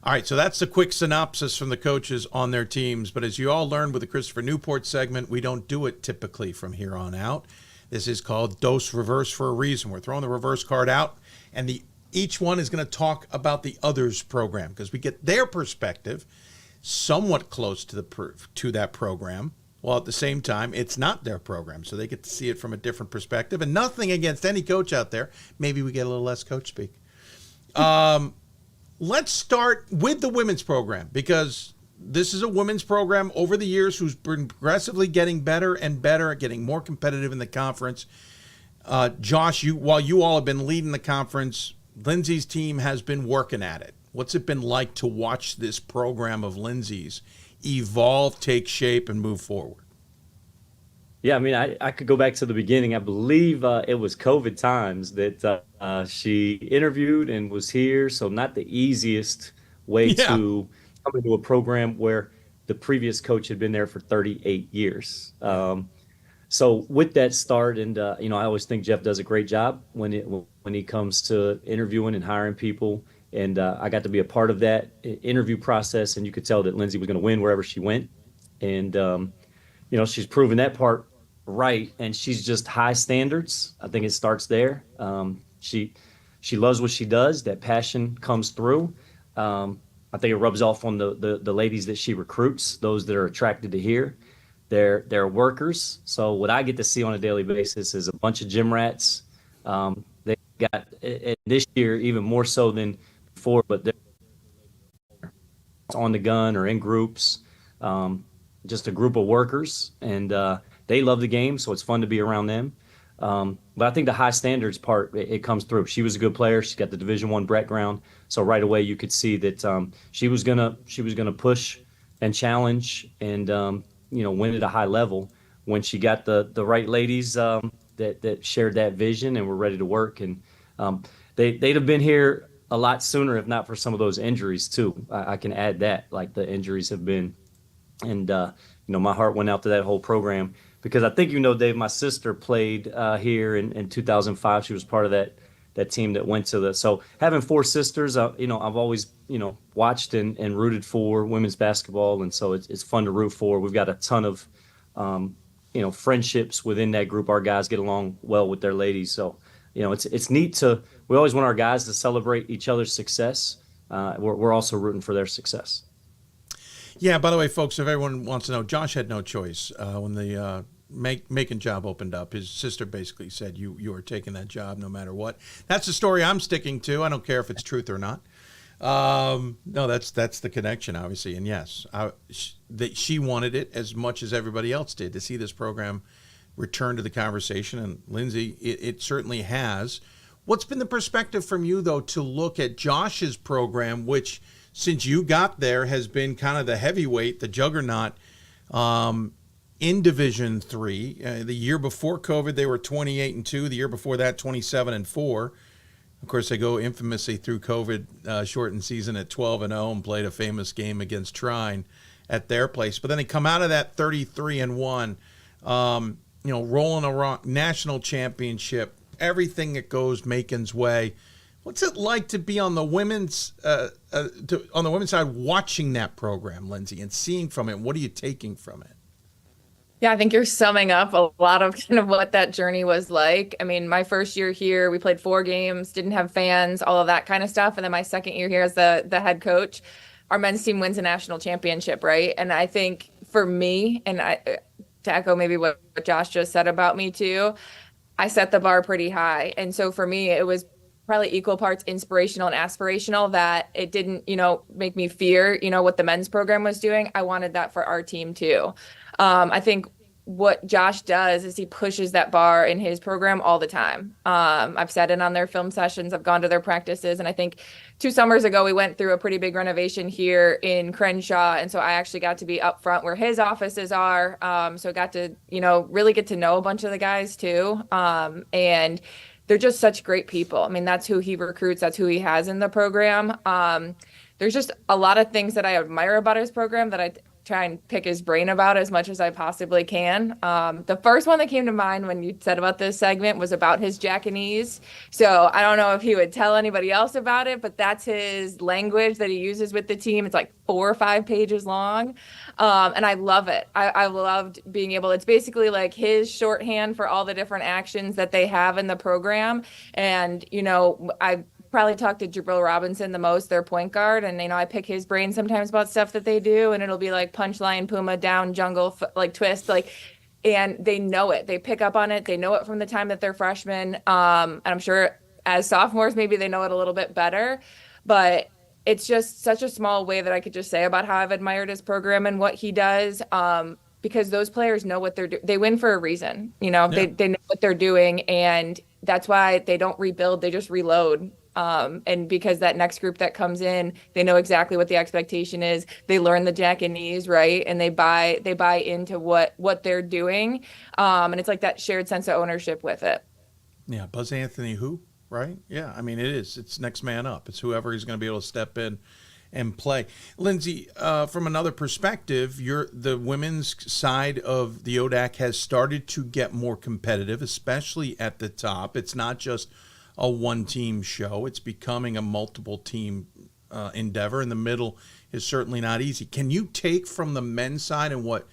All right, so that's the quick synopsis from the coaches on their teams. But as you all learned with the Christopher Newport segment, we don't do it typically from here on out. This is called Dose Reverse for a reason. We're throwing the reverse card out, and each one is going to talk about the other's program because we get their perspective somewhat close to that program, while at the same time it's not their program, so they get to see it from a different perspective. And nothing against any coach out there. Maybe we get a little less coach speak. Let's start with the women's program, because this is a women's program over the years who's been progressively getting better and better at getting more competitive in the conference. Josh, while you all have been leading the conference, Lindsey's team has been working at it. What's it been like to watch this program of Lindsey's evolve, take shape, and move forward? Yeah, I mean, I could go back to the beginning. I believe it was COVID times that she interviewed and was here. So not the easiest way to come into a program where the previous coach had been there for 38 years. So with that start, and I always think Jeff does a great job when he comes to interviewing and hiring people. And I got to be a part of that interview process, and you could tell that Lindsey was going to win wherever she went. And she's proven that part right, and she's just high standards. I think it starts there. She loves what she does. That passion comes through. I think it rubs off on the ladies that she recruits, those that are attracted to here. They're workers. So what I get to see on a daily basis is a bunch of gym rats. They got this year even more so than before, but they're on the gun or in groups. Just a group of workers, and they love the game, so it's fun to be around them. But I think the high standards part, it comes through. She was a good player. She's got the Division I background, so right away you could see that she was gonna push and challenge and win at a high level when she got the right ladies that shared that vision and were ready to work. And they'd have been here a lot sooner if not for some of those injuries too. I can add that, like the injuries have been, and my heart went out to that whole program. Because I think Dave, my sister played here in 2005. She was part of that team that went to so having four sisters, I've always, watched and rooted for women's basketball. And so it's fun to root for. We've got a ton of, friendships within that group. Our guys get along well with their ladies. So, it's neat we always want our guys to celebrate each other's success. We're also rooting for their success. Yeah, by the way, folks, if everyone wants to know, Josh had no choice. When the Macon job opened up, his sister basically said, you are taking that job no matter what. That's the story I'm sticking to. I don't care if it's truth or not. No, that's the connection, obviously. And yes, she wanted it as much as everybody else did to see this program return to the conversation. And Lindsey, it certainly has. What's been the perspective from you, though, to look at Josh's program, which – since you got there, has been kind of the heavyweight, the juggernaut in Division III. The year before COVID, they were 28-2. The year before that, 27-4. Of course, they go infamously through COVID shortened season at 12-0 and played a famous game against Trine at their place. But then they come out of that 33-1, rolling around national championship, everything that goes Macon's way. What's it like to be on the women's side watching that program, Lindsey, and seeing from it? What are you taking from it? Yeah, I think you're summing up a lot of kind of what that journey was like. I mean, my first year here, we played 4 games, didn't have fans, all of that kind of stuff. And then my second year here as the head coach, our men's team wins a national championship, right? And I think for me, and to echo maybe what Josh just said about me too, I set the bar pretty high. And so for me, it was probably equal parts inspirational and aspirational, that it didn't, make me fear, what the men's program was doing. I wanted that for our team too. I think what Josh does is he pushes that bar in his program all the time. I've sat in on their film sessions. I've gone to their practices. And I think 2 summers ago, we went through a pretty big renovation here in Crenshaw. And so I actually got to be up front where his offices are. So I got to, really get to know a bunch of the guys too. And they're just such great people. I mean, that's who he recruits. That's who he has in the program. There's just a lot of things that I admire about his program that I try and pick his brain about as much as I possibly can. The first one that came to mind when you said about this segment was about his Japanese. So I don't know if he would tell anybody else about it, but that's his language that he uses with the team. It's like 4 or 5 pages long. And I love it. I loved being able, it's basically like his shorthand for all the different actions that they have in the program. And, I probably talk to Jabril Robinson the most, their point guard, and I pick his brain sometimes about stuff that they do, and it'll be like punchline, puma, down, jungle, like twist, and they know it. They pick up on it. They know it from the time that they're freshmen. And I'm sure as sophomores, maybe they know it a little bit better, but it's just such a small way that I could just say about how I've admired his program and what he does. Because those players know what they're doing. They win for a reason, they know what they're doing, and that's why they don't rebuild. They just reload. And because that next group that comes in, they know exactly what the expectation is. They learn the Japanese, right? And they buy into what they're doing. And it's like that shared sense of ownership with it. Yeah. Buzz Anthony, who, right? Yeah. I mean, it's next man up. It's whoever he's going to be able to step in and play. Lindsey, from another perspective, the women's side of the ODAC has started to get more competitive, especially at the top. It's not just a one-team show. It's becoming a multiple-team endeavor, and the middle is certainly not easy. Can you take from the men's side and what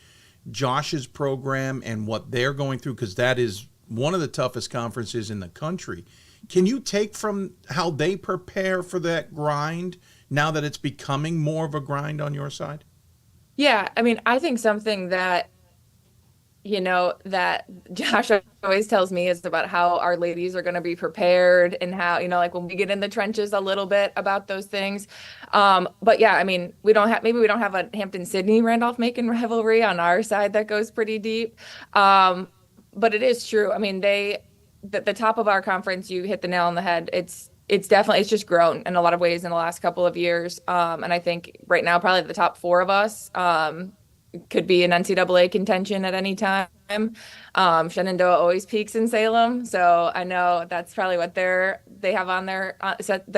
Josh's program and what they're going through, because that is one of the toughest conferences in the country, can you take from how they prepare for that grind now that it's becoming more of a grind on your side? Yeah, I mean, I think something that that Josh always tells me is about how our ladies are going to be prepared, and how, like when we get in the trenches a little bit about those things. But yeah, I mean, we don't have a Hampton-Sydney Randolph-Macon rivalry on our side that goes pretty deep. But it is true. I mean, the top of our conference, you hit the nail on the head. It's just grown in a lot of ways in the last couple of years. And I think right now, probably the top 4 of us, could be in NCAA contention at any time. Shenandoah always peaks in Salem, so I know that's probably what they have on their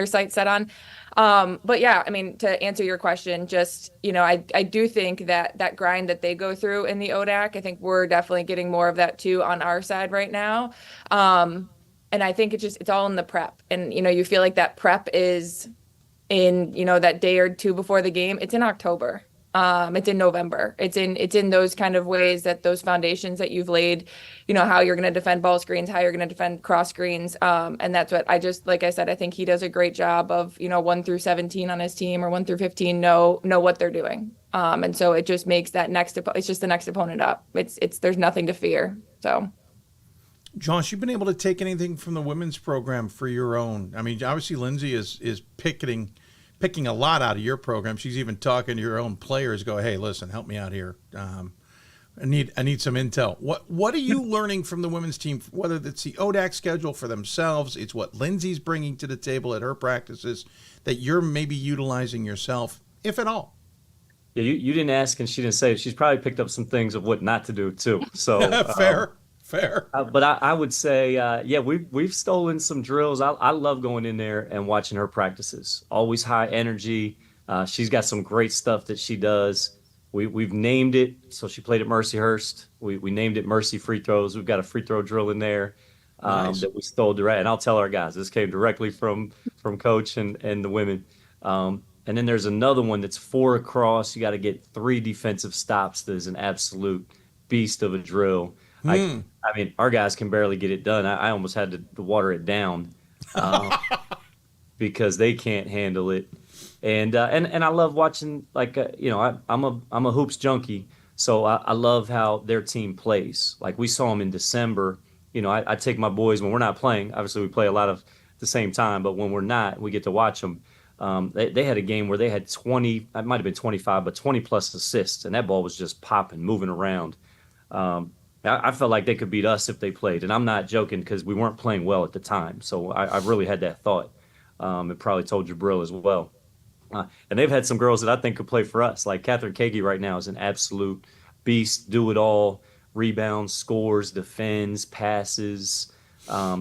sights set on. But yeah, I mean, to answer your question, just I do think that grind that they go through in the ODAC, I think we're definitely getting more of that too on our side right now. And I think it's all in the prep, and you feel like that prep is in that day or two before the game. It's in October. It's in November. It's in those kind of ways, that those foundations that you've laid, how you're going to defend ball screens, how you're going to defend cross screens. And that's what like I said, I think he does a great job of, 1 through 17 on his team, or 1 through 15 know what they're doing. And so it just makes that it's just the next opponent up. There's nothing to fear. So. Josh, you've been able to take anything from the women's program for your own. I mean, obviously Lindsey is picking a lot out of your program. She's even talking to your own players, go, hey, listen, help me out here. I need some intel. What are you learning from the women's team, whether it's the ODAC schedule for themselves, it's what Lindsey's bringing to the table at her practices that you're maybe utilizing yourself, if at all? Yeah, you didn't ask and she didn't say. She's probably picked up some things of what not to do too. So Fair. But I would say, we've stolen some drills. I love going in there and watching her practices. Always high energy. She's got some great stuff that she does. We've named it. So she played at Mercyhurst. We named it Mercy Free Throws. We've got a free throw drill in there that we stole direct. And I'll tell our guys, this came directly from Coach and the women. And then there's another one that's 4 across. You got to get 3 defensive stops. That is an absolute beast of a drill. I mean, our guys can barely get it done. I almost had to water it down because they can't handle it. And I love watching, like, I'm a hoops junkie, so I love how their team plays. Like, we saw them in December. I take my boys when we're not playing. Obviously, we play a lot of the same time, but when we're not, we get to watch them. They had a game where they had 20, it might have been 25, but 20 plus assists, and that ball was just popping, moving around. I felt like they could beat us if they played, and I'm not joking because we weren't playing well at the time. So I really had that thought. It probably told Jabril as well. And they've had some girls that I think could play for us. Like Katherine Kagi right now is an absolute beast, do it all, rebounds, scores, defends, passes,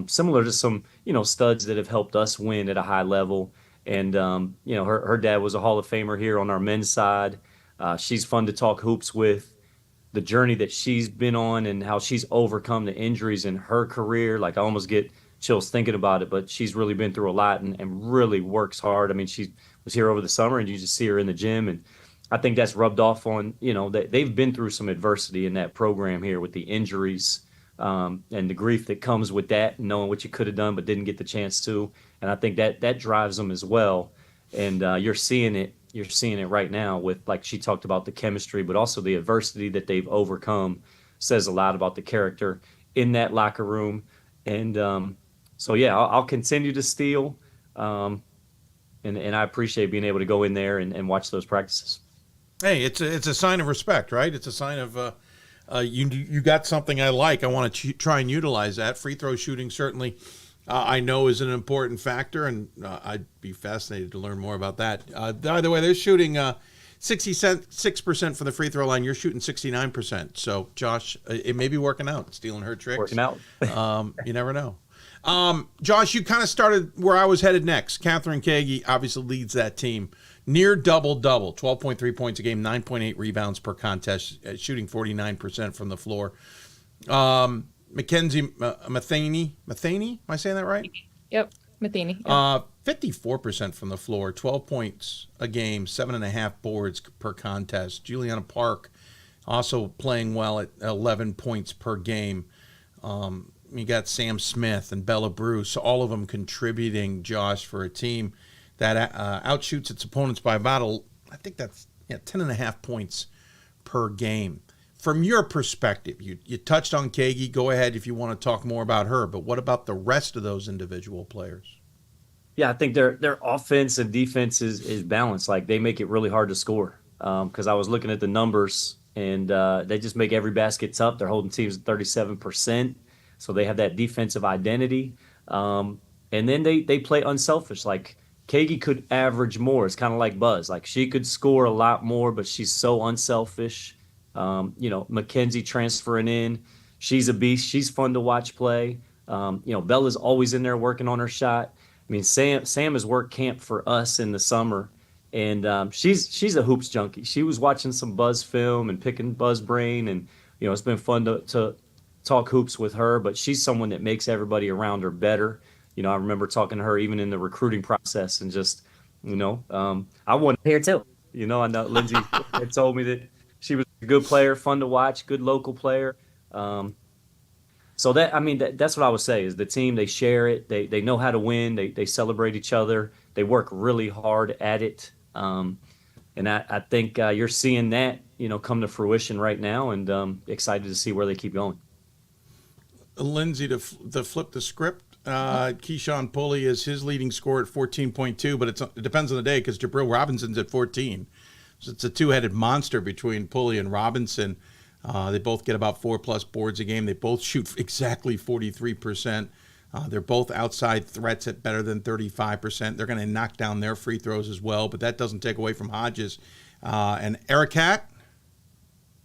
similar to some, studs that have helped us win at a high level. And, her dad was a Hall of Famer here on our men's side. She's fun to talk hoops with. The journey that she's been on and how she's overcome the injuries in her career. Like, I almost get chills thinking about it, but she's really been through a lot and really works hard. I mean, she was here over the summer and you just see her in the gym. And I think that's rubbed off on, they've been through some adversity in that program here with the injuries and the grief that comes with that, knowing what you could have done but didn't get the chance to. And I think that drives them as well. And you're seeing it right now with, like she talked about, the chemistry, but also the adversity that they've overcome says a lot about the character in that locker room. And so, yeah, I'll continue to steal. And I appreciate being able to go in there and watch those practices. Hey, it's a sign of respect, right? It's a sign of you got something I like. I want to try and utilize that. Free throw shooting certainly I know is an important factor, and I'd be fascinated to learn more about that. By the way, they're shooting 66% for the free throw line. You're shooting 69%. So, Josh, it may be working out, stealing her tricks. Working out. You never know. Josh, you kind of started where I was headed next. Katherine Kagi obviously leads that team. Near double-double, 12.3 points a game, 9.8 rebounds per contest, shooting 49% from the floor. Mackenzie Matheny, am I saying that right? Yep, Matheny. 54% from the floor, 12 points a game, 7.5 boards per contest. Juliana Park also playing well at 11 points per game. You got Sam Smith and Bella Bruce, all of them contributing, Josh, for a team that outshoots its opponents by about, I think that's 10.5 points per game. From your perspective, you touched on Kagi. Go ahead if you want to talk more about her, but what about the rest of those individual players? Yeah, I think their offense and defense is balanced. Like, they make it really hard to score because I was looking at the numbers, and they just make every basket tough. They're holding teams at 37%, so they have that defensive identity. And then they play unselfish. Like, Kagi could average more. It's kind of like Buzz. Like, she could score a lot more, but she's so unselfish. Mackenzie transferring in. She's a beast. She's fun to watch play. Bella's always in there working on her shot. I mean, Sam has worked camp for us in the summer, and she's a hoops junkie. She was watching some Buzz film and picking Buzz brain, and it's been fun to talk hoops with her. But she's someone that makes everybody around her better. I remember talking to her even in the recruiting process, and just I wanted here too. I know Lindsey had told me that she was a good player, fun to watch, good local player. So that's what I would say is the team, they share it. They know how to win. They celebrate each other. They work really hard at it. And I think you're seeing that, come to fruition right now, and excited to see where they keep going. Lindsey, to flip the script, Keyshawn Pulley is his leading scorer at 14.2, but it depends on the day because Jabril Robinson's at 14. So it's a two-headed monster between Pulley and Robinson. They both get about 4+ boards a game. They both shoot exactly 43%. They're both outside threats at better than 35%. They're going to knock down their free throws as well, but that doesn't take away from Hodges. And Ericat, am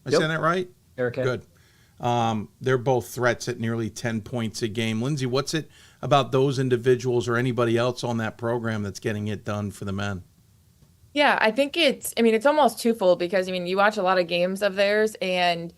I saying that right? Ericat. Good. They're both threats at nearly 10 points a game. Lindsey, what's it about those individuals or anybody else on that program that's getting it done for the men? Yeah, I think it's almost twofold because, you watch a lot of games of theirs, and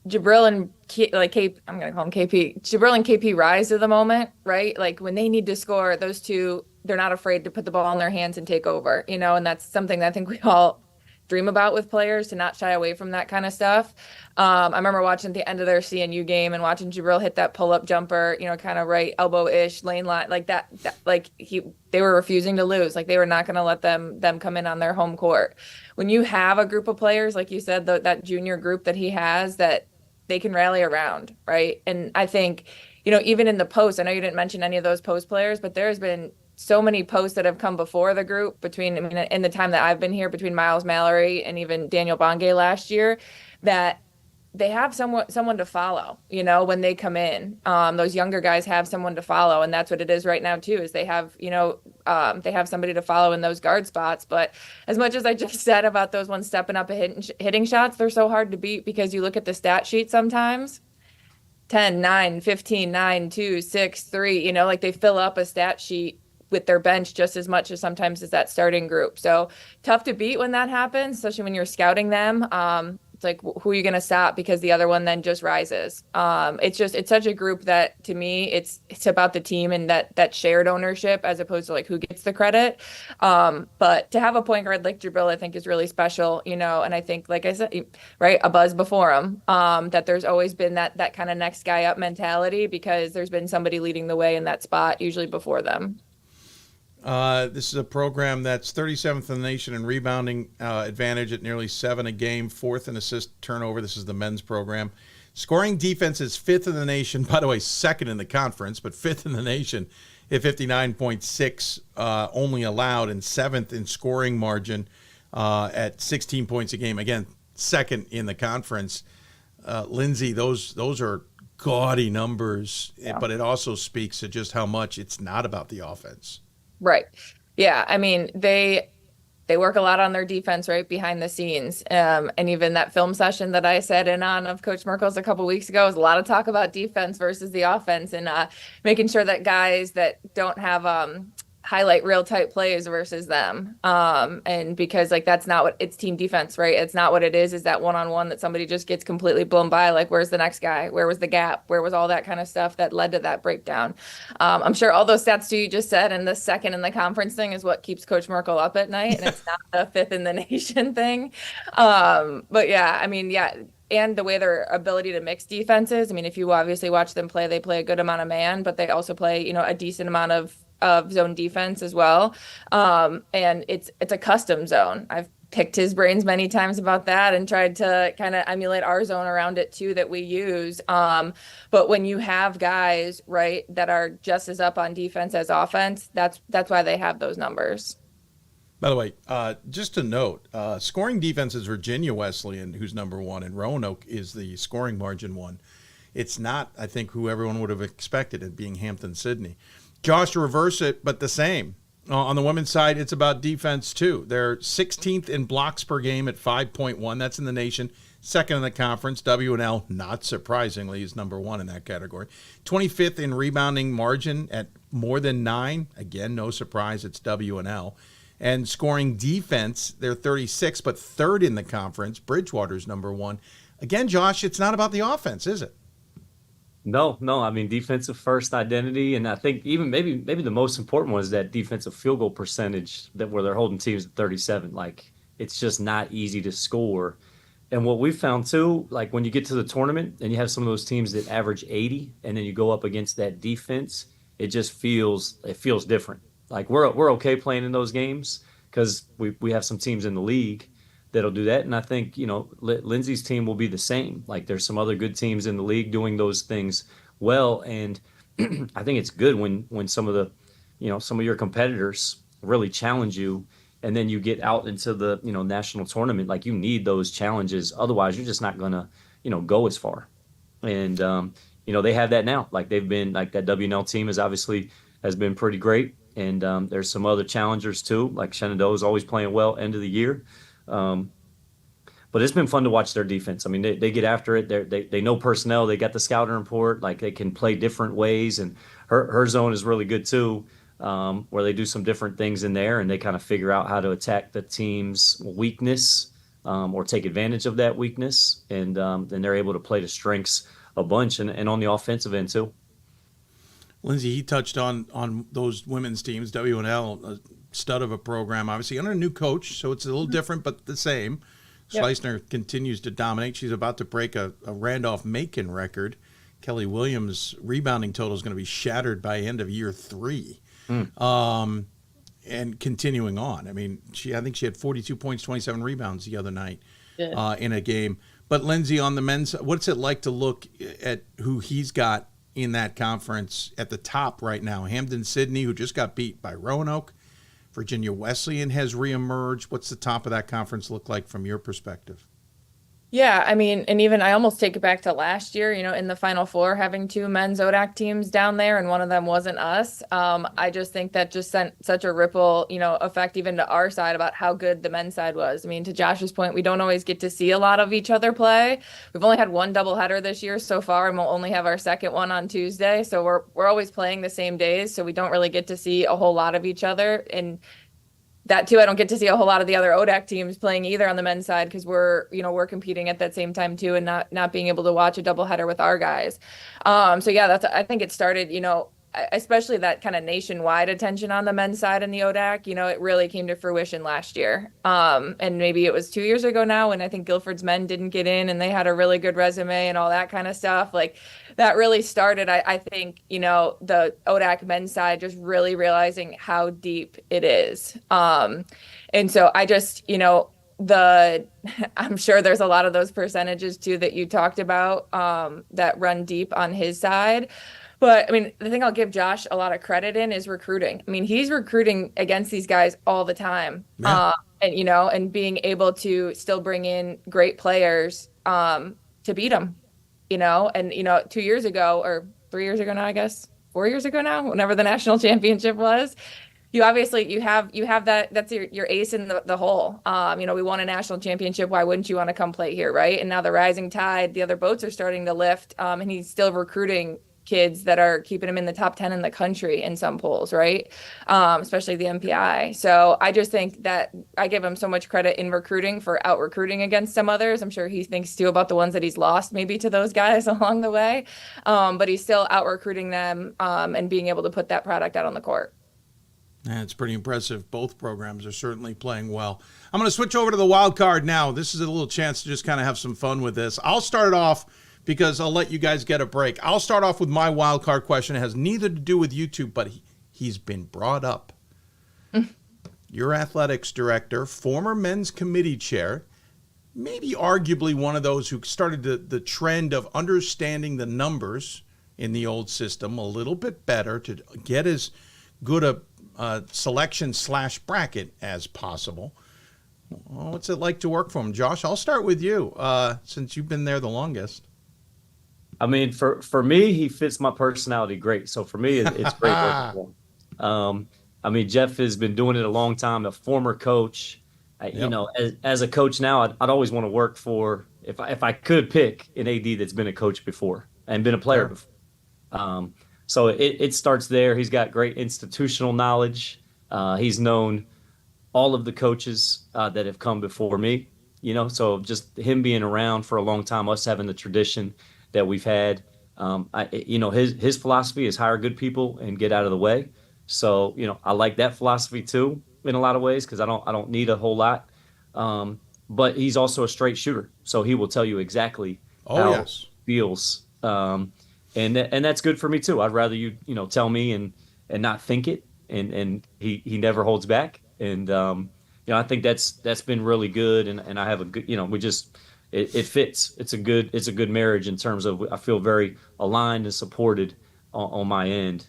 Jabril and I'm going to call him KP. Jabril and KP rise to the moment, right? Like, when they need to score, those two, they're not afraid to put the ball in their hands and take over, and that's something that I think we all dream about with players, to not shy away from that kind of stuff. I remember watching at the end of their CNU game and watching Jabril hit that pull-up jumper, kind of right elbow-ish lane line, like that they were refusing to lose. Like, they were not going to let them come in on their home court. When you have a group of players, like you said, that junior group that he has, that they can rally around, right? And I think, even in the post, I know you didn't mention any of those post players, but there's been so many posts that have come before the group in the time that I've been here, between Miles Mallory and even Daniel Bongay last year, that they have someone to follow, when they come in. Those younger guys have someone to follow, and that's what it is right now too, is they have, they have somebody to follow in those guard spots. But as much as I just said about those ones stepping up and hitting shots, they're so hard to beat, because you look at the stat sheet sometimes, 10, 9, 15, 9, 2, 6, 3, like they fill up a stat sheet with their bench just as much as sometimes as that starting group. So tough to beat when that happens, especially when you're scouting them. It's like, who are you going to stop? Because the other one then just rises. It's such a group that, to me, it's about the team and that shared ownership, as opposed to like who gets the credit. But to have a point guard like Jabril, I think, is really special, and I think, like I said, right, a buzz before him, that there's always been that kind of next guy up mentality, because there's been somebody leading the way in that spot, usually before them. This is a program that's 37th in the nation in rebounding advantage at nearly 7 a game, 4th in assist turnover. This is the men's program. Scoring defense is 5th in the nation. By the way, 2nd in the conference, but 5th in the nation at 59.6 only allowed, and 7th in scoring margin at 16 points a game. Again, 2nd in the conference. Lindsey, those are gaudy numbers, but it also speaks to just how much it's not about the offense. Right. Yeah. I mean, they work a lot on their defense, right, behind the scenes. And even that film session that I sat in on of Coach Merkel's a couple weeks ago was a lot of talk about defense versus the offense, and making sure that guys that don't have highlight real type plays versus them. And because that's not what it's team defense, right? It's not what it is that one-on-one that somebody just gets completely blown by. Like, where's the next guy? Where was the gap? Where was all that kind of stuff that led to that breakdown? I'm sure all those stats you just said, and the 2nd in the conference thing is what keeps Coach Merkel up at night. And it's not the 5th in the nation thing. But yeah, I mean, yeah. And the way their ability to mix defenses. I mean, if you obviously watch them play, they play a good amount of man, but they also play, a decent amount of zone defense as well. And it's a custom zone. I've picked his brains many times about that and tried to kind of emulate our zone around it too, that we use. But when you have guys, right, that are just as up on defense as offense, that's why they have those numbers. By the way, just to note, scoring defense is Virginia Wesleyan, who's number 1, and Roanoke is the scoring margin 1. It's not, I think, who everyone would have expected, it being Hampton-Sydney. Josh, to reverse it, but the same. On the women's side, it's about defense, too. They're 16th in blocks per game at 5.1. That's in the nation. 2nd in the conference. W&L, not surprisingly, is number 1 in that category. 25th in rebounding margin at more than 9. Again, no surprise, it's W&L. And scoring defense, they're 36th, but 3rd in the conference. Bridgewater's number 1. Again, Josh, it's not about the offense, is it? No. I mean, defensive first identity, and I think even maybe the most important one is that defensive field goal percentage, that where they're holding teams at 37. Like, it's just not easy to score. And what we found too, like when you get to the tournament and you have some of those teams that average 80, and then you go up against that defense, it feels different. Like we're okay playing in those games because we have some teams in the league that'll do that. And I think, Lindsey's team will be the same. Like, there's some other good teams in the league doing those things well. And I think it's good when some of some of your competitors really challenge you, and then you get out into the, national tournament. Like, you need those challenges. Otherwise, you're just not going to, go as far. And, they have that now. Like, they've been, like, that WNL team has been pretty great. And there's some other challengers too. Like, Shenandoah is always playing well end of the year. But it's been fun to watch their defense. I mean, they get after it. They know personnel. They got the scouting report. Like, they can play different ways. And her zone is really good too, where they do some different things in there, and they kind of figure out how to attack the team's weakness or take advantage of that weakness. And then they're able to play to strengths a bunch, and on the offensive end too. Lindsey, he touched on those women's teams, WNL, stud of a program, obviously under a new coach, so it's a little different, but the same. Yep. Schleisner continues to dominate. She's about to break a Randolph-Macon record. Kelly Williams' rebounding total is going to be shattered by end of year 3. And continuing on. I mean, I think she had 42 points, 27 rebounds the other night in a game. But Lindsey, on the men's, what's it like to look at who he's got in that conference at the top right now? Hampden-Sydney, who just got beat by Roanoke. Virginia Wesleyan has reemerged. What's the top of that conference look like from your perspective? Yeah, I mean, and even I almost take it back to last year, in the Final Four, having 2 men's ODAC teams down there, and one of them wasn't us. I just think that just sent such a ripple, effect even to our side about how good the men's side was. I mean, to Josh's point, we don't always get to see a lot of each other play. We've only had 1 doubleheader this year so far, and we'll only have our second one on Tuesday. So we're always playing the same days, so we don't really get to see a whole lot of each other. And that too, I don't get to see a whole lot of the other ODAC teams playing either on the men's side because we're competing at that same time too, and not being able to watch a doubleheader with our guys. So yeah, I think it started, especially that kind of nationwide attention on the men's side in the ODAC. It really came to fruition last year. And maybe it was 2 years ago now when I think Guilford's men didn't get in and they had a really good resume and all that kind of stuff. Like that really started, I think, the ODAC men's side just really realizing how deep it is. And so I just, I'm sure there's a lot of those percentages too that you talked about that run deep on his side. But I mean, the thing I'll give Josh a lot of credit in is recruiting. I mean, he's recruiting against these guys all the time. Yeah. And being able to still bring in great players to beat them, and 2 years ago or 3 years ago now, I guess 4 years ago now, whenever the national championship was, you have that's your ace in the hole. We won a national championship. Why wouldn't you want to come play here, right? And now the rising tide, the other boats are starting to lift, and he's still recruiting kids that are keeping him in the top 10 in the country in some polls, right? Especially the MPI. So I just think that I give him so much credit in recruiting for out recruiting against some others. I'm sure he thinks too about the ones that he's lost maybe to those guys along the way. But he's still out recruiting them and being able to put that product out on the court. Yeah, it's pretty impressive. Both programs are certainly playing well. I'm going to switch over to the wild card now. This is a little chance to just kind of have some fun with this. I'll start it off because I'll let you guys get a break. I'll start off with my wild card question. It has neither to do with you two, but he's been brought up. Your athletics director, former men's committee chair, maybe arguably one of those who started the trend of understanding the numbers in the old system a little bit better to get as good a selection/bracket as possible. Well, what's it like to work for him? Josh, I'll start with you since you've been there the longest. I mean, for me, he fits my personality great. So for me, it's great working for him. I mean, Jeff has been doing it a long time, a former coach. As a coach now, I'd always want to work for, if I could pick an AD that's been a coach before and been a player before. So it starts there. He's got great institutional knowledge. He's known all of the coaches that have come before me, so just him being around for a long time, us having the tradition that we've had. His philosophy is hire good people and get out of the way. So, I like that philosophy too, in a lot of ways, because I don't need a whole lot. But he's also a straight shooter. So he will tell you exactly how it feels. And that's good for me too. I'd rather you tell me and not think it. And he never holds back. And, I think that's been really good. And I have a good, it fits. It's a good marriage in terms of, I feel very aligned and supported on my end.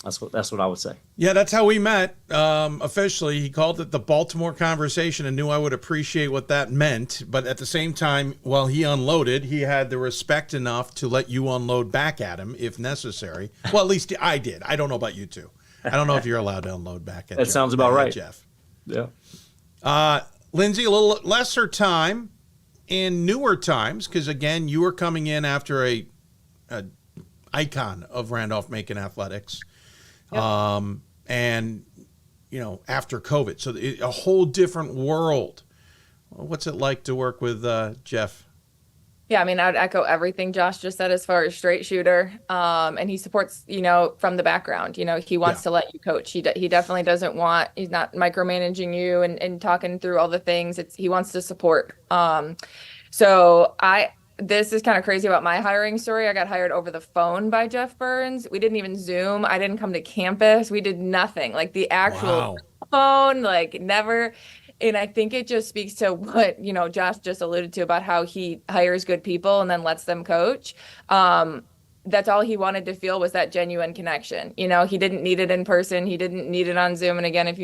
That's what I would say. Yeah, that's how we met officially. He called it the Baltimore Conversation and knew I would appreciate what that meant. But at the same time, while he unloaded, he had the respect enough to let you unload back at him if necessary. Well, at least I did. I don't know about you two. I don't know if you're allowed to unload back at that. Sounds about right, Jeff. Yeah. Lindsey, a little lesser time in newer times, because again, you were coming in after a icon of Randolph-Macon athletics. Yep. And, after COVID. So a whole different world. What's it like to work with Jeff? Yeah, I mean, I'd echo everything Josh just said as far as straight shooter. And he supports, from the background, he wants to let you coach. He definitely doesn't he's not micromanaging you and talking through all the things. He wants to support. This is kind of crazy about my hiring story. I got hired over the phone by Jeff Burns. We didn't even Zoom. I didn't come to campus. We did nothing. Like the actual phone, like never. And I think it just speaks to what, Josh just alluded to about how he hires good people and then lets them coach. That's all he wanted to feel was that genuine connection. He didn't need it in person. He didn't need it on Zoom. And again, if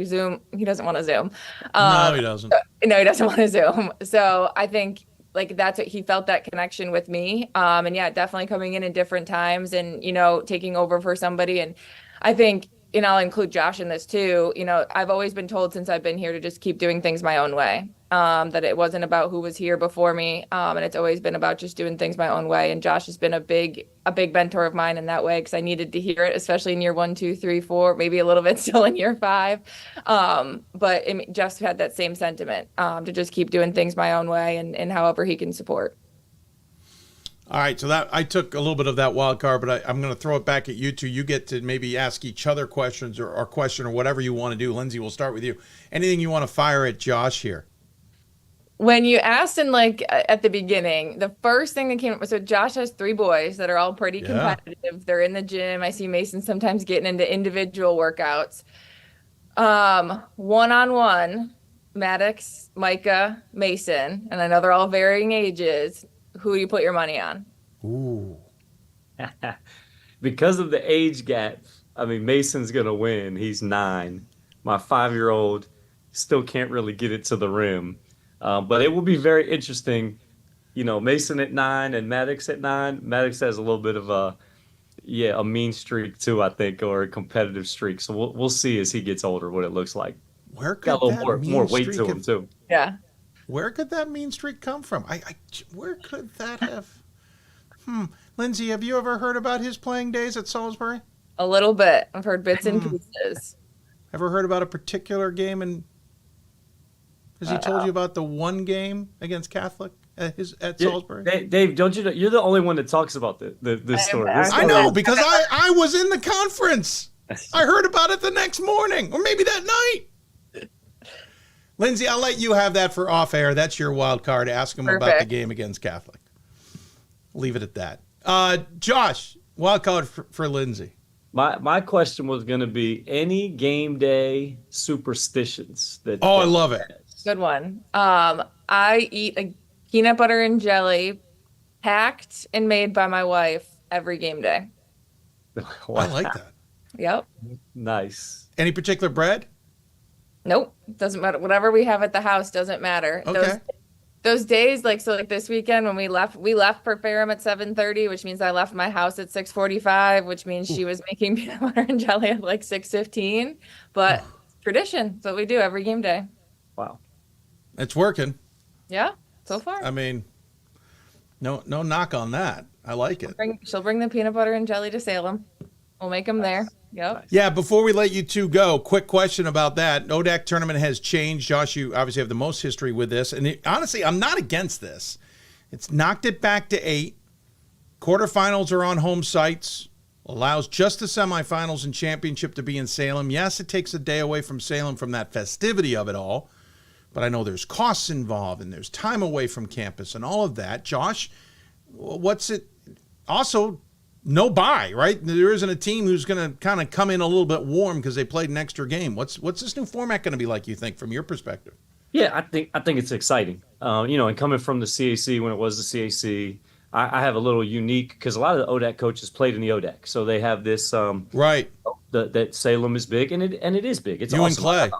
Zoom, he doesn't want to Zoom. No, he doesn't. No, he doesn't want to Zoom. So I think that's what he felt, that connection with me. And yeah, definitely coming in different times and, taking over for somebody. And I think, and I'll include Josh in this too. I've always been told since I've been here to just keep doing things my own way. That it wasn't about who was here before me. And it's always been about just doing things my own way. And Josh has been a big mentor of mine in that way, because I needed to hear it, especially in year 1, 2, 3, 4, maybe a little bit still in year 5. But Jeff had that same sentiment to just keep doing things my own way and however he can support. All right, so that I took a little bit of that wild card, but I'm going to throw it back at you two. You get to maybe ask each other questions or question or whatever you want to do. Lindsey, we'll start with you. Anything you want to fire at Josh here? When you asked in at the beginning, the first thing that came up was, so Josh has 3 boys that are all pretty competitive. They're in the gym. I see Mason sometimes getting into individual workouts. One-on-one, Maddox, Micah, Mason, and I know they're all varying ages. Who do you put your money on? Ooh. Because of the age gap, I mean, Mason's going to win. He's 9. My 5-year-old still can't really get it to the rim. But it will be very interesting. Mason at 9 and Maddox at 9. Maddox has a little bit of a mean streak too, I think, or a competitive streak. So we'll see as he gets older what it looks like. Where could got a little that more weight to him too. Yeah. Where could that mean streak come from? Where could that have? Lindsey, have you ever heard about his playing days at Salisbury? A little bit. I've heard bits and pieces. Ever heard about a particular game? And has he told you about the one game against Catholic at Salisbury? Dave, don't you know? You're the only one that talks about this story. I know, because I was in the conference. I heard about it the next morning, or maybe that night. Lindsey, I'll let you have that for off air. That's your wild card. Ask him about the game against Catholic. Leave it at that. Josh, wild card for Lindsey. My question was going to be any game day superstitions that. I love it. Good one. I eat a peanut butter and jelly packed and made by my wife every game day. Wow. I like that. Yep. Nice. Any particular bread? Nope. Doesn't matter. Whatever we have at the house doesn't matter. Okay. Those days, like this weekend when we left for Ferrum at 7:30, which means I left my house at 6:45, which means she was making peanut butter and jelly at 6:15. But tradition. That's what we do every game day. Wow. It's working. Yeah, so far. I mean, no knock on that. I like it. She'll bring the peanut butter and jelly to Salem. We'll make them there. Yep. Yeah, before we let you two go, quick question about that. ODAC tournament has changed. Josh, you obviously have the most history with this. And honestly, I'm not against this. It's knocked it back to 8. Quarterfinals are on home sites. Allows just the semifinals and championship to be in Salem. Yes, it takes a day away from Salem from that festivity of it all. But I know there's costs involved and there's time away from campus and all of that. Josh, what's it? Also, no bye, right? There isn't a team who's going to kind of come in a little bit warm because they played an extra game. What's this new format going to be like, you think, from your perspective? Yeah, I think it's exciting. And coming from the CAC when it was the CAC, I have a little unique because a lot of the ODAC coaches played in the ODAC, so they have this right. That Salem is big, and it is big. It's you awesome. And Clay.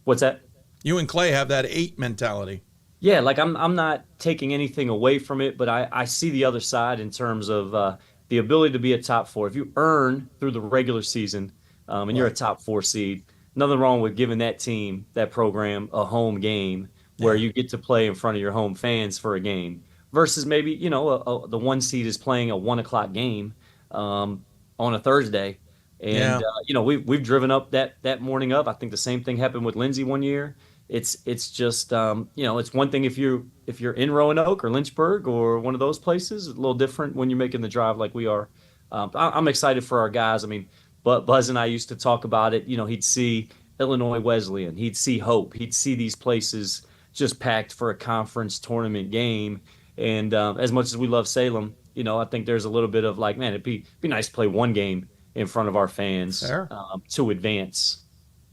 What's that? You and Clay have that 8 mentality. Yeah, I'm not taking anything away from it, but I see the other side in terms of the ability to be a top 4. If you earn through the regular season and you're a top 4 seed, nothing wrong with giving that team, that program, a home game where you get to play in front of your home fans for a game versus maybe, the 1 seed is playing a 1:00 game on a Thursday. And, we've driven up that morning up. I think the same thing happened with Lindsey one year. it's just it's one thing if you're in Roanoke or Lynchburg or one of those places. It's a little different when you're making the drive like we are. I'm excited for our guys. I mean, but Buzz and I used to talk about it. He'd see Illinois Wesleyan, he'd see Hope, he'd see these places just packed for a conference tournament game. And as much as we love Salem, I think there's a little bit of like, man, it'd be nice to play one game in front of our fans to advance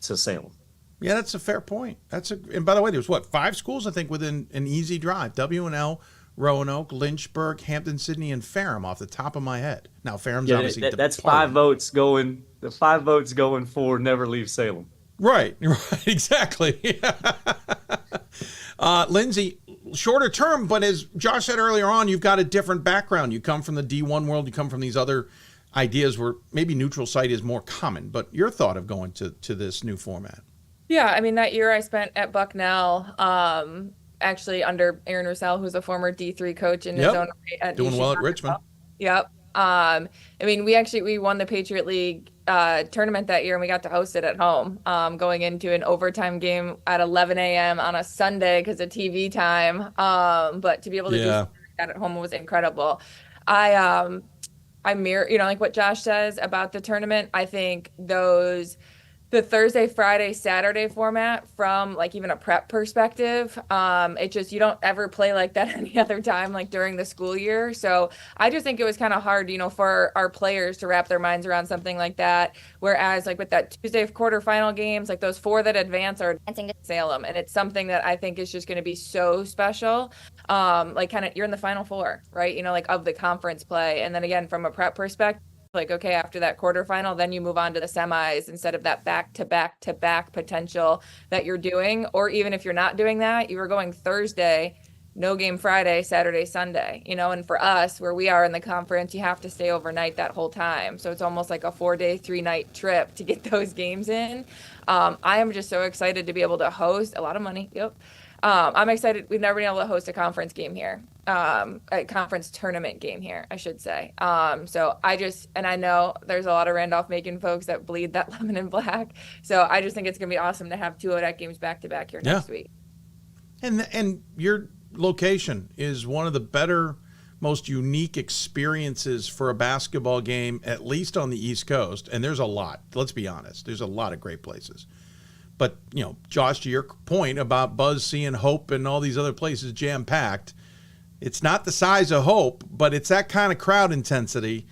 to Salem. Yeah, that's a fair point. And by the way, there's 5 schools, I think, within an easy drive. W&L, Roanoke, Lynchburg, Hampton, Sydney, and Ferrum off the top of my head. Now, Ferrum's obviously that's 5 votes going. The 5 votes going for Never Leave Salem. Right, exactly. Lindsey, shorter term, but as Josh said earlier on, you've got a different background. You come from the D1 world. You come from these other ideas where maybe neutral site is more common. But your thought of going to this new format? Yeah, I mean, that year I spent at Bucknell, actually under Aaron Roussel, who's a former D3 coach in his own right at doing well at Richmond. Yep. I mean, we won the Patriot League tournament that year, and we got to host it at home, going into an overtime game at 11 a.m. on a Sunday because of TV time. But to be able to do that at home was incredible. I mirror, like what Josh says about the tournament. I think the Thursday, Friday, Saturday format from like even a prep perspective, it just, you don't ever play like that any other time, like during the school year. So I just think it was kind of hard, for our players to wrap their minds around something like that. Whereas like with that Tuesday quarterfinal games, like those 4 that advance are advancing to Salem. And it's something that I think is just going to be so special. Like kind of, you're in the Final Four, right? Like of the conference play. And then again, from a prep perspective, like, okay, after that quarterfinal, then you move on to the semis instead of that back-to-back potential that you're doing. Or even if you're not doing that, you were going Thursday, no game Friday, Saturday, Sunday, and for us, where we are in the conference, you have to stay overnight that whole time. So it's almost like a 4-day, 3-night trip to get those games in. I am just so excited to be able to host a lot of money. Yep. I'm excited. We've never been able to host a conference game here, a conference tournament game here, I should say. So I know there's a lot of Randolph-Macon folks that bleed that lemon and black. So I just think it's going to be awesome to have 2 ODAC games back to back here next week. And your location is one of the better, most unique experiences for a basketball game, at least on the East Coast. And there's a lot. Let's be honest. There's a lot of great places. But, Josh, to your point about Buzz seeing Hope and all these other places jam-packed, it's not the size of Hope, but it's that kind of crowd intensity.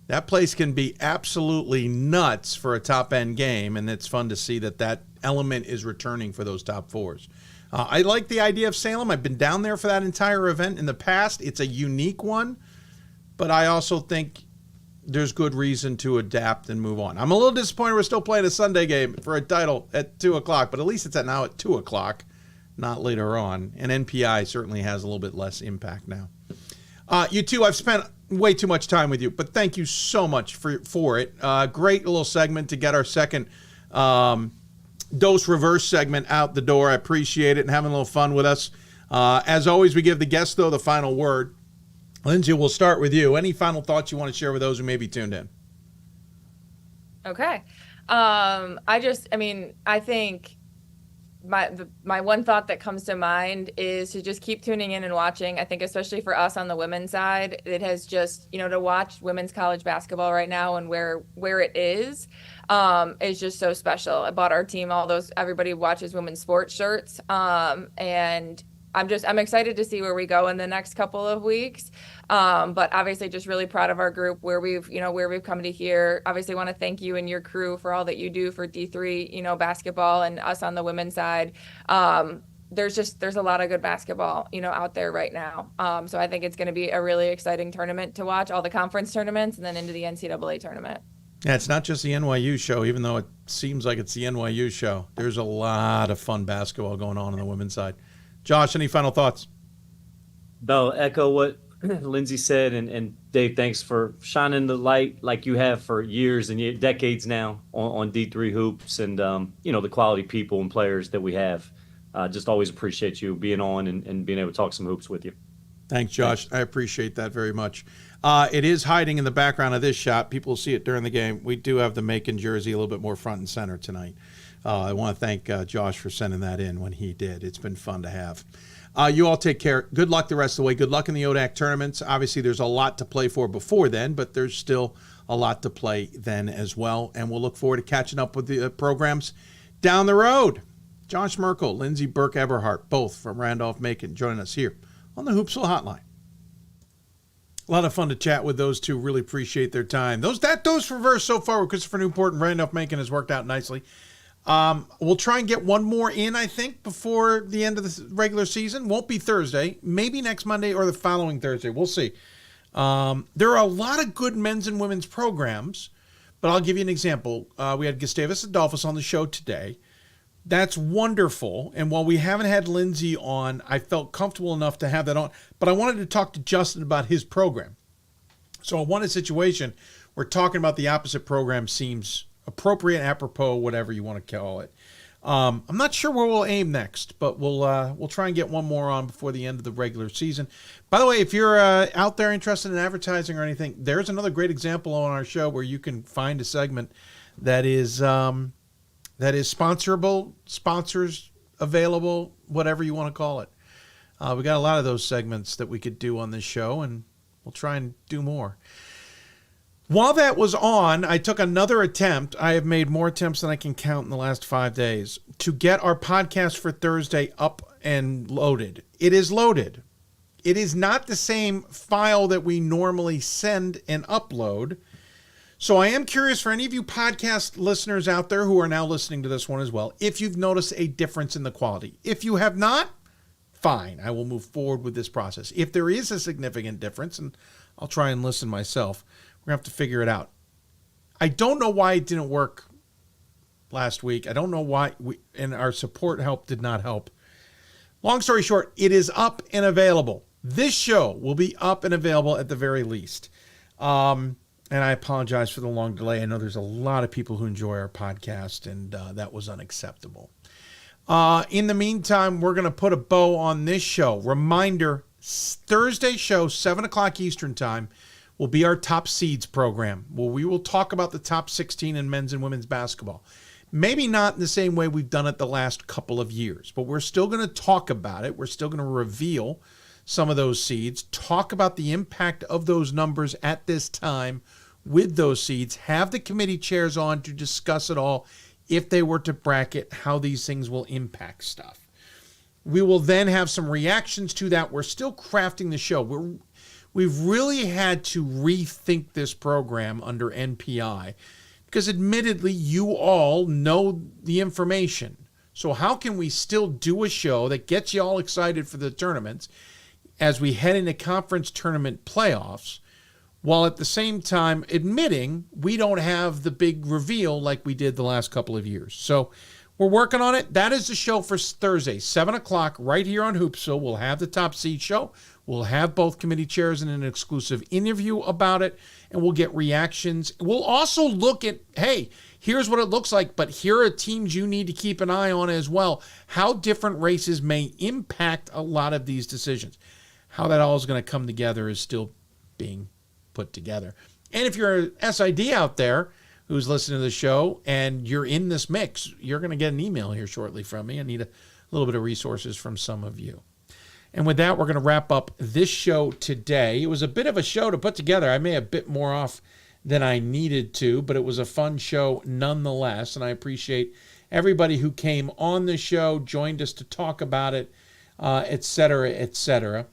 That place can be absolutely nuts for a top-end game, and it's fun to see that element is returning for those top 4s. I like the idea of Salem. I've been down there for that entire event in the past. It's a unique one, but I also think there's good reason to adapt and move on. I'm a little disappointed we're still playing a Sunday game for a title at 2 o'clock, but at least it's now at 2 o'clock, not later on. And NPI certainly has a little bit less impact now. You two, I've spent way too much time with you, but thank you so much for it. Great little segment to get our second dose reverse segment out the door. I appreciate it and having a little fun with us. As always, we give the guests, though, the final word. Lindsey, we'll start with you. Any final thoughts you want to share with those who may be tuned in? Okay. I think my one thought that comes to mind is to just keep tuning in and watching. I think especially for us on the women's side, it has just, to watch women's college basketball right now and where it is just so special. I bought our team everybody watches women's sports shirts. And I'm excited to see where we go in the next couple of weeks. But obviously just really proud of our group where we've come to here. Obviously want to thank you and your crew for all that you do for D3, basketball and us on the women's side. There's a lot of good basketball, out there right now. So I think it's going to be a really exciting tournament to watch, all the conference tournaments and then into the NCAA tournament. Yeah, it's not just the NYU show, even though it seems like it's the NYU show. There's a lot of fun basketball going on the women's side. Josh, any final thoughts? No, echo what Lindsey said, and Dave, thanks for shining the light like you have for years and decades now on D3 hoops and, the quality people and players that we have. Just always appreciate you being on and being able to talk some hoops with you. Thanks, Josh. I appreciate that very much. It is hiding in the background of this shot. People will see it during the game. We do have the Macon jersey a little bit more front and center tonight. I want to thank Josh for sending that in when he did. It's been fun to have. You all take care. Good luck the rest of the way. Good luck in the ODAC tournaments. Obviously, there's a lot to play for before then, but there's still a lot to play then as well. And we'll look forward to catching up with the programs down the road. Josh Merkel, Lindsey Burke-Eberhart, both from Randolph-Macon, joining us here on the Hoopsville Hotline. A lot of fun to chat with those two. Really appreciate their time. Those for verse so far with Christopher Newport and Randolph-Macon has worked out nicely. We'll try and get one more in, I think, before the end of the regular season. Won't be Thursday. Maybe next Monday or the following Thursday. We'll see. There are a lot of good men's and women's programs, but I'll give you an example. We had Gustavus Adolphus on the show today. That's wonderful. And while we haven't had Lindsey on, I felt comfortable enough to have that on. But I wanted to talk to Justin about his program. So in one situation, we're talking about the opposite program seems appropriate, apropos, whatever you want to call it. I'm not sure where we'll aim next, but we'll try and get one more on before the end of the regular season. By the way, if you're out there interested in advertising or anything, there's another great example on our show where you can find a segment that is sponsorable, sponsors available, whatever you want to call it. We got a lot of those segments that we could do on this show, and we'll try and do more. While that was on, I took another attempt. I have made more attempts than I can count in the last 5 days to get our podcast for Thursday up and loaded. It is loaded. It is not the same file that we normally send and upload. So I am curious for any of you podcast listeners out there who are now listening to this one as well, if you've noticed a difference in the quality. If you have not, fine. I will move forward with this process. If there is a significant difference, and I'll try and listen myself, we're going to have to figure it out. I don't know why it didn't work last week. I don't know why, and our support help did not help. Long story short, it is up and available. This show will be up and available at the very least. And I apologize for the long delay. I know there's a lot of people who enjoy our podcast, and that was unacceptable. In the meantime, we're going to put a bow on this show. Reminder, Thursday show, 7 o'clock Eastern time, will be our top seeds program, where we will talk about the top 16 in men's and women's basketball. Maybe not in the same way we've done it the last couple of years, but we're still going to talk about it. We're still going to reveal some of those seeds, talk about the impact of those numbers at this time with those seeds, have the committee chairs on to discuss it all if they were to bracket how these things will impact stuff. We will then have some reactions to that. We're still crafting the show. We've really had to rethink this program under NPI because admittedly, you all know the information. So how can we still do a show that gets you all excited for the tournaments as we head into conference tournament playoffs, while at the same time admitting we don't have the big reveal like we did the last couple of years. So we're working on it. That is the show for Thursday, 7 o'clock, right here on Hoopsville. We'll have the top seed show. We'll have both committee chairs in an exclusive interview about it, and we'll get reactions. We'll also look at, hey, here's what it looks like, but here are teams you need to keep an eye on as well. How different races may impact a lot of these decisions. How that all is going to come together is still being put together. And if you're an SID out there who's listening to the show and you're in this mix, you're going to get an email here shortly from me. I need a little bit of resources from some of you. And with that, we're going to wrap up this show today. It was a bit of a show to put together. I may have bit more off than I needed to, but it was a fun show nonetheless. And I appreciate everybody who came on the show, joined us to talk about it, et cetera, et cetera.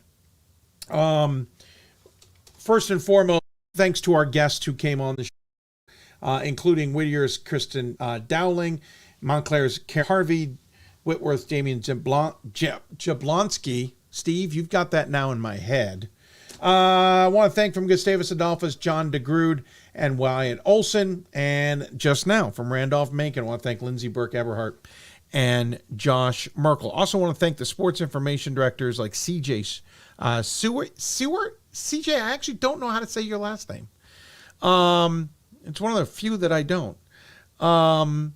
First and foremost, thanks to our guests who came on the show, including Whittier's Kristen Dowling, Montclair's Karin Harvey, Whitworth's Damion Jablonski. Steve, you've got that now in my head. I want to thank from Gustavus Adolphus, John DeGrood, and Wyatt Olson. And just now from Randolph-Macon, I want to thank Lindsey Burke-Eberhart and Josh Merkel. Also want to thank the sports information directors like CJ Seward. CJ, I actually don't know how to say your last name. It's one of the few that I don't. I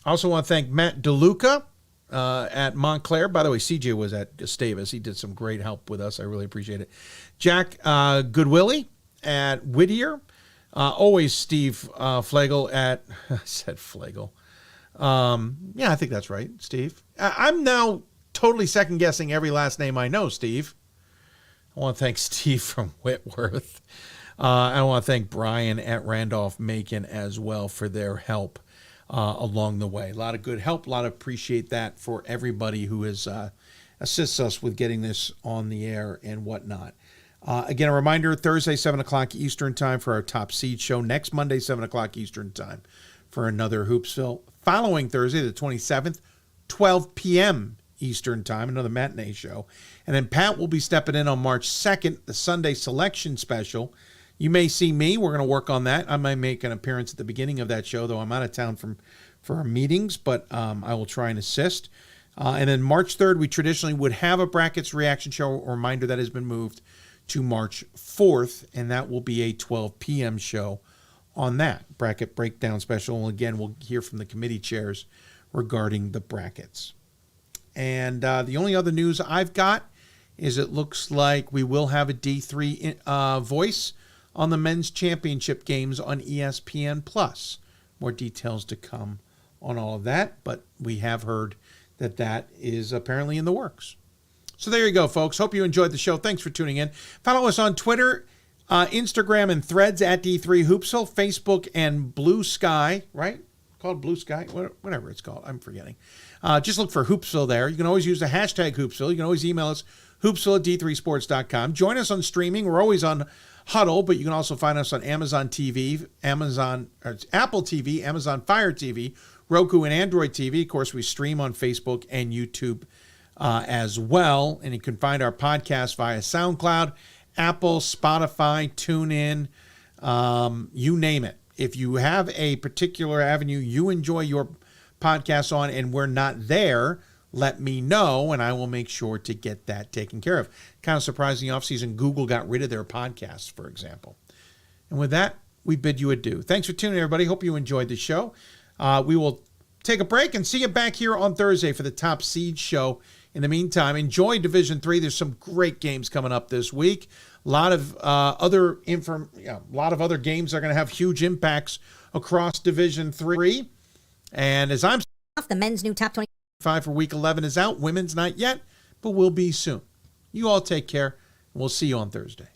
also want to thank Matt DeLuca at Montclair. By the way, CJ was at Gustavus. He did some great help with us. I really appreciate it. Jack Goodwillie at Whittier. Always Steve Flegel at, I said Flegel. Yeah, I think that's right, Steve. I'm now totally second-guessing every last name I know, Steve. I want to thank Steve from Whitworth. I want to thank Brian at Randolph-Macon as well for their help along the way. A lot of good help, a lot of appreciate that for everybody who has assists us with getting this on the air and whatnot. Again, a reminder, Thursday, 7 o'clock Eastern time for our Top Seed show. Next Monday, 7 o'clock Eastern time for another Hoopsville. Following Thursday, the 27th, 12 p.m. Eastern time, another matinee show. And then Pat will be stepping in on March 2nd, the Sunday selection special. You may see me. We're going to work on that. I might make an appearance at the beginning of that show, though I'm out of town for our meetings, but I will try and assist. And then March 3rd, we traditionally would have a Brackets reaction show. A reminder that has been moved to March 4th, and that will be a 12 p.m. show on that bracket breakdown special. Again, we'll hear from the committee chairs regarding the brackets. And the only other news I've got is it looks like we will have a D3 voice on the men's championship games on ESPN+. More details to come on all of that, but we have heard that is apparently in the works. So there you go, folks. Hope you enjoyed the show. Thanks for tuning in. Follow us on Twitter, Instagram, and Threads at D3 Hoopsville, Facebook, and Blue Sky, right? Called Blue Sky? Whatever it's called. I'm forgetting. Just look for Hoopsville there. You can always use the hashtag Hoopsville. You can always email us, hoopsville@d3sports.com. Join us on streaming. We're always on Hudl, but you can also find us on Amazon TV, Apple TV, Amazon Fire TV, Roku, and Android TV. Of course, we stream on Facebook and YouTube as well. And you can find our podcast via SoundCloud, Apple, Spotify, TuneIn, you name it. If you have a particular avenue you enjoy your podcast on and we're not there, let me know, and I will make sure to get that taken care of. Kind of surprising, the offseason, Google got rid of their podcasts, for example. And with that, we bid you adieu. Thanks for tuning in, everybody. Hope you enjoyed the show. We will take a break and see you back here on Thursday for the Top Seed show. In the meantime, enjoy Division III. There's some great games coming up this week. A lot of other games are going to have huge impacts across Division III. And as I'm off, the men's new top 25 for Week 11 is out. Women's not yet, but will be soon. You all take care. We'll see you on Thursday.